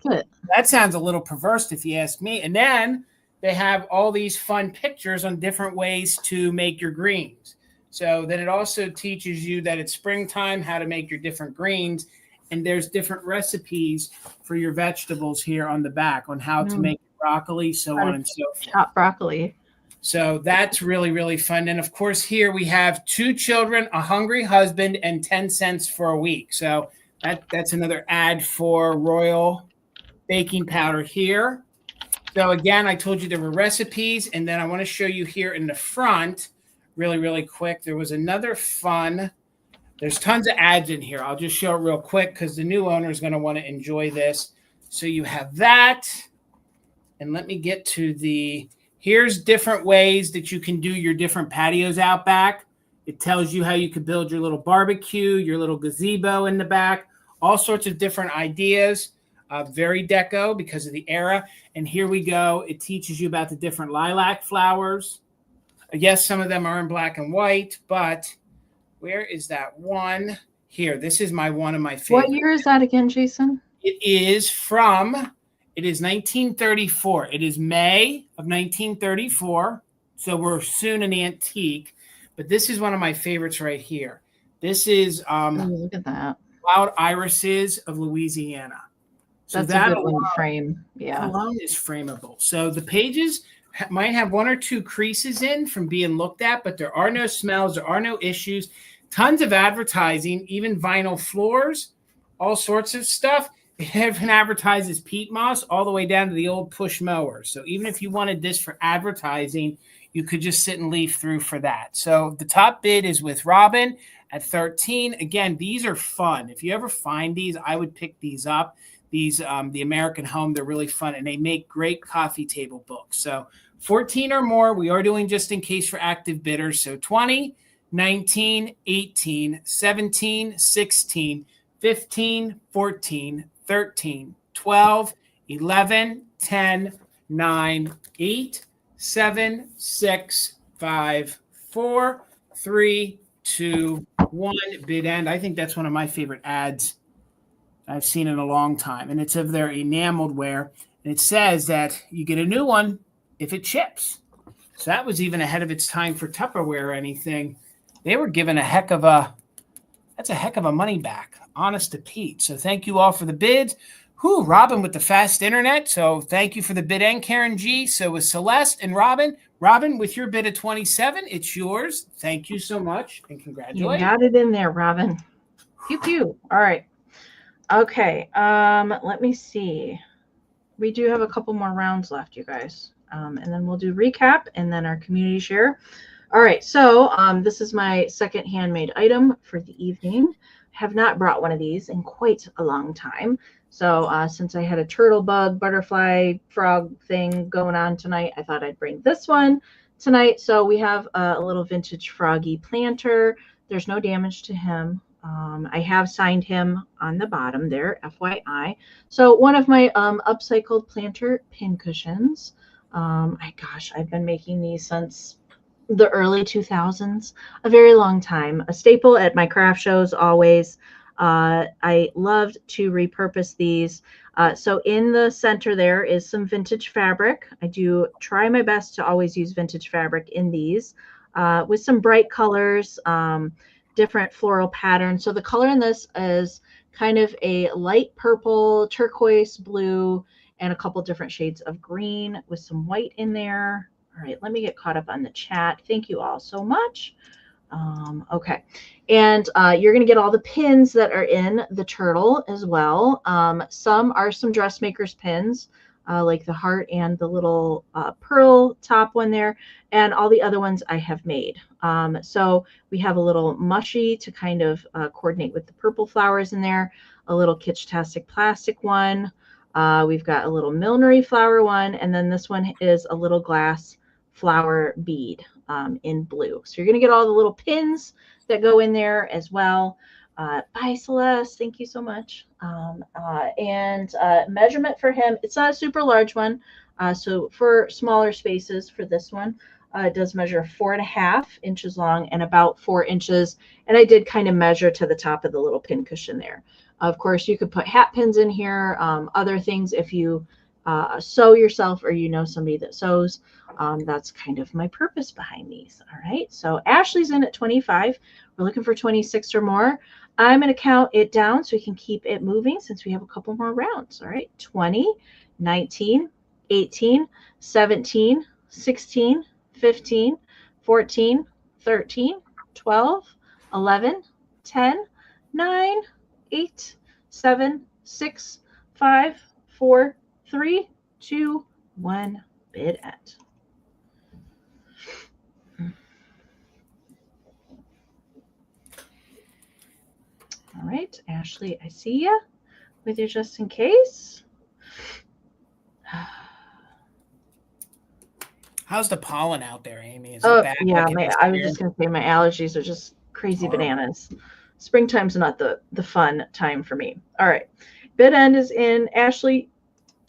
That sounds a little perverse if you ask me. And then they have all these fun pictures on different ways to make your greens. So then it also teaches you that it's springtime, how to make your different greens. And there's different recipes for your vegetables here on the back on how to make broccoli, so on and so forth. Chop broccoli. So that's really, really fun. And of course, here we have 2 children, a hungry husband, and 10 cents for a week. So that's another ad for Royal baking powder here. So again, I told you there were recipes. And then I want to show you here in the front really, really quick. There was another fun. There's tons of ads in here. I'll just show it real quick because the new owner is going to want to enjoy this. So you have that. And let me get to here's different ways that you can do your different patios out back. It tells you how you could build your little barbecue, your little gazebo in the back, all sorts of different ideas. Very deco because of the era. And here we go. It teaches you about the different lilac flowers. Yes, some of them are in black and white, but where is that one? Here, this is one of my favorites. What year is that again, Jason? It is 1934. It is May of 1934. So we're soon an antique. But this is one of my favorites right here. This is look at that. Wild Irises of Louisiana. So that's a good one to frame. Yeah. Alone is frameable. So the pages might have 1 or 2 creases in from being looked at, but there are no smells. There are no issues. Tons of advertising, even vinyl floors, all sorts of stuff. It even advertises peat moss all the way down to the old push mower. So even if you wanted this for advertising, you could just sit and leaf through for that. So the top bid is with Robin at 13. Again, these are fun. If you ever find these, I would pick these up. These, the American Home, they're really fun, and they make great coffee table books. So 14 or more, we are doing just in case for active bidders. So 20, 19, 18, 17, 16, 15, 14, 13, 12, 11, 10, 9, 8, 7, 6, 5, 4, 3, 2, 1. Bid end. I think that's one of my favorite ads I've seen in a long time. And it's of their enameled ware. And it says that you get a new one if it ships. So that was even ahead of its time for Tupperware or anything. They were given that's a heck of a money back, honest to Pete. So thank you all for the bids. Robin with the fast internet. So thank you for the bid and Karen G. So with Celeste and Robin, with your bid of 27, it's yours. Thank you so much and congratulations. You got it in there, Robin. Pew pew. All right. Okay. Let me see. We do have a couple more rounds left, you guys. And then we'll do recap and then our community share. All right. So this is my second handmade item for the evening. Have not brought one of these in quite a long time. So since I had a turtle bug, butterfly, frog thing going on tonight, I thought I'd bring this one tonight. So we have a little vintage Froggy planter. There's no damage to him. I have signed him on the bottom there, FYI. So one of my upcycled planter pin cushions. I've been making these since the early 2000s, a very long time. A staple at my craft shows always. I loved to repurpose these. So in the center there is some vintage fabric. I do try my best to always use vintage fabric in these with some bright colors, different floral patterns. So the color in this is kind of a light purple, turquoise blue, and a couple different shades of green with some white in there. All right, let me get caught up on the chat. Thank you all so much. Okay, and you're going to get all the pins that are in the turtle as well. Some are some dressmakers pins. like the heart and the little pearl top one there. And all the other ones I have made. So we have a little mushy to kind of coordinate with the purple flowers in there, a little kitsch-tastic plastic one. We've got a little millinery flower one, and then this one is a little glass flower bead in blue. So you're going to get all the little pins that go in there as well. Bye, Celeste. Thank you so much. And measurement for him, it's not a super large one. So for smaller spaces for this one, it does measure 4.5 inches long and about 4 inches. And I did kind of measure to the top of the little pin cushion there. Of course, you could put hat pins in here, other things if you sew yourself or you know somebody that sews. That's kind of my purpose behind these. All right, so Ashley's in at 25. We're looking for 26 or more. I'm going to count it down so we can keep it moving since we have a couple more rounds. All right, 20, 19, 18, 17, 16, 15, 14, 13, 12, 11, 10, 9, 8, 7, 6, 5, 4, 3, 2, 1, bid end. All right, Ashley, I see you with your just in case. How's the pollen out there, Amy? Is it bad? Yeah, I was just going to say my allergies are just crazy bananas. Springtime's not the fun time for me. All right, bid end is in. Ashley,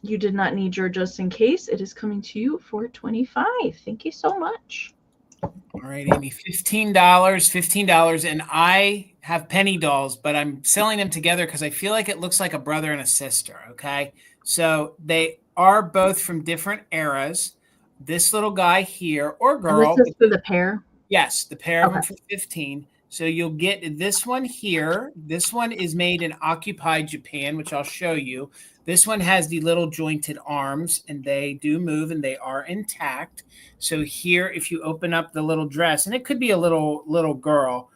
you did not need your just in case. It is coming to you for 25. Thank you so much. All right, Amy, $15, and I have penny dolls, but I'm selling them together because I feel like it looks like a brother and a sister, okay? So they are both from different eras. This little guy here, or girl. And this is for the pair? Yes, the pair of them for 15. So you'll get this one here. This one is made in occupied Japan, which I'll show you. This one has the little jointed arms, and they do move, and they are intact. So here, if you open up the little dress, and it could be a little girl,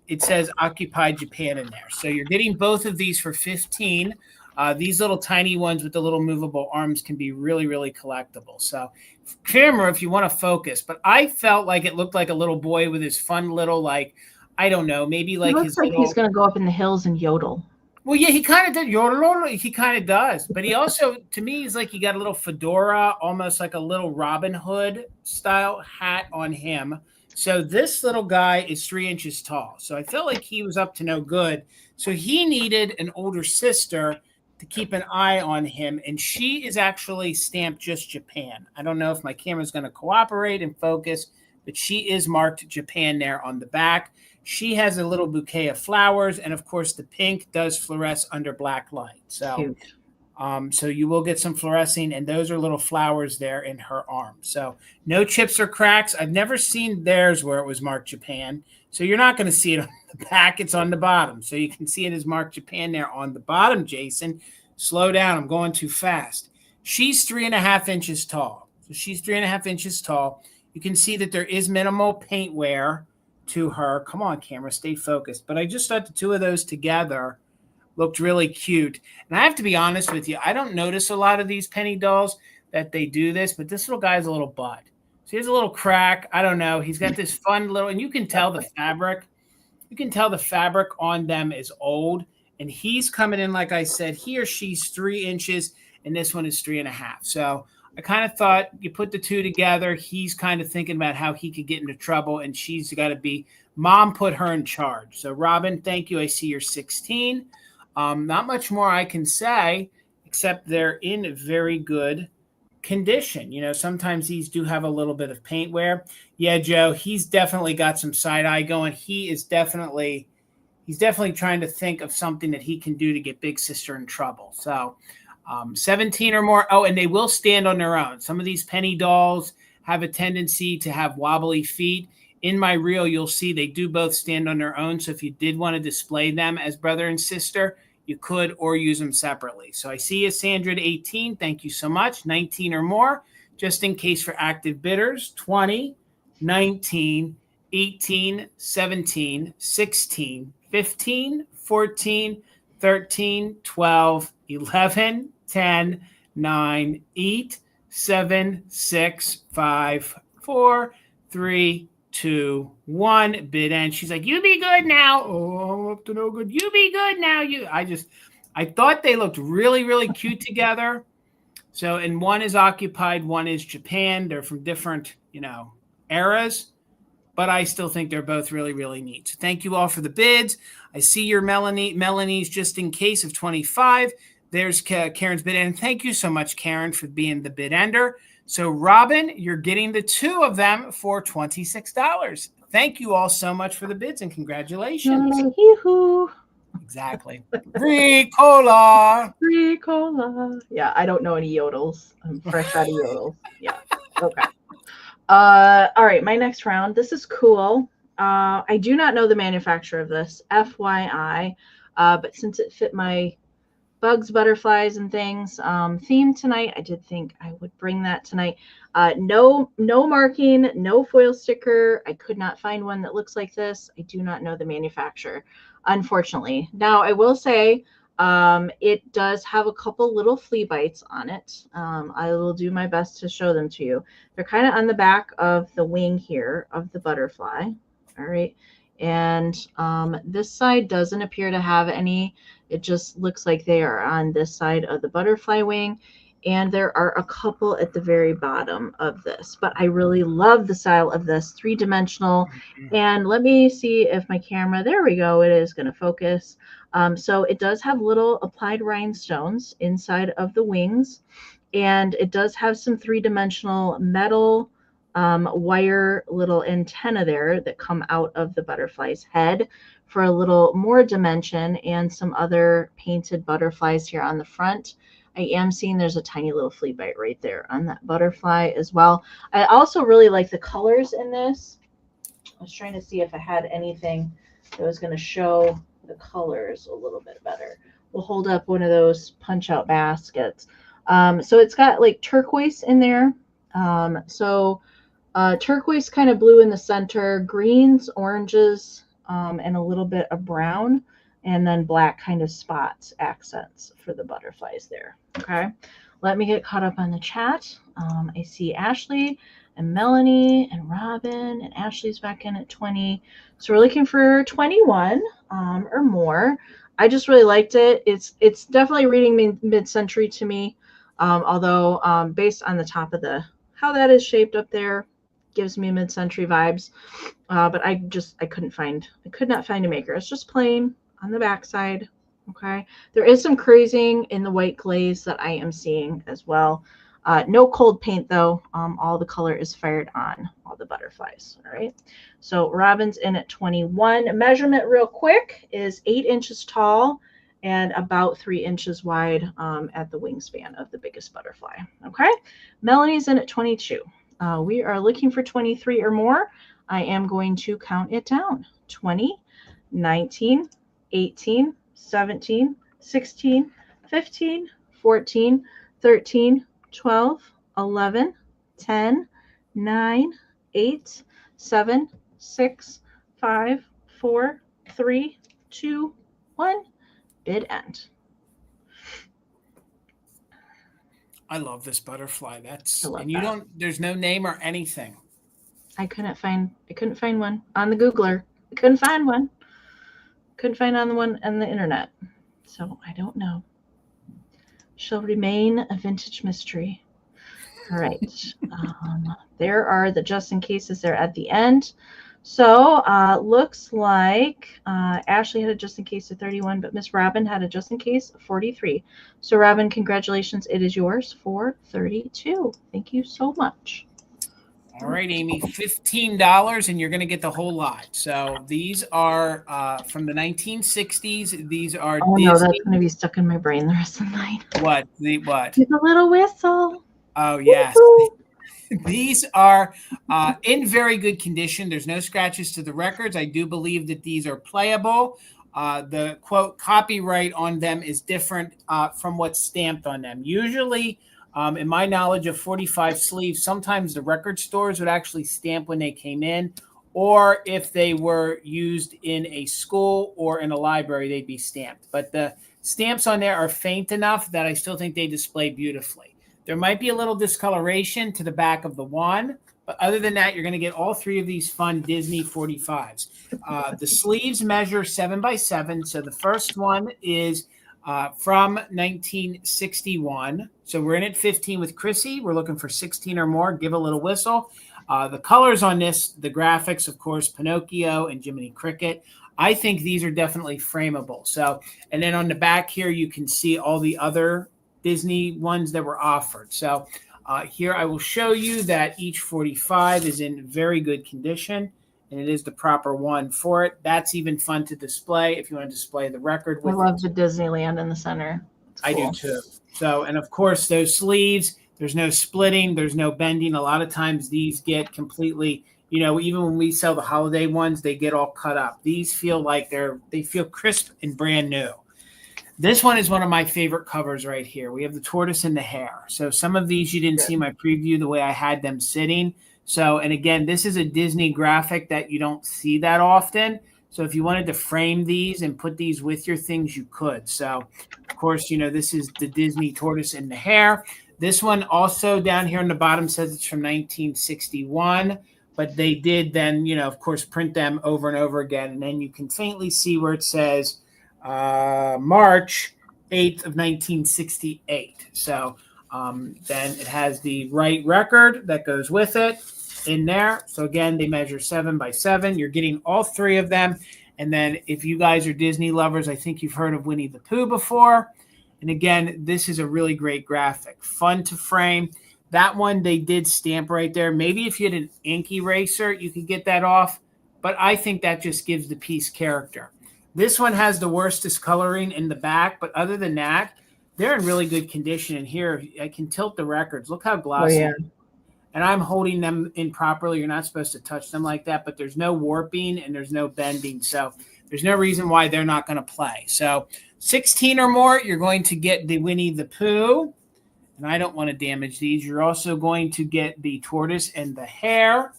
it says occupied Japan in there. So you're getting both of these for 15. These little tiny ones with the little movable arms can be really, really collectible. So camera, if you want to focus, but I felt like it looked like a little boy with his fun little, like, I don't know, maybe like he looks like he's going to go up in the hills and yodel. Well, yeah, he kind of did. Yodel, he kind of does. But he also, to me, he's like he got a little fedora, almost like a little Robin Hood style hat on him. So this little guy is 3 inches tall. So I felt like he was up to no good. So he needed an older sister to keep an eye on him. And she is actually stamped just Japan. I don't know if my camera is going to cooperate and focus, but she is marked Japan there on the back. She has a little bouquet of flowers, and of course, the pink does fluoresce under black light. So, so you will get some fluorescing, and those are little flowers there in her arm. So no chips or cracks. I've never seen theirs where it was marked Japan. So you're not going to see it on the back. It's on the bottom. So you can see it is marked Japan there on the bottom, Jason. Slow down. I'm going too fast. She's 3.5 inches tall. So she's 3.5 inches tall. You can see that there is minimal paint wear to her. Come on, camera, stay focused. But I just thought the two of those together looked really cute. And I have to be honest with you, I don't notice a lot of these penny dolls that they do this, but this little guy's a little bud. So he has a little crack. I don't know. He's got this fun little, and you can tell the fabric. You can tell the fabric on them is old. And he's coming in, like I said, he or she's 3 inches, and this one is 3.5. So I kind of thought you put the two together. He's kind of thinking about how he could get into trouble, and she's got to be, mom put her in charge. So, Robin, thank you. I see you're 16. Not much more I can say, except they're in very good condition. You know, sometimes these do have a little bit of paint wear. Yeah, Joe, he's definitely got some side eye going. He's definitely trying to think of something that he can do to get big sister in trouble. So, 17 or more. Oh, and they will stand on their own. Some of these penny dolls have a tendency to have wobbly feet. In my reel, you'll see they do both stand on their own. So if you did want to display them as brother and sister, you could, or use them separately. So I see you, Sandra, at 18. Thank you so much. 19 or more, just in case for active bidders. 20, 19, 18, 17, 16, 15, 14, 13, 12, 11, 10, 9, 8, 7, 6, 5, 4, 3, 2, 1. Bid end. She's like, you be good now. Oh, I'm up to no good. You be good now. I thought they looked really, really cute together. So, and one is occupied, one is Japan. They're from different, eras, but I still think they're both really, really neat. So thank you all for the bids. I see your Melanie's just in case of 25. There's Karen's bid end. Thank you so much, Karen, for being the bid ender. So Robin, you're getting the 2 of them for $26. Thank you all so much for the bids and congratulations. Yee-hoo. Exactly. Ricola. Yeah, I don't know any yodels. I'm fresh out of yodels. Yeah. Okay. All right, my next round. This is cool. I do not know the manufacturer of this, FYI, but since it fit my bugs, butterflies, and things theme tonight, I did think I would bring that tonight. No marking, no foil sticker. I could not find one that looks like this. I do not know the manufacturer, unfortunately. Now, I will say it does have a couple little flea bites on it. I will do my best to show them to you. They're kind of on the back of the wing here of the butterfly. All right. And this side doesn't appear to have any. It just looks like they are on this side of the butterfly wing. And there are a couple at the very bottom of this. But I really love the style of this, three-dimensional. And let me see if my camera, there we go, it is going to focus. So it does have little applied rhinestones inside of the wings. And it does have some three-dimensional metal wire little antenna there that come out of the butterfly's head for a little more dimension, and some other painted butterflies here on the front. I am seeing there's a tiny little flea bite right there on that butterfly as well. I also really like the colors in this. I was trying to see if I had anything that was going to show the colors a little bit better. We'll hold up one of those punch out baskets. So it's got like turquoise in there. Turquoise, kind of blue in the center, greens, oranges, and a little bit of brown, and then black kind of spots, accents for the butterflies there. Okay, let me get caught up on the chat. I see Ashley and Melanie and Robin, and Ashley's back in at 20. So we're looking for 21 or more. I just really liked it. It's definitely reading mid-century to me, although based on the top of how that is shaped up there, gives me mid-century vibes. But I could not find a maker. It's just plain on the back side. Okay, there is some crazing in the white glaze that I am seeing as well. No cold paint though. All the color is fired on all the butterflies. All right, so Robin's in at 21. Measurement real quick is 8 inches tall and about 3 inches wide at the wingspan of the biggest butterfly. Okay, Melanie's in at 22. We are looking for 23 or more. I am going to count it down. 20, 19, 18, 17, 16, 15, 14, 13, 12, 11, 10, 9, 8, 7, 6, 5, 4, 3, 2, 1. Bid end. I love this butterfly. There's no name or anything. I couldn't find one on the Googler. I couldn't find one. Couldn't find on the one on the internet. So I don't know. Shall remain a vintage mystery. All right. There are the just in cases there at the end. So looks like Ashley had a just in case of 31, but Miss Robin had a just in case of 43. So Robin, congratulations. It is yours for 32. Thank you so much. All right, Amy, $15, and you're going to get the whole lot. So these are from the 1960s. These are Disney. No, that's going to be stuck in my brain the rest of the night. What? It's a little whistle. Oh, yes. These are in very good condition. There's no scratches to the records. I do believe that these are playable. The, quote, copyright on them is different from what's stamped on them. Usually, in my knowledge of 45 sleeves, sometimes the record stores would actually stamp when they came in, or if they were used in a school or in a library, they'd be stamped. But the stamps on there are faint enough that I still think they display beautifully. There might be a little discoloration to the back of the one, but other than that, you're going to get all three of these fun Disney 45s. The sleeves measure 7 by 7. So the first one is from 1961. So we're in at 15 with Chrissy. We're looking for 16 or more. Give a little whistle. The colors on this, the graphics, of course, Pinocchio and Jiminy Cricket. I think these are definitely frameable. So, and then on the back here, you can see all the other Disney ones that were offered. So here I will show you that each 45 is in very good condition, and it is the proper one for it. That's even fun to display if you want to display the record with I love the Disneyland in the center. Cool. I do too. So, and of course, those sleeves, there's no splitting, there's no bending. A lot of times these get completely, you know, even when we sell the holiday ones, they get all cut up. These feel like they feel crisp and brand new. This one is one of my favorite covers right here. We have the tortoise and the hare. So some of these you didn't see my preview the way I had them sitting. So, and again, this is a Disney graphic that you don't see that often. So if you wanted to frame these and put these with your things, you could. So, of course, you know, this is the Disney tortoise and the hare. This one also down here on the bottom says it's from 1961. But they did then, you know, of course, print them over and over again. And then you can faintly see where it says March 8th of 1968. So then it has the right record that goes with it in there. So again, they measure 7 by 7. You're getting all three of them. And then if you guys are Disney lovers, I think you've heard of Winnie the Pooh before. And again, this is a really great graphic. Fun to frame. That one they did stamp right there. Maybe if you had an ink eraser, you could get that off. But I think that just gives the piece character. This one has the worst discoloring in the back. But other than that, they're in really good condition. And here, I can tilt the records. Look how glossy. Oh, yeah. And I'm holding them in properly. You're not supposed to touch them like that. But there's no warping and there's no bending. So there's no reason why they're not going to play. So 16 or more, you're going to get the Winnie the Pooh. And I don't want to damage these. You're also going to get the tortoise and the hare.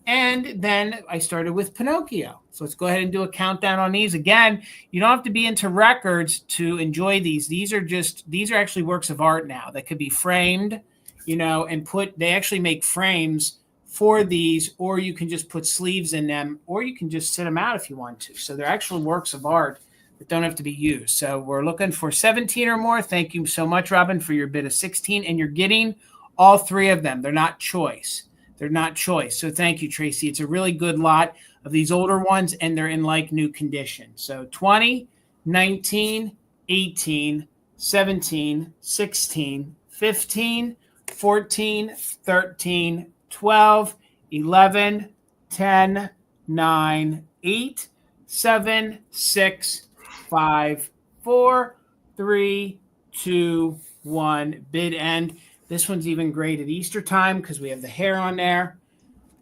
And then I started with Pinocchio. So let's go ahead and do a countdown on these. Again, you don't have to be into records to enjoy these. These are actually works of art now that could be framed, you know, and they actually make frames for these, or you can just put sleeves in them, or you can just sit them out if you want to. So they're actual works of art that don't have to be used. So we're looking for 17 or more. Thank you so much, Robin, for your bid of 16. And you're getting all three of them. They're not choice. They're not choice. So thank you, Tracy. It's a really good lot of these older ones, and they're in like new condition. So 20, 19, 18, 17, 16, 15, 14, 13, 12, 11, 10, 9, 8, 7, 6, 5, 4, 3, 2, 1. Bid end. This one's even great at Easter time because we have the hair on there.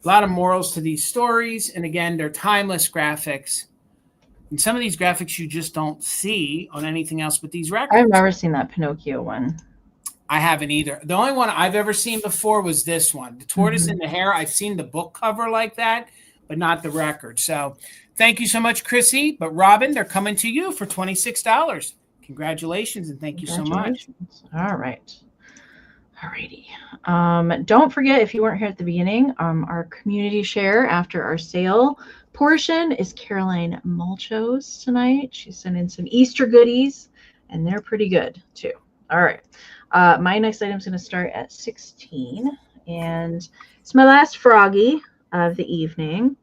A lot of morals to these stories. And again, they're timeless graphics. And some of these graphics you just don't see on anything else but these records. I've never seen that Pinocchio one. I haven't either. The only one I've ever seen before was this one. The tortoise and the hare. I've seen the book cover like that, but not the record. So thank you so much, Chrissy. But Robin, they're coming to you for $26. Congratulations, and thank you so much. All right. Alrighty. Don't forget, if you weren't here at the beginning, our community share after our sale portion is Caroline Mulcho's tonight. She sent in some Easter goodies, and they're pretty good too. All right. My next item is going to start at 16, and it's my last Froggy of the evening,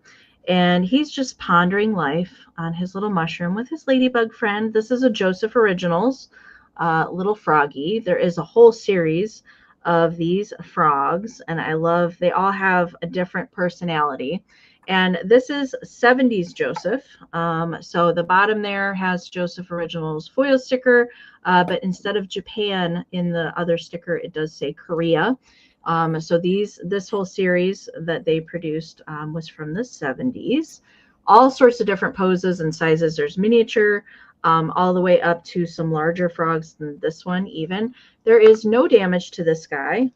and he's just pondering life on his little mushroom with his ladybug friend. This is a Joseph Originals little Froggy. There is a whole series of these frogs, and I love, they all have a different personality. And this is 70s Joseph. So the bottom there has Joseph Originals foil sticker, but instead of Japan in the other sticker, it does say Korea. So this whole series that they produced was from the 70s. All sorts of different poses and sizes. There's miniature, all the way up to some larger frogs than this one even. There is no damage to this guy.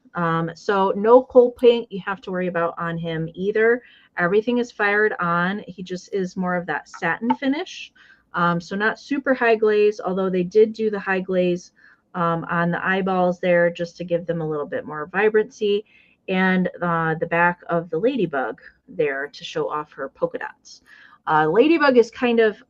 So no cold paint you have to worry about on him either. Everything is fired on. He just is more of that satin finish. So not super high glaze, although they did do the high glaze on the eyeballs there just to give them a little bit more vibrancy, and the back of the ladybug there to show off her polka dots. Ladybug is kind of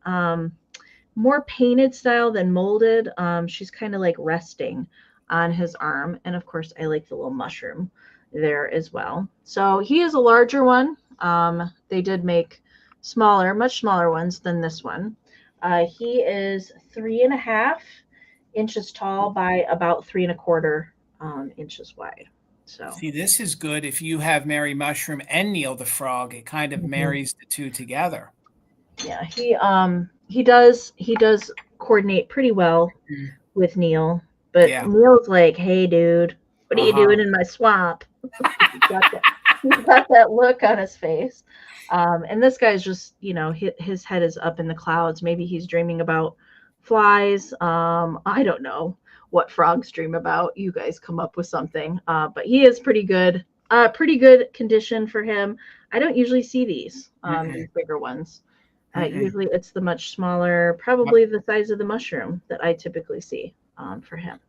more painted style than molded. She's kind of like resting on his arm. And of course, I like the little mushroom there as well. So he is a larger one. They did make smaller, much smaller ones than this one. He is 3.5 inches tall by about 3.25 inches wide. So see, this is good if you have Mary Mushroom and Neil the Frog. It kind of marries the two together. Yeah, he does coordinate pretty well with Neil, but Neil's like, "Hey, dude, what are you doing in my swamp?" He's got that look on his face. And this guy's just, you know, his head is up in the clouds. Maybe he's dreaming about flies. I don't know what frogs dream about. You guys come up with something. But he is pretty good condition for him. I don't usually see these bigger ones. Usually it's the much smaller, probably the size of the mushroom that I typically see for him.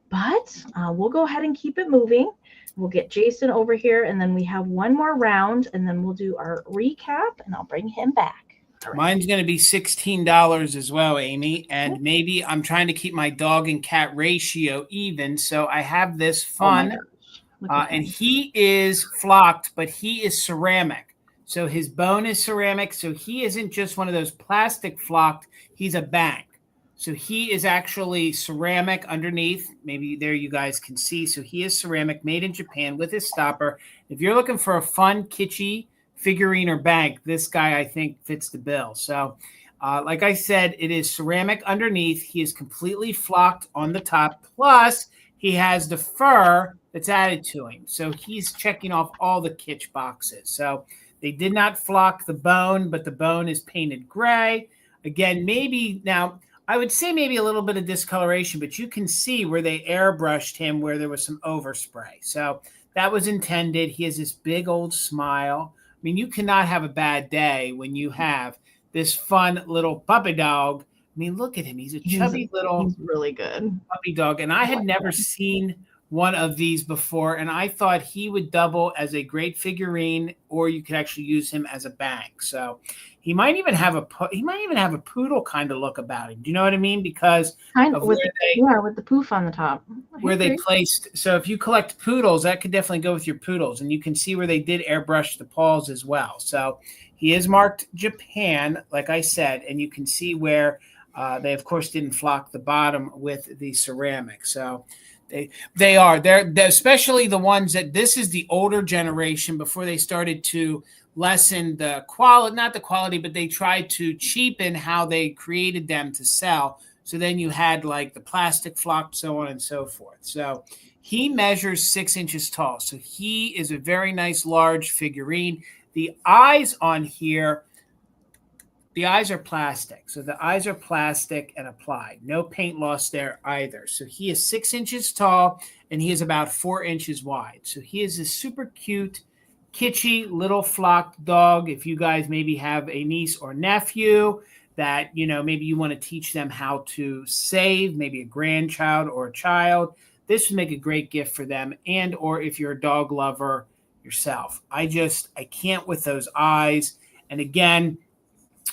But we'll go ahead and keep it moving. We'll get Jason over here, and then we have one more round, and then we'll do our recap, and I'll bring him back. Right. Mine's going to be $16 as well, Amy, and maybe I'm trying to keep my dog and cat ratio even, so I have this fun. And he is flocked, but he is ceramic. So his bone is ceramic, so he isn't just one of those plastic flocked. He's a bank. So he is actually ceramic underneath. Maybe there you guys can see. So he is ceramic, made in Japan with his stopper. If you're looking for a fun, kitschy figurine or bank, this guy, I think, fits the bill. So like I said, it is ceramic underneath. He is completely flocked on the top. Plus, he has the fur that's added to him. So he's checking off all the kitsch boxes. So they did not flock the bone, but the bone is painted gray. Again, maybe now, I would say maybe a little bit of discoloration, but you can see where they airbrushed him where there was some overspray. So that was intended. He has this big old smile. I mean, you cannot have a bad day when you have this fun little puppy dog. I mean, look at him. He's a chubby little he's really good puppy dog. And I had never seen one of these before, and I thought he would double as a great figurine, or you could actually use him as a bank. So he might even have a poodle kind of look about him. Do you know what I mean? Because kind of with the poof on the top. Where they placed. So if you collect poodles, that could definitely go with your poodles, and you can see where they did airbrush the paws as well. So he is marked Japan, like I said, and you can see where they of course didn't flock the bottom with the ceramic. So they're especially the ones that this is the older generation before they started to lessen the quality, not the quality, but they tried to cheapen how they created them to sell. So then you had like the plastic flock, so on and so forth. So he measures 6 inches tall. So he is a very nice large figurine. The eyes on here, the eyes are plastic. So the eyes are plastic and applied. No paint loss there either. So he is 6 inches tall and he is about 4 inches wide. So he is a super cute, kitschy little flocked dog. If you guys maybe have a niece or nephew that, you know, maybe you want to teach them how to save, maybe a grandchild or a child, this would make a great gift for them. And or if you're a dog lover yourself. I can't with those eyes. And again,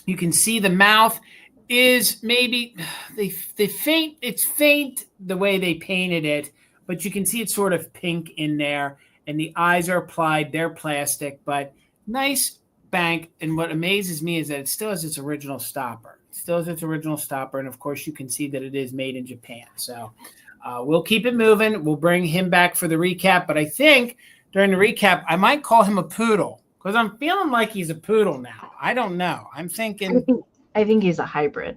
you can see the mouth is maybe it's faint the way they painted it, but you can see it's sort of pink in there, and the eyes are applied. They're plastic, but nice bank. And what amazes me is that it still has its original stopper. It still has its original stopper, and of course you can see that it is made in Japan. So we'll keep it moving. We'll bring him back for the recap, but I think during the recap I might call him a poodle, because I'm feeling like he's a poodle now. I don't know. I'm thinking. I think he's a hybrid.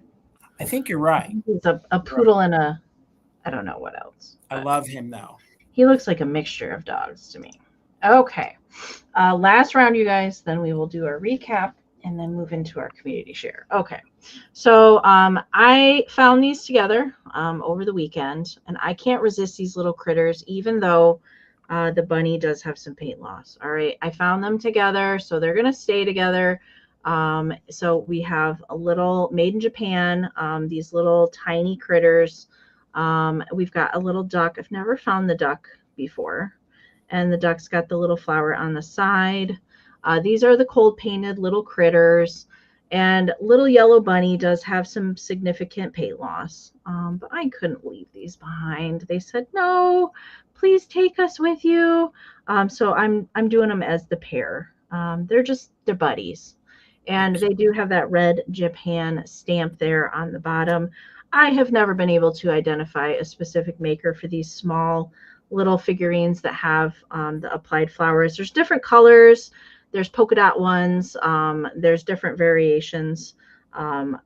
I think you're right. He's a poodle and I don't know what else. I love him though. He looks like a mixture of dogs to me. Okay. Last round, you guys. Then we will do our recap and then move into our community share. Okay. So I found these together over the weekend, and I can't resist these little critters, even though the bunny does have some paint loss. All right. I found them together, so they're going to stay together. So we have a little made in Japan, these little tiny critters. We've got a little duck. I've never found the duck before. And the duck's got the little flower on the side. These are the cold painted little critters. And little yellow bunny does have some significant paint loss. But I couldn't leave these behind. They said, no, please take us with you. So I'm doing them as the pair. They're buddies. And they do have that red Japan stamp there on the bottom. I have never been able to identify a specific maker for these small little figurines that have the applied flowers. There's different colors. There's polka dot ones. There's different variations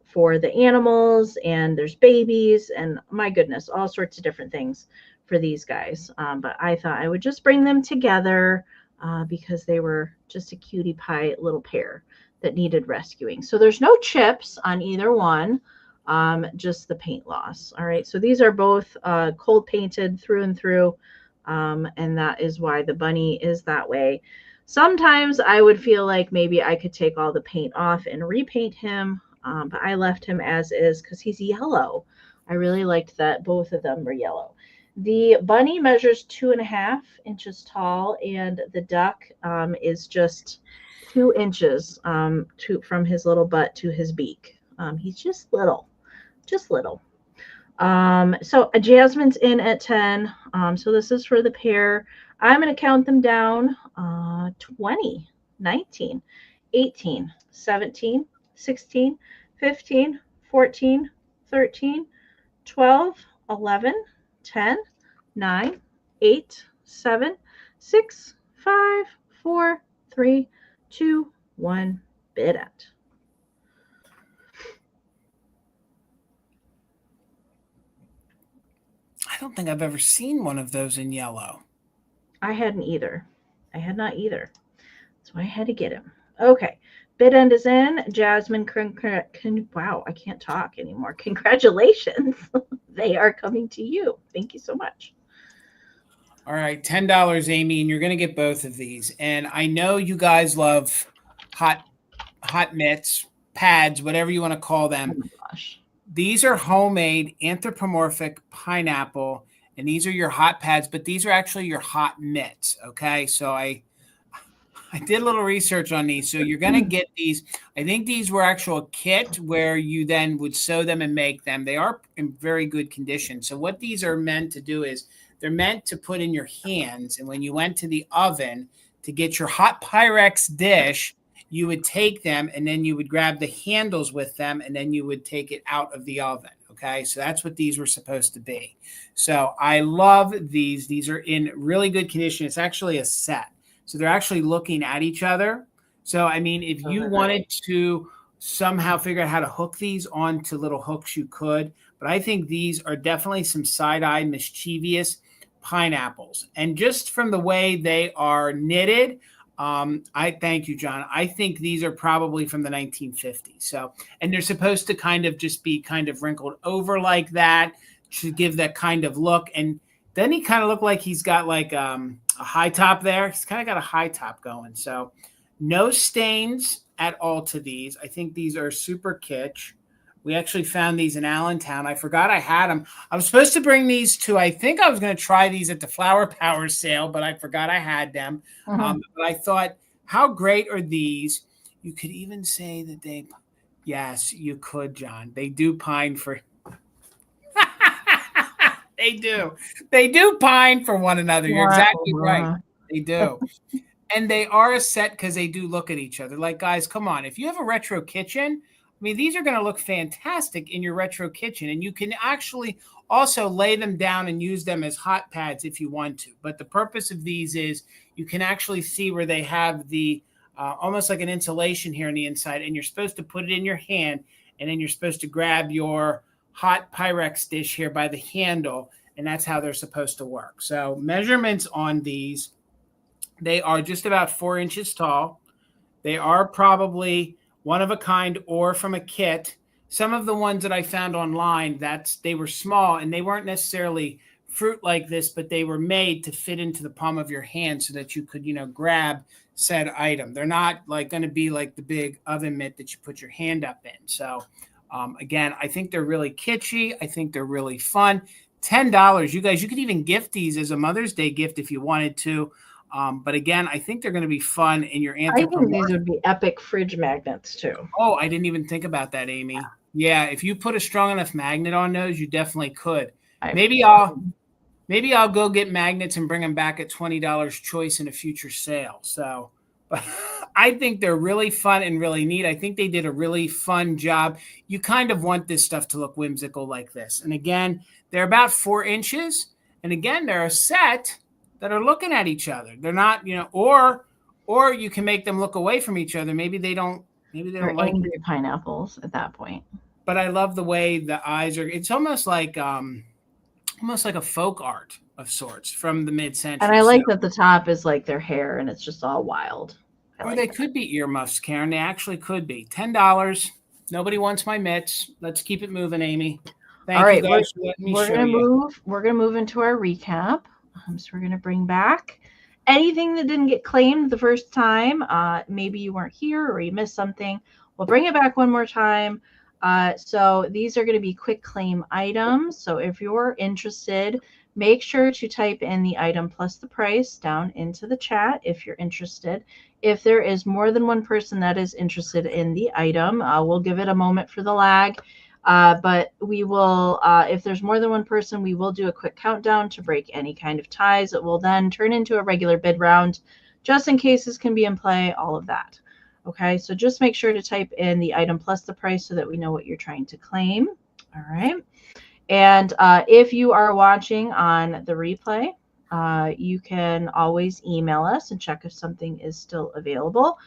for the animals, and there's babies, and my goodness, all sorts of different things for these guys. But I thought I would just bring them together because they were just a cutie pie little pair that needed rescuing. So there's no chips on either one, just the paint loss. All right, so these are both cold painted through and through, and that is why the bunny is that way. Sometimes I would feel like maybe I could take all the paint off and repaint him, but I left him as is because he's yellow. I really liked that both of them were yellow. The bunny measures 2.5 inches tall, and the duck is just 2 inches from his little butt to his beak. He's just little, just little. So Jasmine's in at 10. So this is for the pair. I'm going to count them down. 20, 19, 18, 17, 16, 15, 14, 13, 12, 11, 10, 9, 8, 7, 6, 5, 4, 3, 2, 1, bid end. I don't think I've ever seen one of those in yellow. I hadn't either. I had not either. So I had to get him. Okay. Bid end is in. Jasmine, wow, I can't talk anymore. Congratulations. They are coming to you. Thank you so much. All right, $10, Amy, and you're going to get both of these. And I know you guys love hot mitts, pads, whatever you want to call them. Oh my gosh. These are homemade anthropomorphic pineapple, and these are your hot pads, but these are actually your hot mitts, okay? So I did a little research on these. So you're going to get these. I think these were actual kit where you then would sew them and make them. They are in very good condition. So what these are meant to do is they're meant to put in your hands, and when you went to the oven to get your hot Pyrex dish, you would take them and then you would grab the handles with them and then you would take it out of the oven. Okay, so that's what these were supposed to be. So I love these. These are in really good condition. It's actually a set. So they're actually looking at each other. So, I mean, if you wanted to somehow figure out how to hook these onto little hooks, you could. But I think these are definitely some side-eye mischievous pineapples. And just from the way they are knitted, I thank you, John. I think these are probably from the 1950s. So, and they're supposed to kind of just be kind of wrinkled over like that to give that kind of look. And then he kind of looked like he's got like a high top there. He's kind of got a high top going. So no stains at all to these. I think these are super kitsch. We actually found these in Allentown. I forgot I had them. I was supposed to bring these to, I think I was going to try these at the Flower Power sale, but I forgot I had them. But I thought, how great are these? You could even say that they, yes, you could, John. They do pine for, they do. They do pine for one another. You're exactly right. They do. And they are a set because they do look at each other. Like, guys, come on. If you have a retro kitchen, I mean, these are going to look fantastic in your retro kitchen, and you can actually also lay them down and use them as hot pads if you want to. But the purpose of these is you can actually see where they have the almost like an insulation here on the inside, and you're supposed to put it in your hand, and then you're supposed to grab your hot Pyrex dish here by the handle, and that's how they're supposed to work. So measurements on these, they are just about 4 inches tall. They are probably one of a kind or from a kit. Some of the ones that I found online, they were small and they weren't necessarily fruit like this, but they were made to fit into the palm of your hand so that you could, grab said item. They're not like going to be like the big oven mitt that you put your hand up in. So again, I think they're really kitschy. I think they're really fun. $10. You guys, you could even gift these as a Mother's Day gift if you wanted to. But again, I think they're going to be fun in your Anthropomorphic. I think these would be epic fridge magnets too. Oh, I didn't even think about that, Amy. Yeah, if you put a strong enough magnet on those, you definitely could. Maybe I'll go get magnets and bring them back at $20 choice in a future sale. So, but I think they're really fun and really neat. I think they did a really fun job. You kind of want this stuff to look whimsical like this. And again, they're about 4 inches. And again, they're a set that are looking at each other. They're not, or you can make them look away from each other. Maybe they don't like angry pineapples at that point. But I love the way the eyes are. It's almost like a folk art of sorts from the mid-century. And I like that the top is like their hair and it's just all wild. Or they could be earmuffs, Karen. They actually could be. $10. Nobody wants my mitts. Let's keep it moving, Amy. Thank you guys for letting me show you. We're gonna move into our recap. So we're gonna bring back anything that didn't get claimed the first time. Maybe you weren't here or you missed something. We'll bring it back one more time. So these are going to be quick claim items. So if you're interested, make sure to type in the item plus the price down into the chat if you're interested. If there is more than one person that is interested in the item, we'll give it a moment for the lag. But we will, if there's more than one person, we will do a quick countdown to break any kind of ties. It will then turn into a regular bid round, just in cases can be in play, all of that. Okay, so just make sure to type in the item plus the price so that we know what you're trying to claim. All right. And if you are watching on the replay, you can always email us and check if something is still available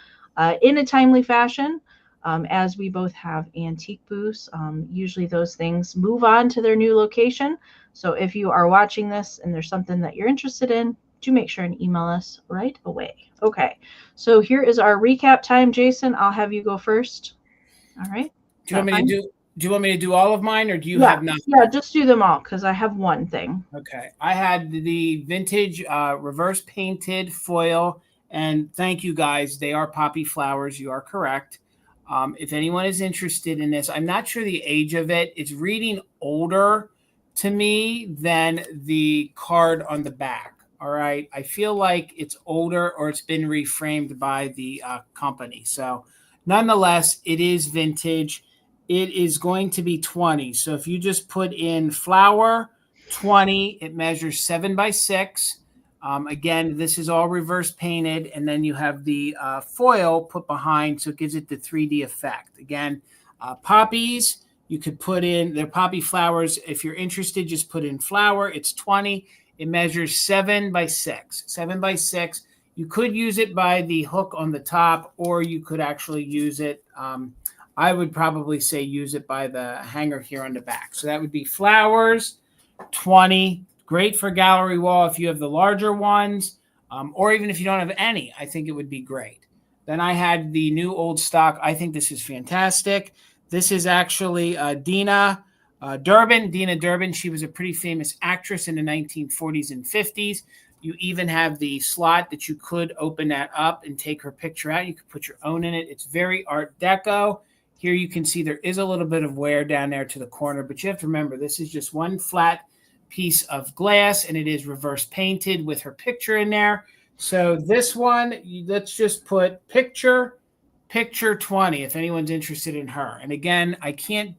in a timely fashion. As we both have antique booths, usually those things move on to their new location. So if you are watching this and there's something that you're interested in, do make sure and email us right away. Okay, so here is our recap time. Jason, I'll have you go first. All right. Do you want me to do all of mine, or do you have nothing? Yeah, just do them all because I have one thing. Okay, I had the vintage reverse painted foil, and thank you guys. They are poppy flowers. You are correct. If anyone is interested in this, I'm not sure the age of it. It's reading older to me than the card on the back. All right. I feel like it's older or it's been reframed by the company. So nonetheless, it is vintage. It is going to be 20. So if you just put in flower 20, it measures 7 by 6. Again, this is all reverse painted. And then you have the foil put behind. So it gives it the 3D effect. Again, poppies, you could put in their poppy flowers. If you're interested, just put in flower. It's 20. It measures 7 by 6. 7 by 6. You could use it by the hook on the top, or you could actually use it. I would probably say use it by the hanger here on the back. So that would be flowers, 20. Great for gallery wall if you have the larger ones, or even if you don't have any. I think it would be great. Then I had the new old stock. I think this is fantastic. This is actually Dina Durbin. She was a pretty famous actress in the 1940s and 50s. You even have the slot that you could open that up and take her picture out. You could put your own in it. It's very Art Deco. Here you can see there is a little bit of wear down there to the corner, but you have to remember this is just one flat piece of glass, and it is reverse painted with her picture in there. So this one, let's just put picture 20 if anyone's interested in her. And again, I can't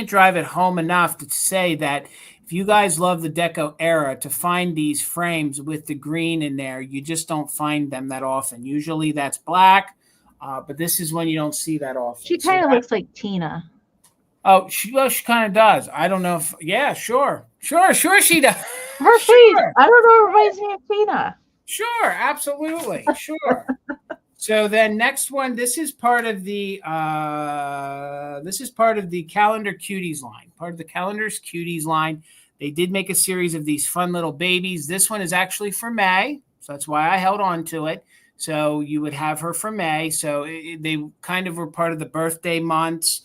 drive it home enough to say that if you guys love the Deco era, to find these frames with the green in there, you just don't find them that often. Usually that's black, but this is when you don't see that often. She kind of looks like Tina. Oh, she kind of does. I don't know if, yeah, sure she does. Her face. I don't know if everybody's named Tina. Sure, absolutely, sure. So then next one, this is part of the Calendar Cuties line. Part of the Calendar's Cuties line. They did make a series of these fun little babies. This one is actually for May, so that's why I held on to it. So you would have her for May. So they kind of were part of the birthday months,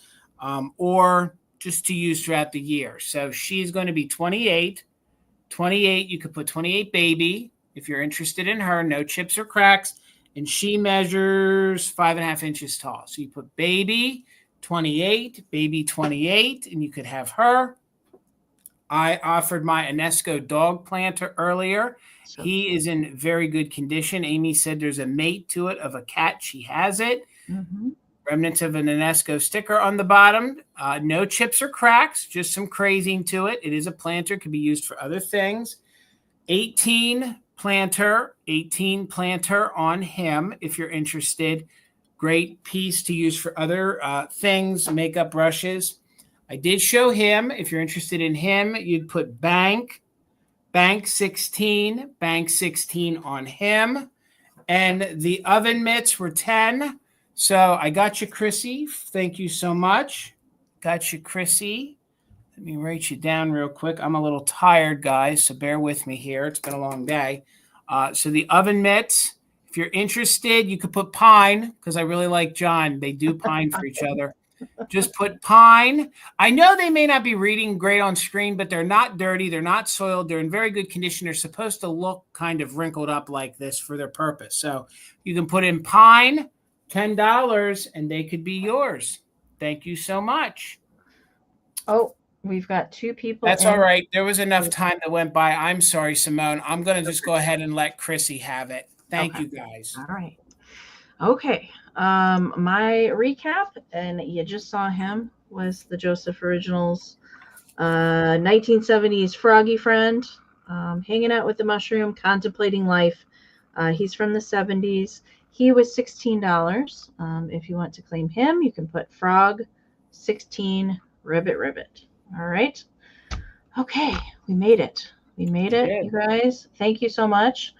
or just to use throughout the year. So she's going to be 28. 28. You could put 28 baby if you're interested in her. No chips or cracks. And she measures 5.5 inches tall. So you put baby 28, baby 28, and you could have her. I offered my Anesco dog planter earlier. So he is in very good condition. Amy said there's a mate to it of a cat. She has it. Remnants of an Anesco sticker on the bottom. No chips or cracks, just some crazing to it. It is a planter, could be used for other things. 18 planter on him if you're interested. Great piece to use for other things, makeup brushes. I did show him. If you're interested in him, you'd put bank 16 on him. And the oven mitts were 10. So I got you, Chrissy. Thank you so much. Got you, Chrissy. Let me write you down real quick. I'm a little tired, guys, so bear with me here. It's been a long day. So the oven mitts, if you're interested, you could put pine, because I really like John. They do pine for each other. Just put pine. I know they may not be reading great on screen, but they're not dirty. They're not soiled. They're in very good condition. They're supposed to look kind of wrinkled up like this for their purpose. So you can put in pine, $10, and they could be yours. Thank you so much. Oh, we've got 2 people. That's all right. There was enough time that went by. I'm sorry, Simone. I'm going to just go ahead and let Chrissy have it. Thank you, guys. All right. Okay. My recap, and you just saw him, was the Joseph Originals 1970s Froggy friend, hanging out with the mushroom, contemplating life. He's from the 70s. He was $16. If you want to claim him, you can put Frog 16 ribbit. All right. Okay, we made it. You guys. Thank you so much.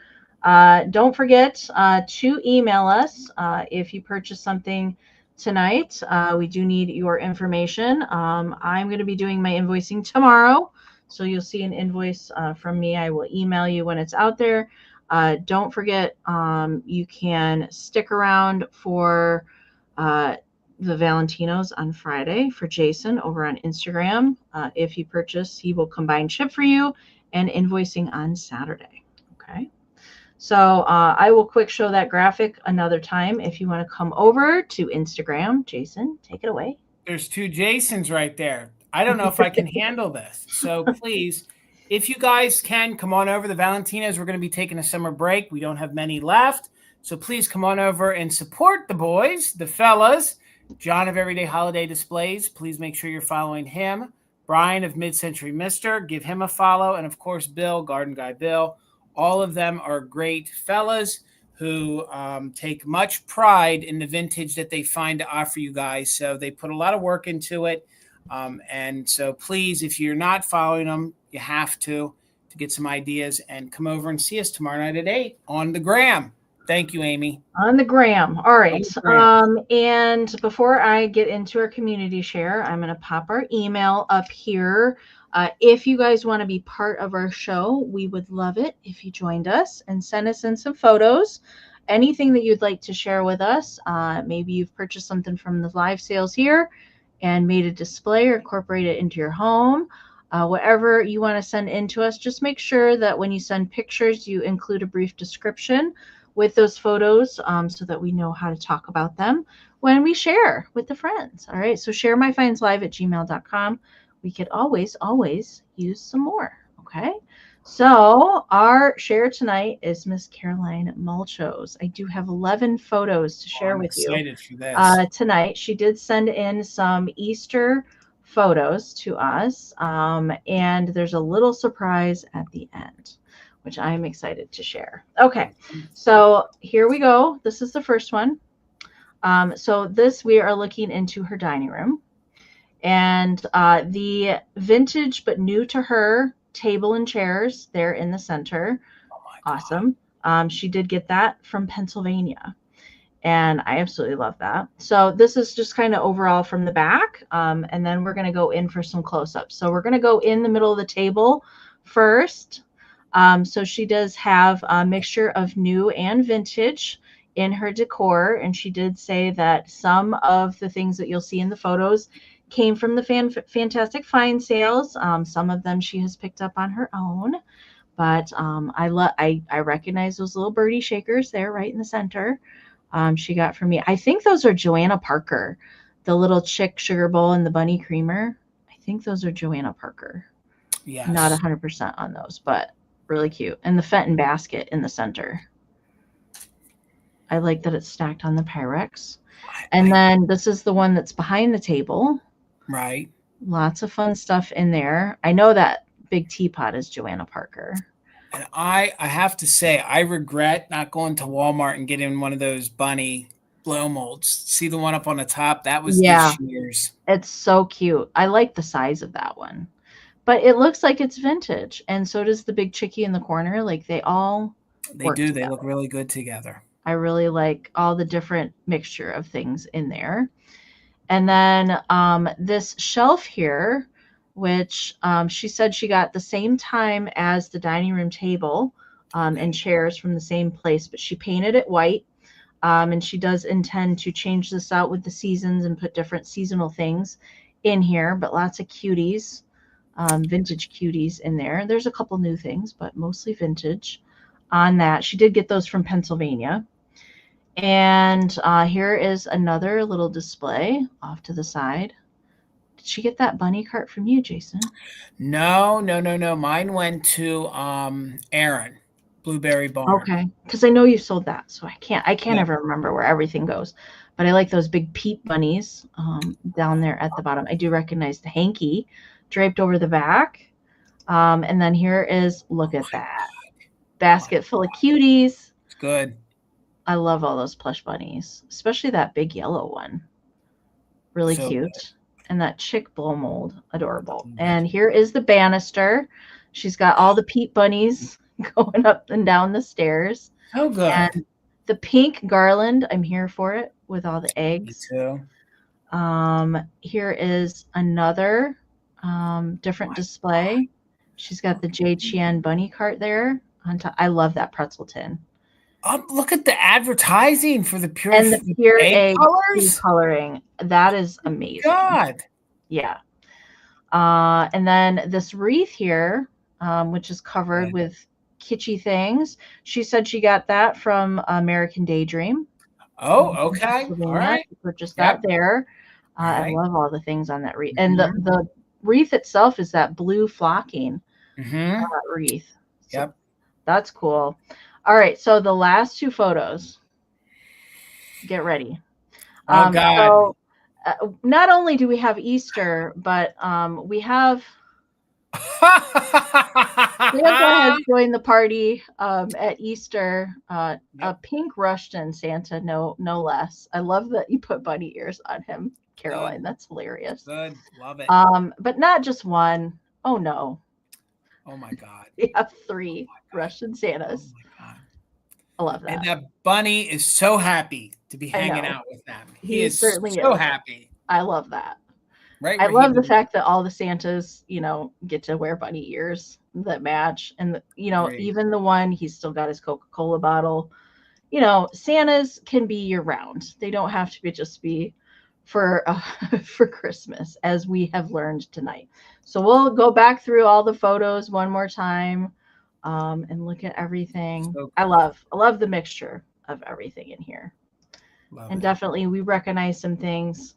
Don't forget to email us if you purchase something tonight. We do need your information. I'm going to be doing my invoicing tomorrow, so you'll see an invoice from me. I will email you when it's out there. Don't forget, you can stick around for the Valentinos on Friday for Jason over on Instagram. If you purchase, he will combine ship for you and invoicing on Saturday. Okay. So I will quick show that graphic another time if you want to come over to Instagram. Jason, take it away. There's 2 Jasons right there. I don't know if I can handle this. So please, if you guys can, come on over. The Valentinos, we're going to be taking a summer break. We don't have many left. So please come on over and support the boys, the fellas. John of Everyday Holiday Displays, please make sure you're following him. Brian of Mid-Century Mister, give him a follow. And, of course, Bill, Garden Guy Bill. All of them are great fellas who take much pride in the vintage that they find to offer you guys. So they put a lot of work into it. And so please, if you're not following them, you have to get some ideas and come over and see us tomorrow night at 8 on the Gram. Thank you, Amy. On the Gram. All right. And before I get into our community share, I'm going to pop our email up here. If you guys want to be part of our show, we would love it if you joined us and send us in some photos. Anything that you'd like to share with us. Maybe you've purchased something from the live sales here and made a display or incorporate it into your home. Whatever you want to send in to us, just make sure that when you send pictures, you include a brief description with those photos so that we know how to talk about them when we share with the friends. All right. So ShareMyFindsLive@gmail.com. We could always use some more. Okay. So our share tonight is Miss Caroline Mulchos. I do have 11 photos to share with you for this. Tonight. She did send in some Easter photos to us. And there's a little surprise at the end, which I'm excited to share. Okay, so here we go. This is the first one. So this, we are looking into her dining room. And the vintage but new to her table and chairs there in the center. Oh my God. Awesome. She did get that from Pennsylvania. And I absolutely love that. So this is just kind of overall from the back. And then we're going to go in for some close-ups. So we're going to go in the middle of the table first. So she does have a mixture of new and vintage in her decor. And she did say that some of the things that you'll see in the photos came from the Fantastic Find sales. Some of them she has picked up on her own, but I recognize those little birdie shakers there right in the center. She got from me. I think those are Joanna Parker, the little chick sugar bowl and the bunny creamer. I think those are Joanna Parker. Yes. Not 100% on those, but really cute. And the Fenton basket in the center. I like that it's stacked on the Pyrex. And then this is the one that's behind the table. Right. Lots of fun stuff in there. I know that big teapot is Joanna Parker. And I have to say, I regret not going to Walmart and getting one of those bunny blow molds. See the one up on the top? That was this year's. It's so cute. I like the size of that one. But it looks like it's vintage. And so does the big chickie in the corner. Like they all work together. They look really good together. I really like all the different mixture of things in there. And then this shelf here, which she said she got the same time as the dining room table and chairs from the same place, but she painted it white. And she does intend to change this out with the seasons and put different seasonal things in here, but lots of cuties, vintage cuties in there. There's a couple new things, but mostly vintage on that. She did get those from Pennsylvania. And here is another little display off to the side. Did she get that bunny cart from you, Jason? No. Mine went to Aaron, Blueberry Barn. Okay, because I know you sold that, so I can't ever remember where everything goes. But I like those big peep bunnies down there at the bottom. I do recognize the hanky draped over the back. And then here is, look at that basket full of cuties. It's good. I love all those plush bunnies, especially that big yellow one. Really so cute. Good. And that chick blow mold, adorable. And here is the banister. She's got all the peep bunnies going up and down the stairs. Oh, good. And the pink garland, I'm here for it with all the eggs. Me too. Here is another different display. She's got the Jay Chien bunny cart there on top. I love that pretzel tin. Look at the advertising for the pure and the pure egg colors coloring. That is amazing. God. Yeah. And then this wreath here, which is covered with kitschy things. She said she got that from American Daydream. Oh, okay. All right. She purchased that there. I love all the things on that wreath. And the wreath itself is that blue flocking wreath. So that's cool. All right, so the last two photos. Get ready. Oh, God. So, not only do we have Easter, but we have Santa has joined the party at Easter. A pink Rushton Santa, no less. I love that you put bunny ears on him, Caroline. Good. That's hilarious. Good, love it. But not just one. Oh no. Oh my God. We have 3 Russian Santas. Oh my God. I love that. And that bunny is so happy to be hanging out with them. He is certainly so happy. I love that. Right. I love the fact that all the Santas, get to wear bunny ears that match. And, even the one, he's still got his Coca-Cola bottle. Santas can be year round. They don't have to just be for Christmas, as we have learned tonight. So we'll go back through all the photos one more time and look at everything. So cool. I love the mixture of everything in here. And definitely we recognize some things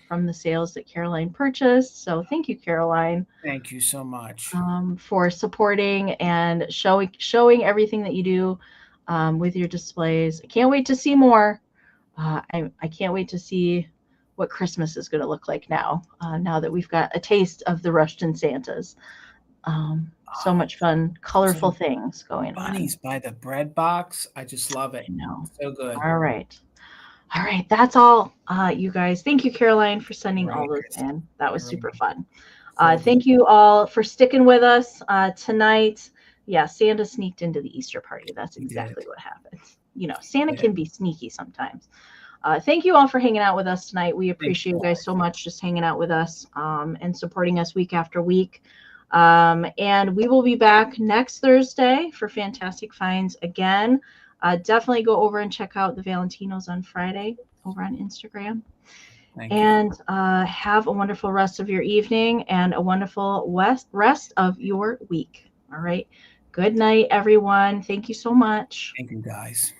from the sales that Caroline purchased. So thank you, Caroline. Thank you so much for supporting and showing everything that you do with your displays. I can't wait to see more. I can't wait to see what Christmas is going to look like now that we've got a taste of the Rushton Santas. So much fun, colorful things going on. Bunnies by the bread box. I just love it. I know. So good. All right. That's all, you guys. Thank you, Caroline, for sending all those in. That was super fun. Thank you all for sticking with us tonight. Yeah, Santa sneaked into the Easter party. That's exactly what happens. Santa can be sneaky sometimes. Thank you all for hanging out with us tonight. We appreciate you guys so much just hanging out with us and supporting us week after week. And we will be back next Thursday for Fantastic Finds again. Definitely go over and check out the Valentinos on Friday over on Instagram. And have a wonderful rest of your evening and a wonderful rest of your week. All right. Good night, everyone. Thank you so much. Thank you, guys.